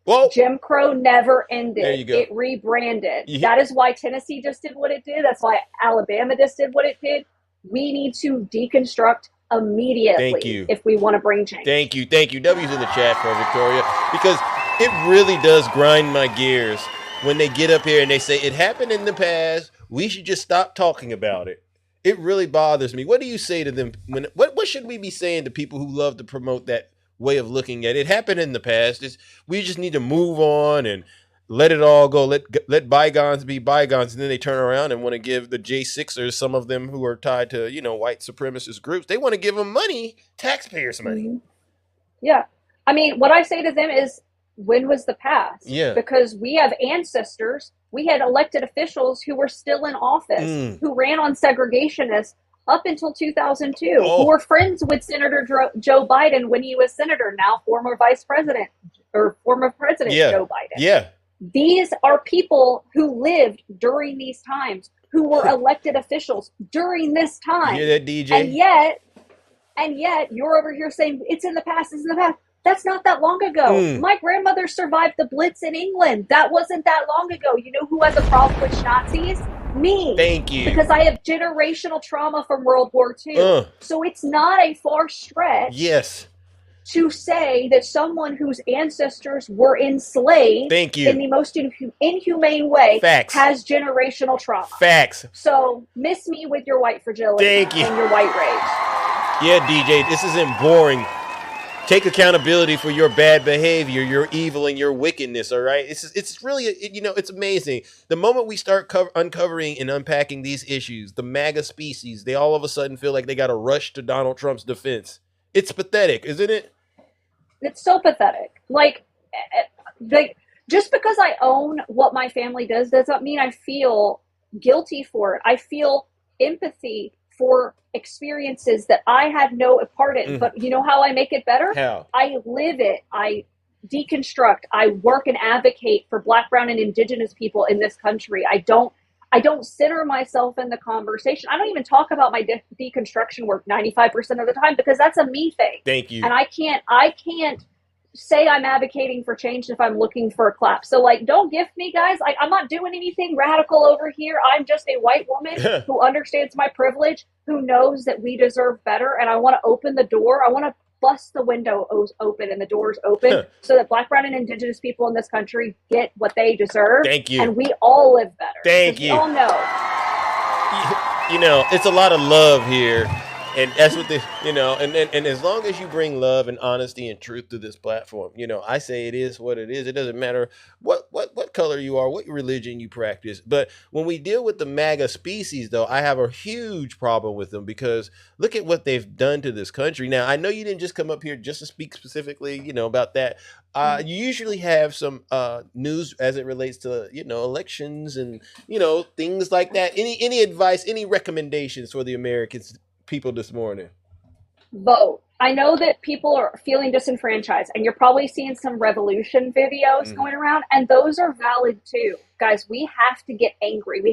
Speaker 3: Whoa.
Speaker 19: Jim Crow never ended.
Speaker 3: There you go.
Speaker 19: It rebranded. That is why Tennessee just did what it did. That's why Alabama just did what it did. We need to deconstruct immediately.
Speaker 3: Thank you.
Speaker 19: If we want to bring change.
Speaker 3: Thank you. Thank you. W's in the chat for Victoria, because it really does grind my gears when they get up here and they say it happened in the past. We should just stop talking about it. It really bothers me. What do you say to them? What should we be saying to people who love to promote that way of looking at it? It happened in the past. We just need to move on and let it all go. Let bygones be bygones. And then they turn around and want to give the J6ers, some of them who are tied to, white supremacist groups, they want to give them money, taxpayers' money.
Speaker 19: Yeah. I mean, what I say to them is, when was the past?
Speaker 3: Yeah.
Speaker 19: Because we have ancestors, we had elected officials who were still in office, who ran on segregationists up until 2002, who were friends with Senator Joe Biden when he was senator, now former president Joe Biden.
Speaker 3: Yeah.
Speaker 19: These are people who lived during these times, who were elected officials during this time.
Speaker 3: You hear that, DJ?
Speaker 19: And yet you're over here saying it's in the past, it's in the past. That's not that long ago. My grandmother survived the Blitz in England. That wasn't that long ago. You know who has a problem with Nazis? Me.
Speaker 3: Thank you.
Speaker 19: Because I have generational trauma from World War II. So it's not a far stretch.
Speaker 3: Yes.
Speaker 19: To say that someone whose ancestors were enslaved
Speaker 3: Thank you.
Speaker 19: in the most inhumane way
Speaker 3: Facts.
Speaker 19: has generational trauma.
Speaker 3: Facts.
Speaker 19: So miss me with your white fragility
Speaker 3: Thank you.
Speaker 19: and your white rage.
Speaker 3: Yeah, DJ, this isn't boring. Take accountability for your bad behavior, your evil, and your wickedness, all right? It's really, it's amazing. The moment we start uncovering and unpacking these issues, the MAGA species, they all of a sudden feel like they got to rush to Donald Trump's defense. It's pathetic, isn't it?
Speaker 19: It's so pathetic. Like, just because I own what my family does not mean I feel guilty for it. I feel empathy for experiences that I had no part in. But you know how I make it better?
Speaker 3: How?
Speaker 19: I live it. I deconstruct. I work and advocate for Black, brown, and indigenous people in this country. I don't center myself in the conversation. I don't even talk about my deconstruction work 95% of the time because that's a me thing.
Speaker 3: Thank you.
Speaker 19: And I can't say I'm advocating for change if I'm looking for a clap. So don't gift me, guys. I'm not doing anything radical over here. I'm just a white woman who understands my privilege, who knows that we deserve better. And I want to open the door. I want to bust the windows open and the doors open so that Black, brown, and indigenous people in this country get what they deserve.
Speaker 3: Thank you.
Speaker 19: And we all live better.
Speaker 3: Thank you.
Speaker 19: We all know.
Speaker 3: It's a lot of love here. And that's what and as long as you bring love and honesty and truth to this platform, I say it is what it is. It doesn't matter what color you are, what religion you practice. But when we deal with the MAGA species, though, I have a huge problem with them because look at what they've done to this country. Now, I know you didn't just come up here just to speak specifically, about that. You usually have some news as it relates to, elections and, things like that. Any advice, any recommendations for the Americans people this morning?
Speaker 19: Vote. I know that people are feeling disenfranchised and you're probably seeing some revolution videos going around, and those are valid too. Guys, we have to get angry.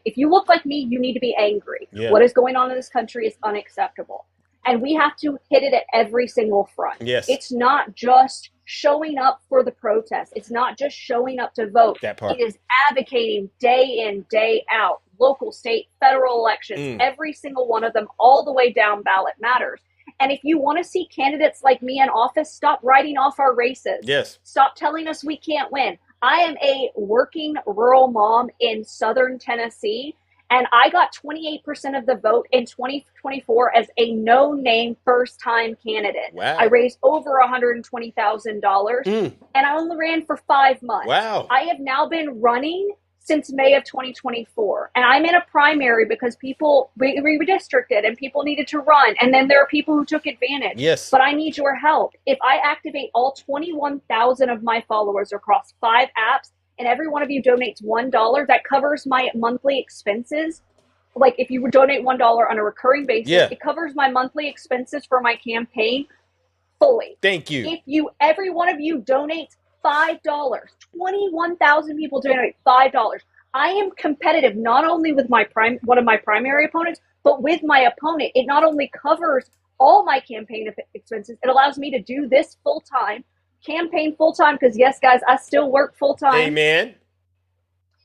Speaker 19: If you look like me, you need to be angry.
Speaker 3: Yeah.
Speaker 19: What is going on in this country is unacceptable. And we have to hit it at every single front.
Speaker 3: Yes.
Speaker 19: It's not just showing up for the protest. It's not just showing up to vote.
Speaker 3: That part.
Speaker 19: It is advocating day in, day out, local, state, federal elections, every single one of them, all the way down ballot matters. And if you want to see candidates like me in office, stop writing off our races.
Speaker 3: Yes.
Speaker 19: Stop telling us we can't win. I am a working rural mom in southern Tennessee, And I got 28% of the vote in 2024 as a no-name first-time candidate.
Speaker 3: Wow.
Speaker 19: I raised over $120,000, and I only ran for 5 months.
Speaker 3: Wow.
Speaker 19: I have now been running since May of 2024, and I'm in a primary because people redistricted and people needed to run, and then there are people who took advantage.
Speaker 3: Yes.
Speaker 19: But I need your help. If I activate all 21,000 of my followers across 5 apps, and every one of you donates $1, that covers my monthly expenses. Like if you would donate $1 on a recurring basis, it covers my monthly expenses for my campaign fully.
Speaker 3: Thank you.
Speaker 19: If every one of you donates $5, 21,000 people donate $5. I am competitive not only with one of my primary opponents, but with my opponent. It not only covers all my campaign expenses, it allows me to do this full time. Campaign full-time, because yes, guys, I still work full-time.
Speaker 3: Amen.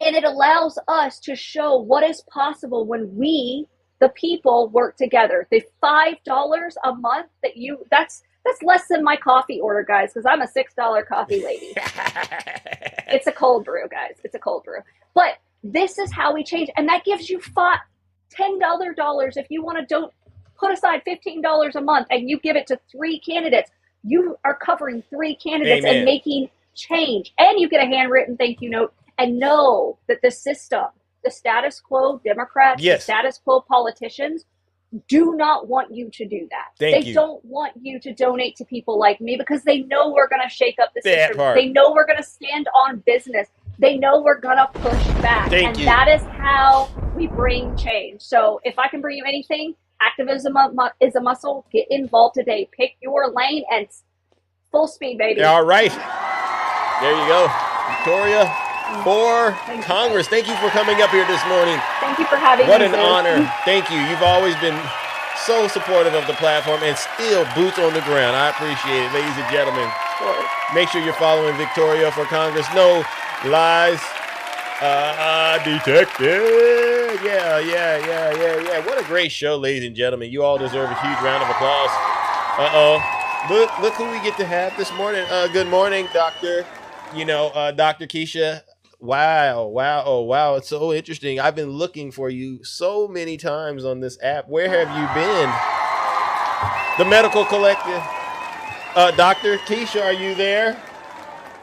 Speaker 19: And it allows us to show what is possible when we, the people, work together. The $5 a month that's less than my coffee order, guys, because I'm a $6 coffee lady. It's a cold brew, guys. It's a cold brew. But this is how we change. And that gives you $10 if you want to put aside $15 a month and you give it to 3 candidates. You are covering 3 candidates and making change. And you get a handwritten thank you note and know that the system, the status quo Democrats, the status quo politicians do not want you to do that. They don't want you to donate to people like me because they know we're going to shake up the system. They know we're going to stand on business. They know we're going to push back. That is how we bring change. So if I can bring you anything, activism is a muscle. Get involved today. Pick your lane and full speed, baby.
Speaker 3: All right. There you go. Victoria for Congress. Thank you for coming up here this morning.
Speaker 19: Thank you for having me.
Speaker 3: What an honor. Thank you. You've always been so supportive of the platform and still boots on the ground. I appreciate it, ladies and gentlemen. Make sure you're following Victoria for Congress. No lies detected. Yeah. What a great show, ladies and gentlemen. You all deserve a huge round of applause. Look who we get to have this morning. Good morning, Doctor. Dr. Keisha. Wow. It's so interesting. I've been looking for you so many times on this app. Where have you been? The Medical Collective. Dr. Keisha, are you there?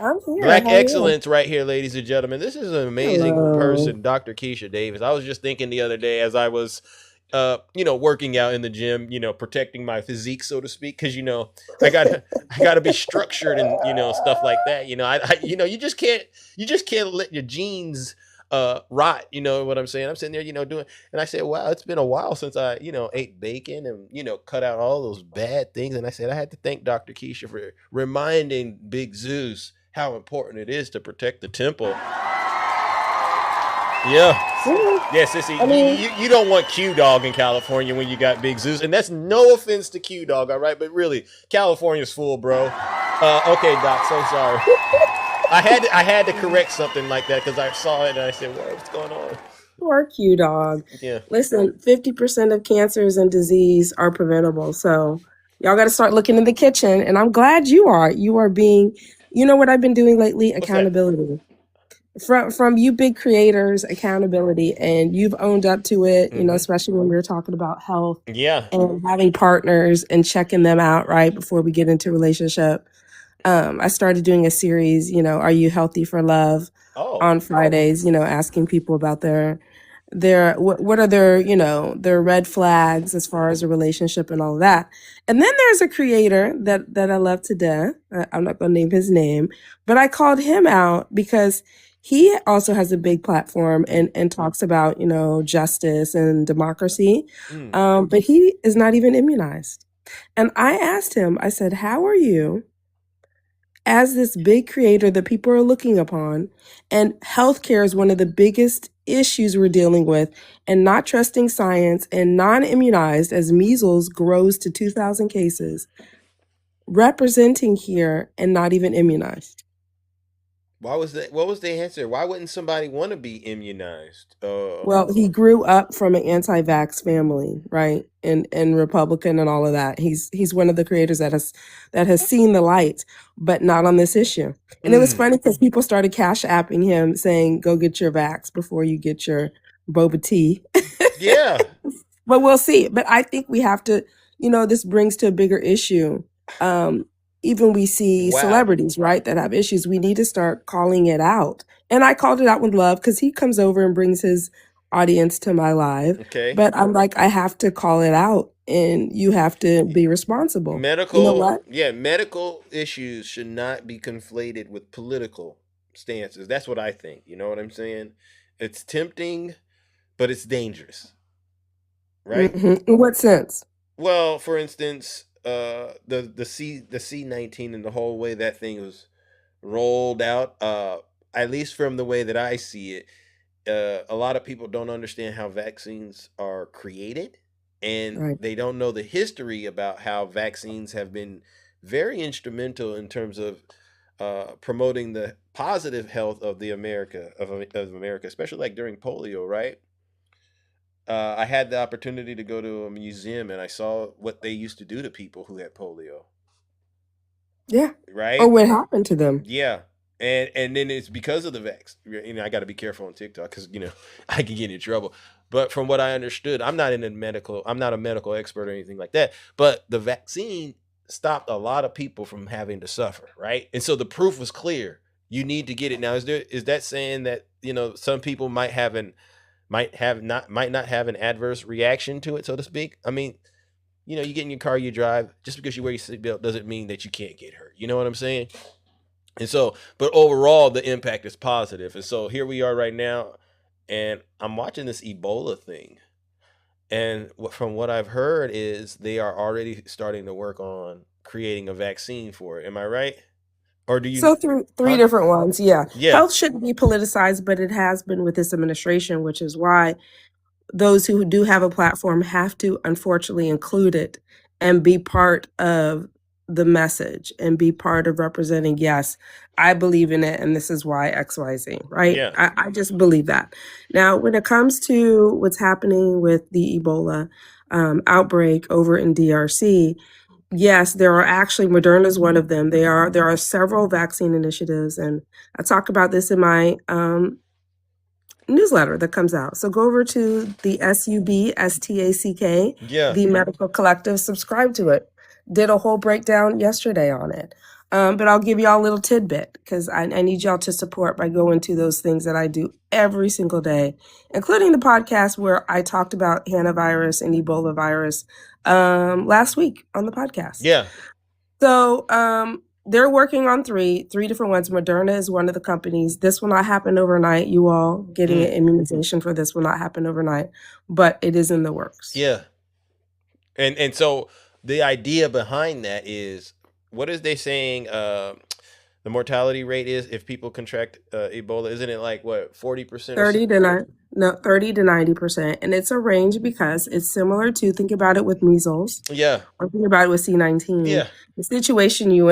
Speaker 20: I'm here.
Speaker 3: Black excellence right here, ladies and gentlemen. This is an amazing person, Dr. Keisha Davis. I was just thinking the other day as I was working out in the gym, protecting my physique, so to speak, because I gotta be structured and stuff like that. You just can't let your genes rot. You know what I'm saying? I'm sitting there, doing, and I said, wow, it's been a while since I ate bacon and cut out all those bad things. And I said I had to thank Dr. Keisha for reminding Big Zeus how important it is to protect the temple. Yeah, Sissy, I mean, you don't want Q-Dog in California when you got Big Zeus, and that's no offense to Q-Dog, all right? But really, California's full, bro. Okay, Doc, so sorry. I had to correct something like that because I saw it and I said, what's going on?
Speaker 20: Poor Q-Dog.
Speaker 3: Yeah.
Speaker 20: Listen, 50% of cancers and disease are preventable, so y'all got to start looking in the kitchen, and I'm glad you are. You are being, what I've been doing lately? Accountability. From you big creators, accountability, and you've owned up to it, especially when we were talking about health and having partners and checking them out right before we get into a relationship. I started doing a series, Are You Healthy for Love on Fridays, asking people about what are their red flags as far as a relationship and all of that. And then there's a creator that I love to death. I'm not going to name his name, but I called him out because he also has a big platform and talks about, justice and democracy. But he is not even immunized. And I asked him, I said, how are you as this big creator that people are looking upon, and healthcare is one of the biggest issues we're dealing with, and not trusting science and non-immunized as measles grows to 2,000 cases, representing here and not even immunized?
Speaker 3: What was the answer? Why wouldn't somebody want to be immunized?
Speaker 20: Well, he grew up from an anti-vax family, right? And Republican and all of that. He's one of the creators that has seen the light, but not on this issue. And it was funny because people started cash apping him saying, go get your vax before you get your boba tea.
Speaker 3: Yeah.
Speaker 20: But we'll see. But I think we have to, this brings to a bigger issue. Even we see celebrities, right, that have issues. We need to start calling it out. And I called it out with love because he comes over and brings his audience to my live.
Speaker 3: Okay.
Speaker 20: But I'm like, I have to call it out and you have to be responsible.
Speaker 3: Medical,
Speaker 20: you know what?
Speaker 3: medical issues should not be conflated with political stances. That's what I think. You know what I'm saying? It's tempting, but it's dangerous. Right?
Speaker 20: Mm-hmm. In what sense?
Speaker 3: Well, for instance, the C-19 and the whole way that thing was rolled out, at least from the way that I see it, a lot of people don't understand how vaccines are created, and they don't know the history about how vaccines have been very instrumental in terms of promoting the positive health of the America, especially like during polio, right? I had the opportunity to go to a museum and I saw what they used to do to people who had polio.
Speaker 20: Yeah.
Speaker 3: Right?
Speaker 20: Or what happened to them.
Speaker 3: Yeah. And then it's because of the vax. I got to be careful on TikTok because, I can get in trouble. But from what I understood, I'm not a medical expert or anything like that. But the vaccine stopped a lot of people from having to suffer, right? And so the proof was clear. You need to get it. Now, is that saying that, some people might not have an adverse reaction to it, so to speak? I mean, you get in your car, you drive. Just because you wear your seatbelt doesn't mean that you can't get hurt. You know what I'm saying? And so, but overall, the impact is positive. And so here we are right now, and I'm watching this Ebola thing. And from what I've heard is they are already starting to work on creating a vaccine for it. Am I right? Or do you?
Speaker 20: So three different ones, yeah.
Speaker 3: Yeah.
Speaker 20: Health shouldn't be politicized, but it has been with this administration, which is why those who do have a platform have to unfortunately include it and be part of the message and be part of representing, yes, I believe in it and this is why XYZ, right?
Speaker 3: Yeah.
Speaker 20: I just believe that. Now, when it comes to what's happening with the Ebola outbreak over in DRC, yes, there are actually, Moderna is one of them. There are several vaccine initiatives, and I talk about this in my newsletter that comes out. So go over to the SUBSTACK, the Medical Collective, subscribe to it. Did a whole breakdown yesterday on it. But I'll give y'all a little tidbit because I need y'all to support by going to those things that I do every single day, including the podcast where I talked about hantavirus and Ebola virus last week on the podcast.
Speaker 3: Yeah.
Speaker 20: So they're working on three different ones. Moderna is one of the companies. This will not happen overnight. You all getting an immunization for this will not happen overnight, but it is in the works.
Speaker 3: Yeah. And so the idea behind that is, what is they saying the mortality rate is if people contract Ebola? Isn't it like what, 40%?
Speaker 20: 30 to 90%. And it's a range because it's similar to, think about it with measles.
Speaker 3: Yeah.
Speaker 20: Or think about it with C-19.
Speaker 3: Yeah.
Speaker 20: The situation you're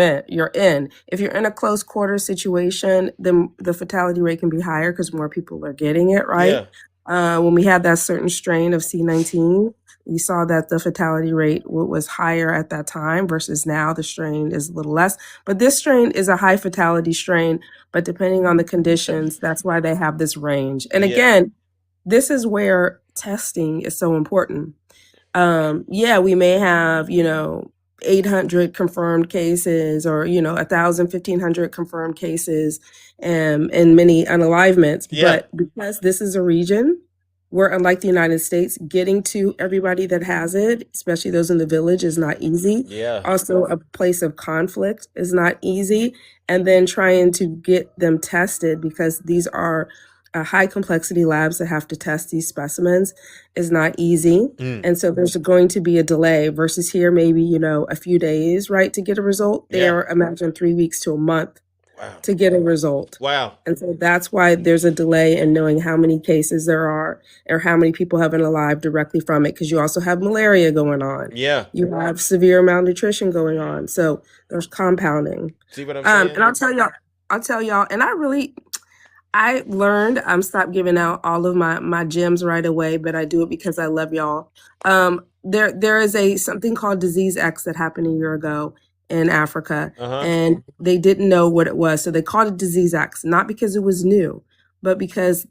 Speaker 20: in. If you're in a close quarter situation, then the fatality rate can be higher because more people are getting it, right?
Speaker 3: Yeah.
Speaker 20: When we had that certain strain of C-19, we saw that the fatality rate was higher at that time versus now the strain is a little less. But this strain is a high fatality strain, but depending on the conditions, that's why they have this range. And again, this is where testing is so important. We may have, 800 confirmed cases or, 1,000, 1,500 confirmed cases and many unalivements.
Speaker 3: Yeah.
Speaker 20: But because this is a region where, unlike the United States, getting to everybody that has it, especially those in the village, is not easy.
Speaker 3: Yeah.
Speaker 20: Also, a place of conflict is not easy. And then trying to get them tested, because these are high complexity labs that have to test these specimens, is not easy. And so there's going to be a delay versus here, maybe, a few days, right, to get a result. There, imagine 3 weeks to a month.
Speaker 3: Wow.
Speaker 20: To get a result.
Speaker 3: Wow.
Speaker 20: And so that's why there's a delay in knowing how many cases there are or how many people have been alive directly from it, because you also have malaria going on.
Speaker 3: Yeah.
Speaker 20: You have severe malnutrition going on. So there's compounding.
Speaker 3: See what I'm saying?
Speaker 20: And I'll tell y'all, and I learned, stop giving out all of my gems right away, but I do it because I love y'all. There is something called Disease X that happened a year ago in Africa, and they didn't know what it was. So they called it Disease X, not because it was new, but because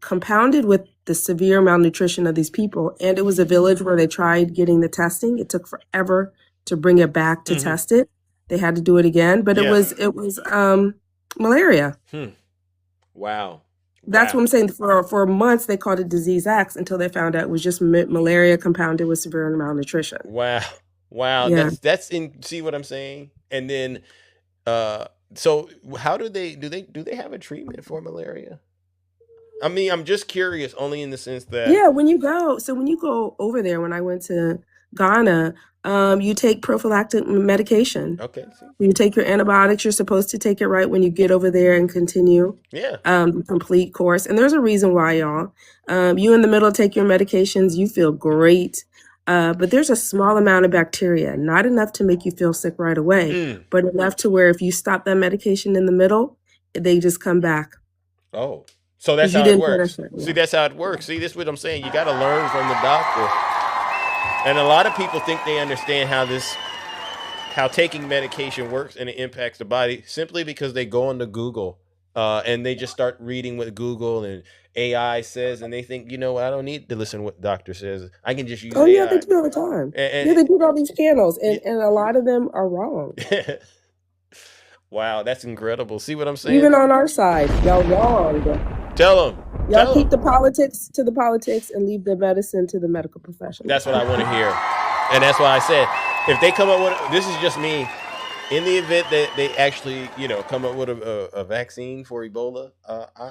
Speaker 20: compounded with the severe malnutrition of these people. And it was a village where they tried getting the testing. It took forever to bring it back to test it. They had to do it again, but it was malaria.
Speaker 3: Wow.
Speaker 20: That's what I'm saying. For months, they called it disease X until they found out it was just malaria compounded with severe malnutrition.
Speaker 3: Wow.
Speaker 20: Yeah.
Speaker 3: That's in. See what I'm saying? And then, so how do they have a treatment for malaria? I mean, I'm just curious, only in the sense that
Speaker 20: Yeah, when you go over there, when I went to Ghana, you take prophylactic medication.
Speaker 3: Okay.
Speaker 20: You take your antibiotics. You're supposed to take it right when you get over there and continue
Speaker 3: Yeah.
Speaker 20: the complete course. And there's a reason why, y'all. You in the middle take your medications, you feel great. But there's a small amount of bacteria, not enough to make you feel sick right away, but enough to where if you stop that medication in the middle, they just come back.
Speaker 3: Oh, so that's
Speaker 20: You
Speaker 3: how it
Speaker 20: didn't
Speaker 3: works.
Speaker 20: finish it,
Speaker 3: See, that's how it works. See, this is what I'm saying. You got to learn from the doctor. And a lot of people think they understand how taking medication works and it impacts the body simply because they go onto Google and they just start reading what Google and AI says, and they think, you know what, I don't need to listen to what the doctor says. I can just use
Speaker 20: Oh yeah,
Speaker 3: AI.
Speaker 20: they do all the time.
Speaker 3: And-
Speaker 20: Yeah, they do all these channels, and a lot of them are wrong.
Speaker 3: Wow, that's incredible. See what I'm saying?
Speaker 20: Even on our side, y'all wrong.
Speaker 3: Tell them.
Speaker 20: Y'all keep the politics to the politics and leave the medicine to the medical professionals.
Speaker 3: That's what I want to hear. And that's why I said, if they come up with, this is just me, in the event that they actually, come up with a vaccine for Ebola,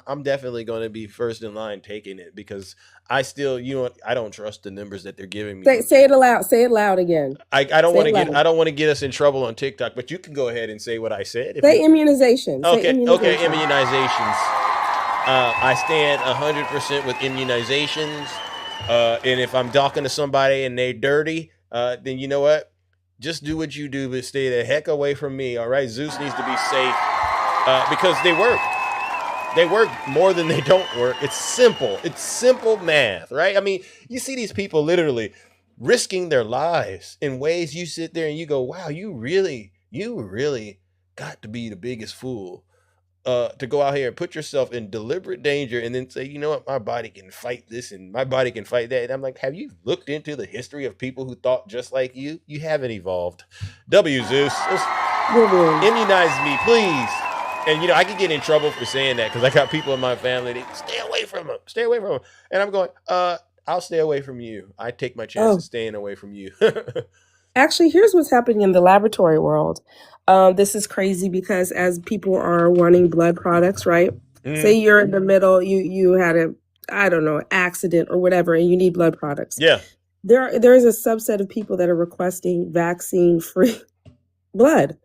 Speaker 3: I'm definitely going to be first in line taking it because I still, I don't trust the numbers that they're giving me.
Speaker 20: Say it aloud. Say it loud again.
Speaker 3: I don't
Speaker 20: Say
Speaker 3: want
Speaker 20: it
Speaker 3: to
Speaker 20: loud.
Speaker 3: I don't want to get us in trouble on TikTok, but you can go ahead and say what I said. If
Speaker 20: Say
Speaker 3: you-
Speaker 20: immunization. Say
Speaker 3: Okay,
Speaker 20: immunization.
Speaker 3: immunizations. I stand 100% with immunizations. And if I'm talking to somebody and they're dirty, then you know what? Just do what you do, but stay the heck away from me, all right? Zeus needs to be safe because they work. They work more than they don't work. It's simple. It's simple math, right? I mean, you see these people literally risking their lives in ways you sit there and you go, wow, you really got to be the biggest fool to go out here and put yourself in deliberate danger and then say, you know what, my body can fight this and my body can fight that. And I'm like, have you looked into the history of people who thought just like you? You haven't evolved. W Zeus, immunize me, please. And I could get in trouble for saying that because I got people in my family that stay away from them. Stay away from them. And I'm going, I'll stay away from you. I take my chances staying away from you.
Speaker 20: Actually, here's what's happening in the laboratory world. This is crazy because as people are wanting blood products, right? Say you're in the middle, you had accident or whatever, and you need blood products.
Speaker 3: Yeah.
Speaker 20: There is a subset of people that are requesting vaccine-free blood.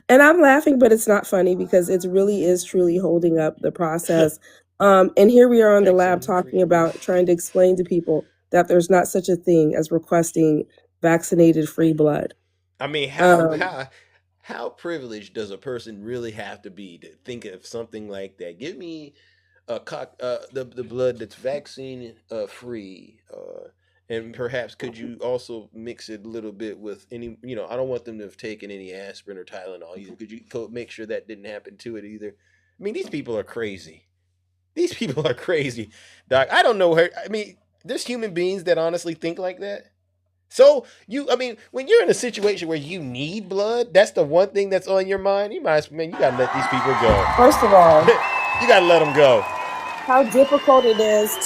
Speaker 20: And I'm laughing, but it's not funny because it really is truly holding up the process. And here we are on the lab talking about trying to explain to people that there's not such a thing as requesting vaccinated free blood.
Speaker 3: I mean, how privileged does a person really have to be to think of something like that? Give me the blood that's vaccine free, and perhaps could you also mix it a little bit with any? I don't want them to have taken any aspirin or Tylenol either. Could you make sure that didn't happen to it either? I mean, these people are crazy. These people are crazy, Doc. I don't know her. I mean, there's human beings that honestly think like that. So when you're in a situation where you need blood, that's the one thing that's on your mind. You gotta let these people go.
Speaker 20: First of all,
Speaker 3: you gotta let them go.
Speaker 20: how difficult it is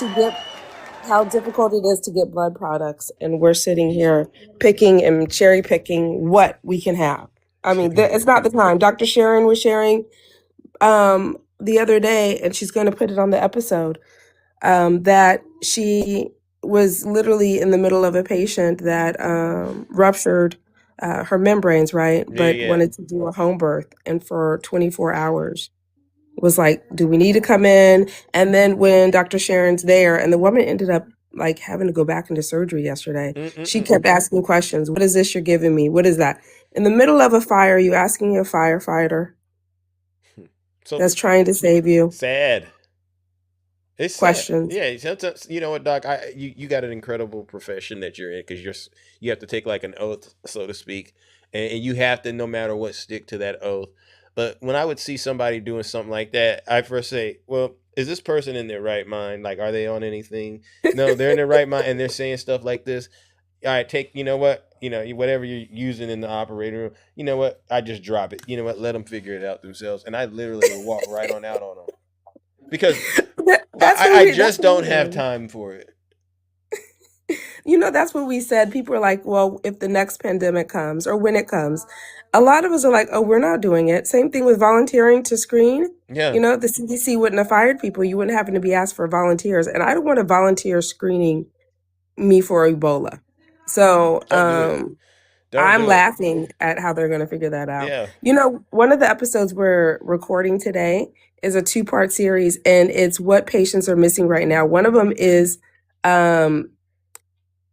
Speaker 20: to get blood products, and we're sitting here picking and cherry picking what we can have. I mean, it's not the time. Dr. Sharon was sharing the other day, and she's going to put it on the episode, that she was literally in the middle of a patient that ruptured her membranes, right? But wanted to do a home birth, and for 24 hours was like, do we need to come in? And then when Dr. Sharon's there, and the woman ended up like having to go back into surgery yesterday, she kept asking questions. What is this you're giving me? What is that? In the middle of a fire, you asking a firefighter that's trying to save you.
Speaker 3: Sad. It's
Speaker 20: questions.
Speaker 3: Sad. Yeah, sometimes, you know what, Doc? You got an incredible profession that you're in because you have to take like an oath, so to speak, and you have to, no matter what, stick to that oath. But when I would see somebody doing something like that, I first say, well, is this person in their right mind? Like, are they on anything? No, they're in their right mind, and they're saying stuff like this. All right, you know what? Whatever you're using in the operating room, you know what? I just drop it. You know what? Let them figure it out themselves. And I literally will walk right on out on them because I just don't have time for it.
Speaker 20: That's what we said. People are like, well, if the next pandemic comes or when it comes, a lot of us are like, oh, we're not doing it. Same thing with volunteering to screen.
Speaker 3: Yeah.
Speaker 20: The CDC wouldn't have fired people. You wouldn't happen to be asked for volunteers. And I don't want a volunteer screening me for Ebola. So I'm laughing at how they're going to figure that out.
Speaker 3: Yeah.
Speaker 20: One of the episodes we're recording today is a 2-part series, and it's what patients are missing right now. One of them is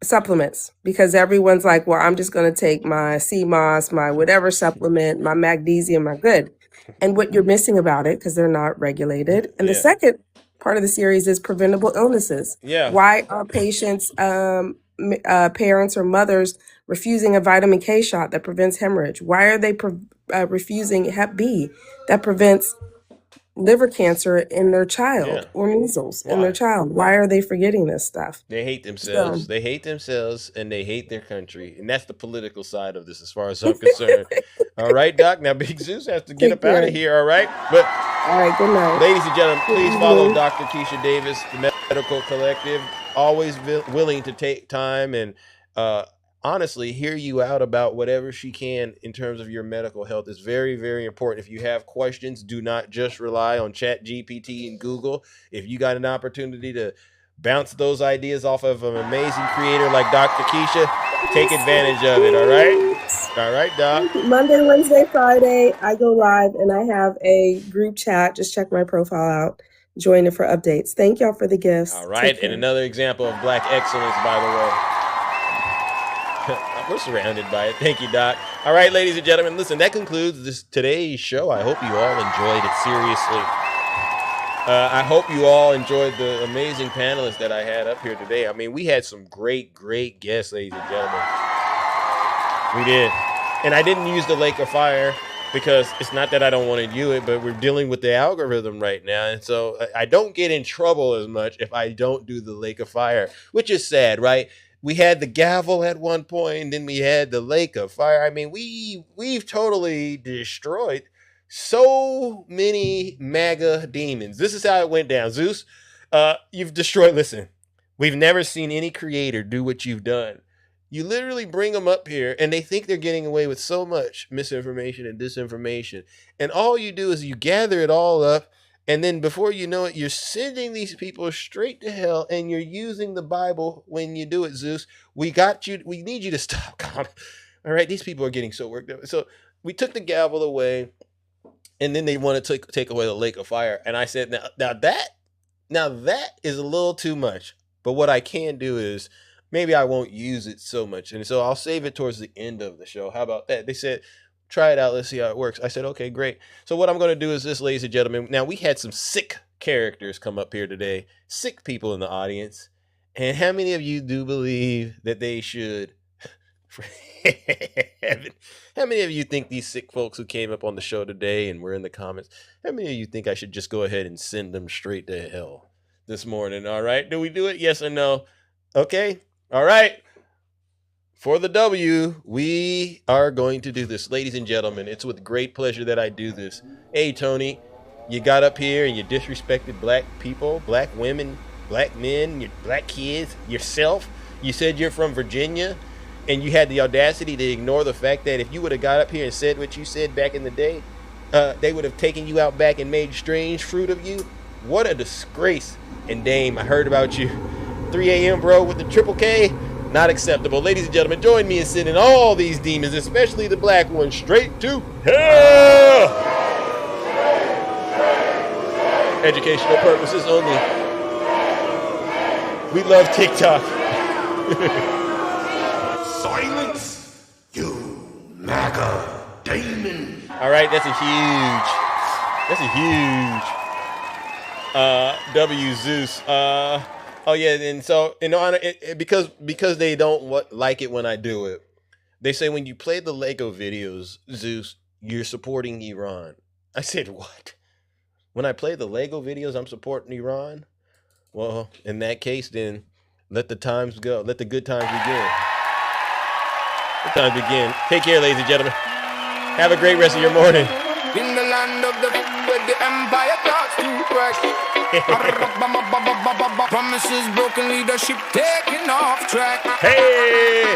Speaker 20: supplements, because everyone's like, well, I'm just going to take my CMOS, my whatever supplement, my magnesium, my good. And what you're missing about it, because they're not regulated. And the second part of the series is preventable illnesses.
Speaker 3: Yeah.
Speaker 20: Why are patients, parents or mothers refusing a vitamin K shot that prevents hemorrhage? Why are they refusing Hep B that prevents liver cancer in their child or measles in their child? Why are they forgetting this stuff?
Speaker 3: They hate themselves. They hate themselves, and they hate their country. And that's the political side of this, as far as I'm concerned. All right, Doc. Now, Big Zeus has to get up out of here, all right? But
Speaker 20: all right, good night.
Speaker 3: Ladies and gentlemen, please follow Dr. Keisha Davis, the Medical Collective. Always willing to take time and honestly hear you out about whatever she can in terms of your medical health. Is very, very important. If you have questions, do not just rely on ChatGPT and Google. If you got an opportunity to bounce those ideas off of an amazing creator like Dr. Keisha, take advantage of it. All right, Doc.
Speaker 20: Monday, Wednesday, Friday, I go live and I have a group chat. Just check my profile out. Join it for updates. Thank y'all for the gifts.
Speaker 3: All right, and another example of Black excellence, by the way. We're surrounded by it. Thank you, Doc. All right, ladies and gentlemen, listen, that concludes today's show. I hope you all enjoyed it, seriously. I hope you all enjoyed the amazing panelists that I had up here today. I mean, we had some great guests, ladies and gentlemen. We did. And I didn't use the Lake of Fire because it's not that I don't want to do it, but we're dealing with the algorithm right now. And so I don't get in trouble as much if I don't do the Lake of Fire, which is sad, right? We had the gavel at one point, then we had the Lake of Fire. I mean, we've totally destroyed so many MAGA demons. This is how it went down. Zeus, you've destroyed, listen, we've never seen any creator do what you've done. You literally bring them up here and they think they're getting away with so much misinformation and disinformation. And all you do is you gather it all up. And then before you know it, you're sending these people straight to hell, and you're using the Bible when you do it, Zeus. We got you. We need you to stop. God. All right. These people are getting so worked up. So we took the gavel away, and then they want to take away the Lake of Fire. And I said, now that is a little too much. But what I can do is maybe I won't use it so much. And so I'll save it towards the end of the show. How about that? They said, try it out. Let's see how it works. I said, okay, great. So what I'm going to do is this, ladies and gentlemen. Now, we had some sick characters come up here today, sick people in the audience. And how many of you do believe that they should? How many of you think these sick folks who came up on the show today and were in the comments, how many of you think I should just go ahead and send them straight to hell this morning? All right. Do we do it? Yes or no? Okay. All right. For the W, we are going to do this. Ladies and gentlemen, it's with great pleasure that I do this. Hey, Tony, you got up here and you disrespected black people, black women, black men, your black kids, yourself. You said you're from Virginia, and you had the audacity to ignore the fact that if you would have got up here and said what you said back in the day, they would have taken you out back and made strange fruit of you. What a disgrace. And Dame, I heard about you. 3 a.m., bro, with the triple K. Not acceptable. Ladies and gentlemen, join me in sending all these demons, especially the black ones, straight to hell. Educational purposes only. We love TikTok.
Speaker 4: Silence, you MAGA demon.
Speaker 3: All right, that's a huge W Zeus. Oh yeah, and so because they don't like it when I do it, they say when you play the Lego videos, Zeus, you're supporting Iran. I said what? when I play the Lego videos, I'm supporting Iran. Well, in that case, then let the times go. Let the good times begin. Good times begin. Take care, ladies and gentlemen. Have a great rest of your morning.
Speaker 1: In the land of the where the empire starts to crack. Promises broken, leadership taking off track.
Speaker 3: Hey!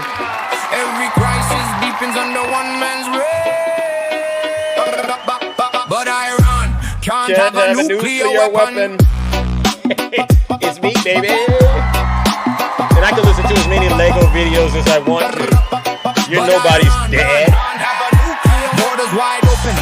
Speaker 1: Every crisis deepens under one man's reign. But Iran can't have a nuclear weapon.
Speaker 3: It's me, baby. And I can listen to as many Lego videos as I want to. You're nobody's dad.
Speaker 1: Borders wide open.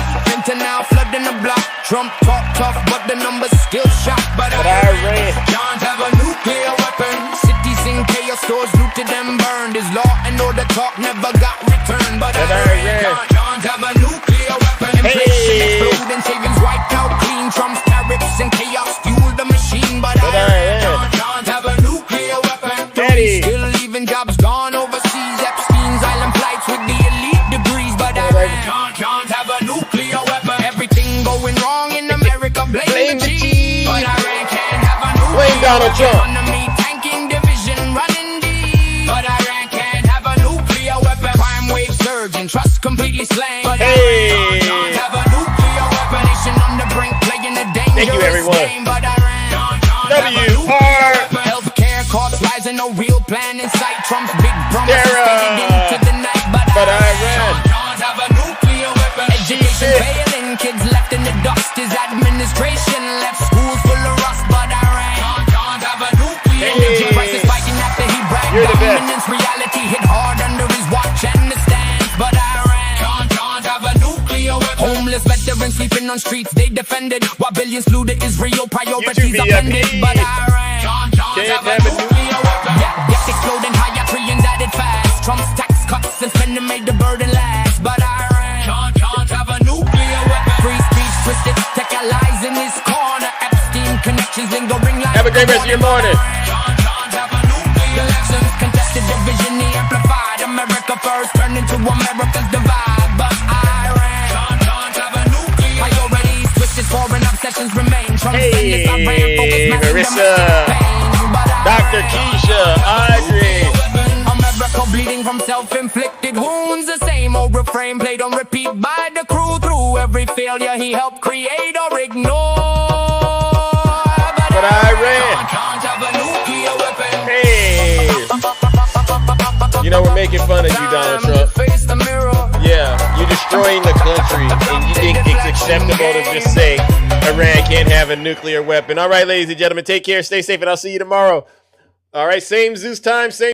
Speaker 1: Now flooding the block. Trump talk tough, but the numbers still shot. But Iran can't have a nuclear weapon. Cities in chaos, stores looted and burned. His law and order talk never got returned. But Iran can't have a nuclear weapon. Inflation exploding, savings wiped out clean. Trump's tariffs and chaos fuel the machine. But Iran can't have a nuclear weapon. Still leaving jobs gone overseas. Epstein's island flights with the elite degrees. But Iran can't have a nuclear weapon. Everything going wrong in America, blame the cheese. But Iran can't have a nuclear
Speaker 3: Blame Donald Trump.
Speaker 1: economy, tanking division, running deep. But Iran can't have a nuclear weapon. Crime wave surging, trust completely slain. But Iran can't have a nuclear weapon. Nation on the brink, playing a dangerous
Speaker 3: Thank you, everyone.
Speaker 1: game. But Iran can't have a nuclear weapon. Healthcare costs rising, no real plan in sight. Trump's big promises faded into the night. But Iran can't have a nuclear weapon. Education failing, kids left in the dust. His administration left schools full of rust. But Iran can't have a nuclear energy crisis fighting after he bragged dominance. Reality hit hard under his watch and the stands. But Iran can't have a nuclear weapon. Homeless veterans sleeping on streets they defended, while billions flew to Israel, priorities upended. But Iran can't have a nuclear weapon. Debt exploding, higher trillions added fast. Trump's tax cuts and spending made the burden last. But Iran can't have a nuclear weapon. Free speech twisted, tech allies in his corner. Epstein connections lingering like.
Speaker 3: Have a great rest of your morning.
Speaker 1: Can't have a nuclear elections contested, division amplified. America first turned into America's divide. But Iran can't have a nuclear. Priorities twisted, foreign obsessions remain. Trump
Speaker 3: Hey, Marissa, Dr. Keisha, Audrey.
Speaker 1: America bleeding from self-inflicted wounds. The same old refrain played on repeat by the crew through every failure he helped create or ignore. But Iran can't have a nuclear weapon.
Speaker 3: Hey. You know, we're making fun of you, Donald Trump. Yeah, you're destroying the country, and you think it's acceptable to just say Iran can't have a nuclear weapon. All right, ladies and gentlemen, take care, stay safe, and I'll see you tomorrow. All right, same Zeus time, same